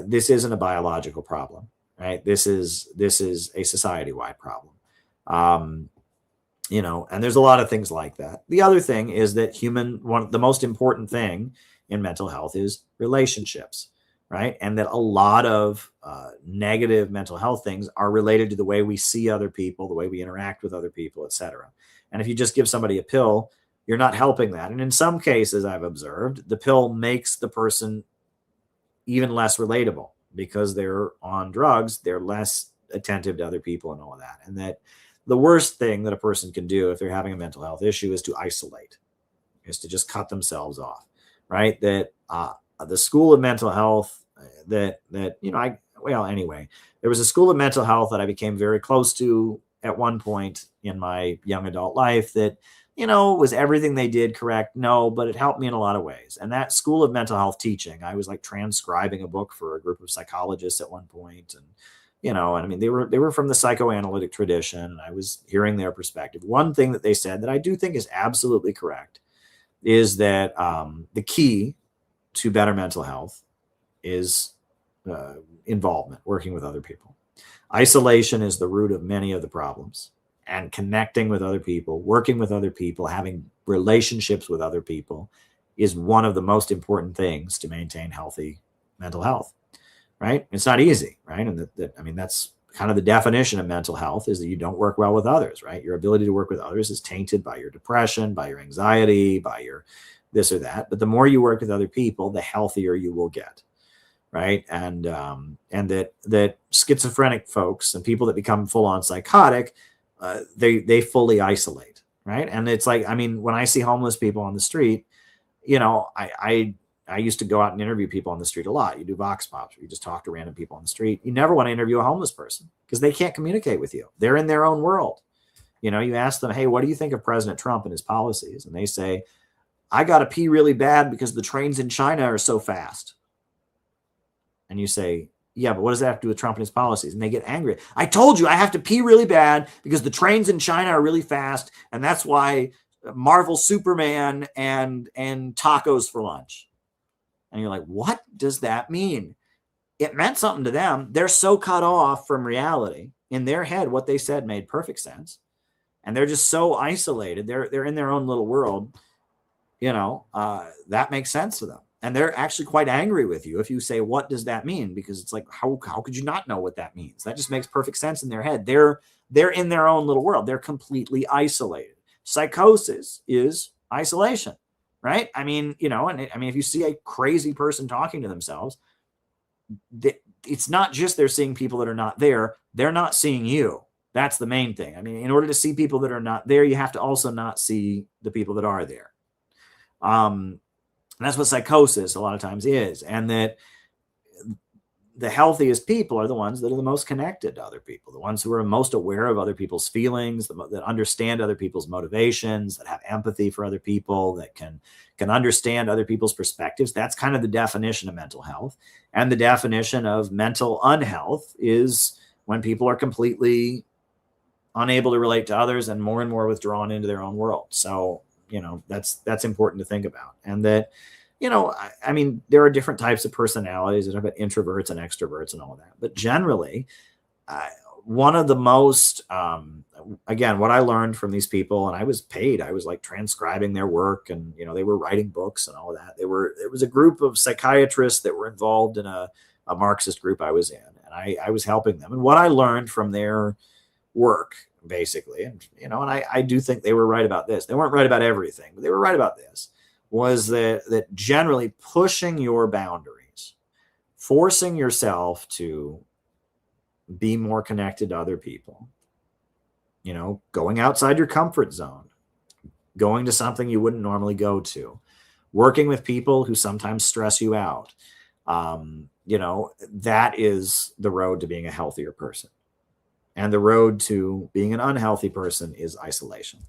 Speaker 1: this isn't a biological problem, right? This is a society-wide problem. And there's a lot of things like that. The other thing is that the most important thing in mental health is relationships, right? And that a lot of negative mental health things are related to the way we see other people, the way we interact with other people, etc. And if you just give somebody a pill, you're not helping that. And in some cases, I've observed, the pill makes the person even less relatable because they're on drugs. They're less attentive to other people and all of that. And that the worst thing that a person can do if they're having a mental health issue is to isolate, is to just cut themselves off, right? That the School of Mental Health anyway, there was a School of Mental Health that I became very close to at one point in my young adult life that, was everything they did correct? No, but it helped me in a lot of ways. And that School of Mental Health teaching, I was like transcribing a book for a group of psychologists at one point. And they were from the psychoanalytic tradition, and I was hearing their perspective. One thing that they said that I do think is absolutely correct is that the key to better mental health is involvement, working with other people. Isolation is the root of many of the problems, and connecting with other people, working with other people, having relationships with other people is one of the most important things to maintain healthy mental health, right? It's not easy, right? And that's kind of the definition of mental health, is that you don't work well with others, right? Your ability to work with others is tainted by your depression, by your anxiety, by your this or that. But the more you work with other people, the healthier you will get, right? And that schizophrenic folks and people that become full-on psychotic, they fully isolate, right? And it's like, when I see homeless people on the street, I used to go out and interview people on the street a lot. You do vox pops, where you just talk to random people on the street. You never want to interview a homeless person because they can't communicate with you. They're in their own world. You ask them, hey, what do you think of President Trump and his policies? And they say, I got to pee really bad because the trains in China are so fast. And you say, yeah, but what does that have to do with Trump and his policies? And they get angry. I told you I have to pee really bad because the trains in China are really fast. And that's why Marvel Superman and tacos for lunch. And you're like, what does that mean? It meant something to them. They're so cut off from reality. In their head, what they said made perfect sense. And they're just so isolated. They're in their own little world. That makes sense to them. And they're actually quite angry with you if you say, what does that mean? Because it's like, how could you not know what that means? That just makes perfect sense in their head. They're in their own little world. They're completely isolated. Psychosis is isolation, right? If you see a crazy person talking to themselves, it's not just they're seeing people that are not there. They're not seeing you. That's the main thing. In order to see people that are not there, you have to also not see the people that are there. And that's what psychosis a lot of times is. And that the healthiest people are the ones that are the most connected to other people, the ones who are most aware of other people's feelings, that understand other people's motivations, that have empathy for other people, that can understand other people's perspectives. That's kind of the definition of mental health. And the definition of mental unhealth is when people are completely unable to relate to others and more withdrawn into their own world. So, that's important to think about. And that, there are different types of personalities. There's about introverts and extroverts and all of that. But generally, one of the most, again, what I learned from these people, and I was paid, I was like transcribing their work, and, they were writing books and all of that. It was a group of psychiatrists that were involved in a Marxist group I was in, and I was helping them. And what I learned from their work, basically. And, and I do think they were right about this. They weren't right about everything, but they were right about this, was that generally pushing your boundaries, forcing yourself to be more connected to other people, going outside your comfort zone, going to something you wouldn't normally go to, working with people who sometimes stress you out. That is the road to being a healthier person. And the road to being an unhealthy person is isolation.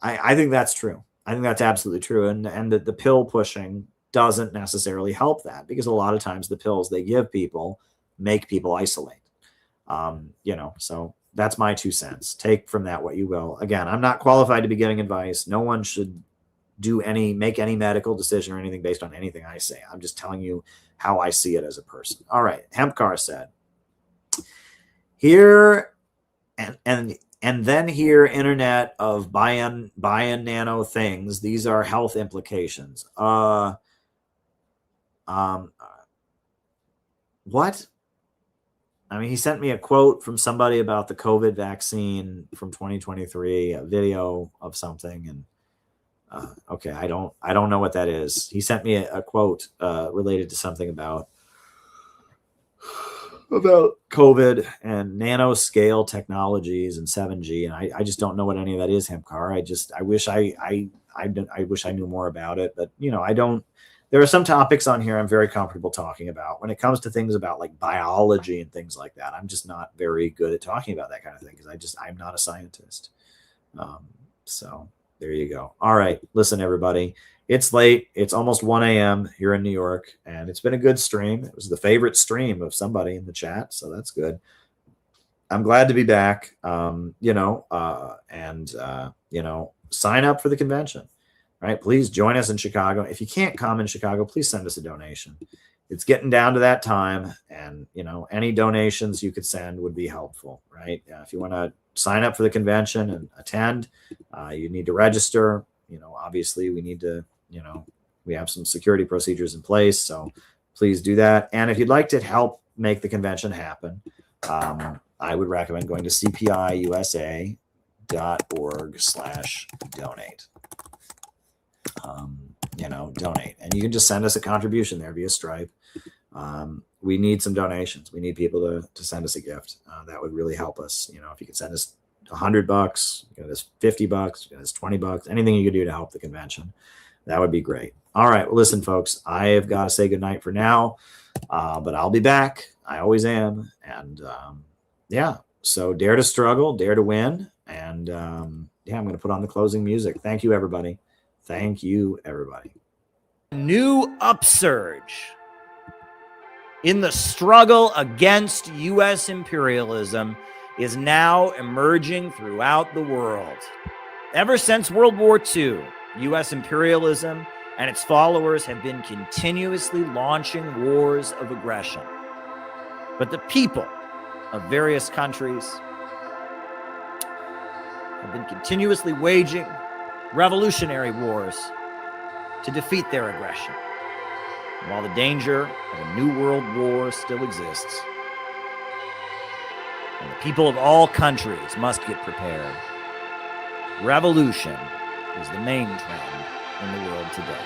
Speaker 1: I think that's true. I think that's absolutely true. And that the pill pushing doesn't necessarily help that, because a lot of times the pills they give people make people isolate. So that's my 2 cents. Take from that what you will. Again, I'm not qualified to be giving advice. No one should make any medical decision or anything based on anything I say. I'm just telling you how I see it as a person. All right. Hempcar said, here and then here, internet of buying nano things. These are health implications. What? I mean, he sent me a quote from somebody about the COVID vaccine from 2023, a video of something. And okay, I don't know what that is. He sent me a quote related to something about COVID and nanoscale technologies and 7G. And I just don't know what any of that is, Hempcar. I wish I wish I knew more about it, but I don't. There are some topics on here I'm very comfortable talking about. When it comes to things about like biology and things like that, I'm just not very good at talking about that kind of thing, because I'm not a scientist. So there you go. All right. Listen, everybody, it's late. It's almost 1 a.m. here in New York, and it's been a good stream. It was the favorite stream of somebody in the chat, so that's good. I'm glad to be back. Sign up for the convention. Right? Please join us in Chicago. If you can't come in Chicago, please send us a donation. It's getting down to that time, and any donations you could send would be helpful, right? If you want to sign up for the convention and attend, you need to register. Obviously we need to, we have some security procedures in place, so please do that. And if you'd like to help make the convention happen, I would recommend going to cpiusa.org/donate. Donate, and you can just send us a contribution there via Stripe. We need some donations. We need people to send us a gift. That would really help us. If you could send us $100, give us $50, give us $20, anything you could do to help the convention, that would be great. All right. Well, listen, folks, I have got to say goodnight for now, but I'll be back. I always am. And so dare to struggle, dare to win. And I'm going to put on the closing music. Thank you, everybody. Thank you, everybody.
Speaker 5: New upsurge in the struggle against U.S. imperialism is now emerging throughout the world. Ever since World War II, U.S. imperialism and its followers have been continuously launching wars of aggression. But the people of various countries have been continuously waging revolutionary wars to defeat their aggression. And while the danger of a new world war still exists, and the people of all countries must get prepared, revolution is the main trend in the world today.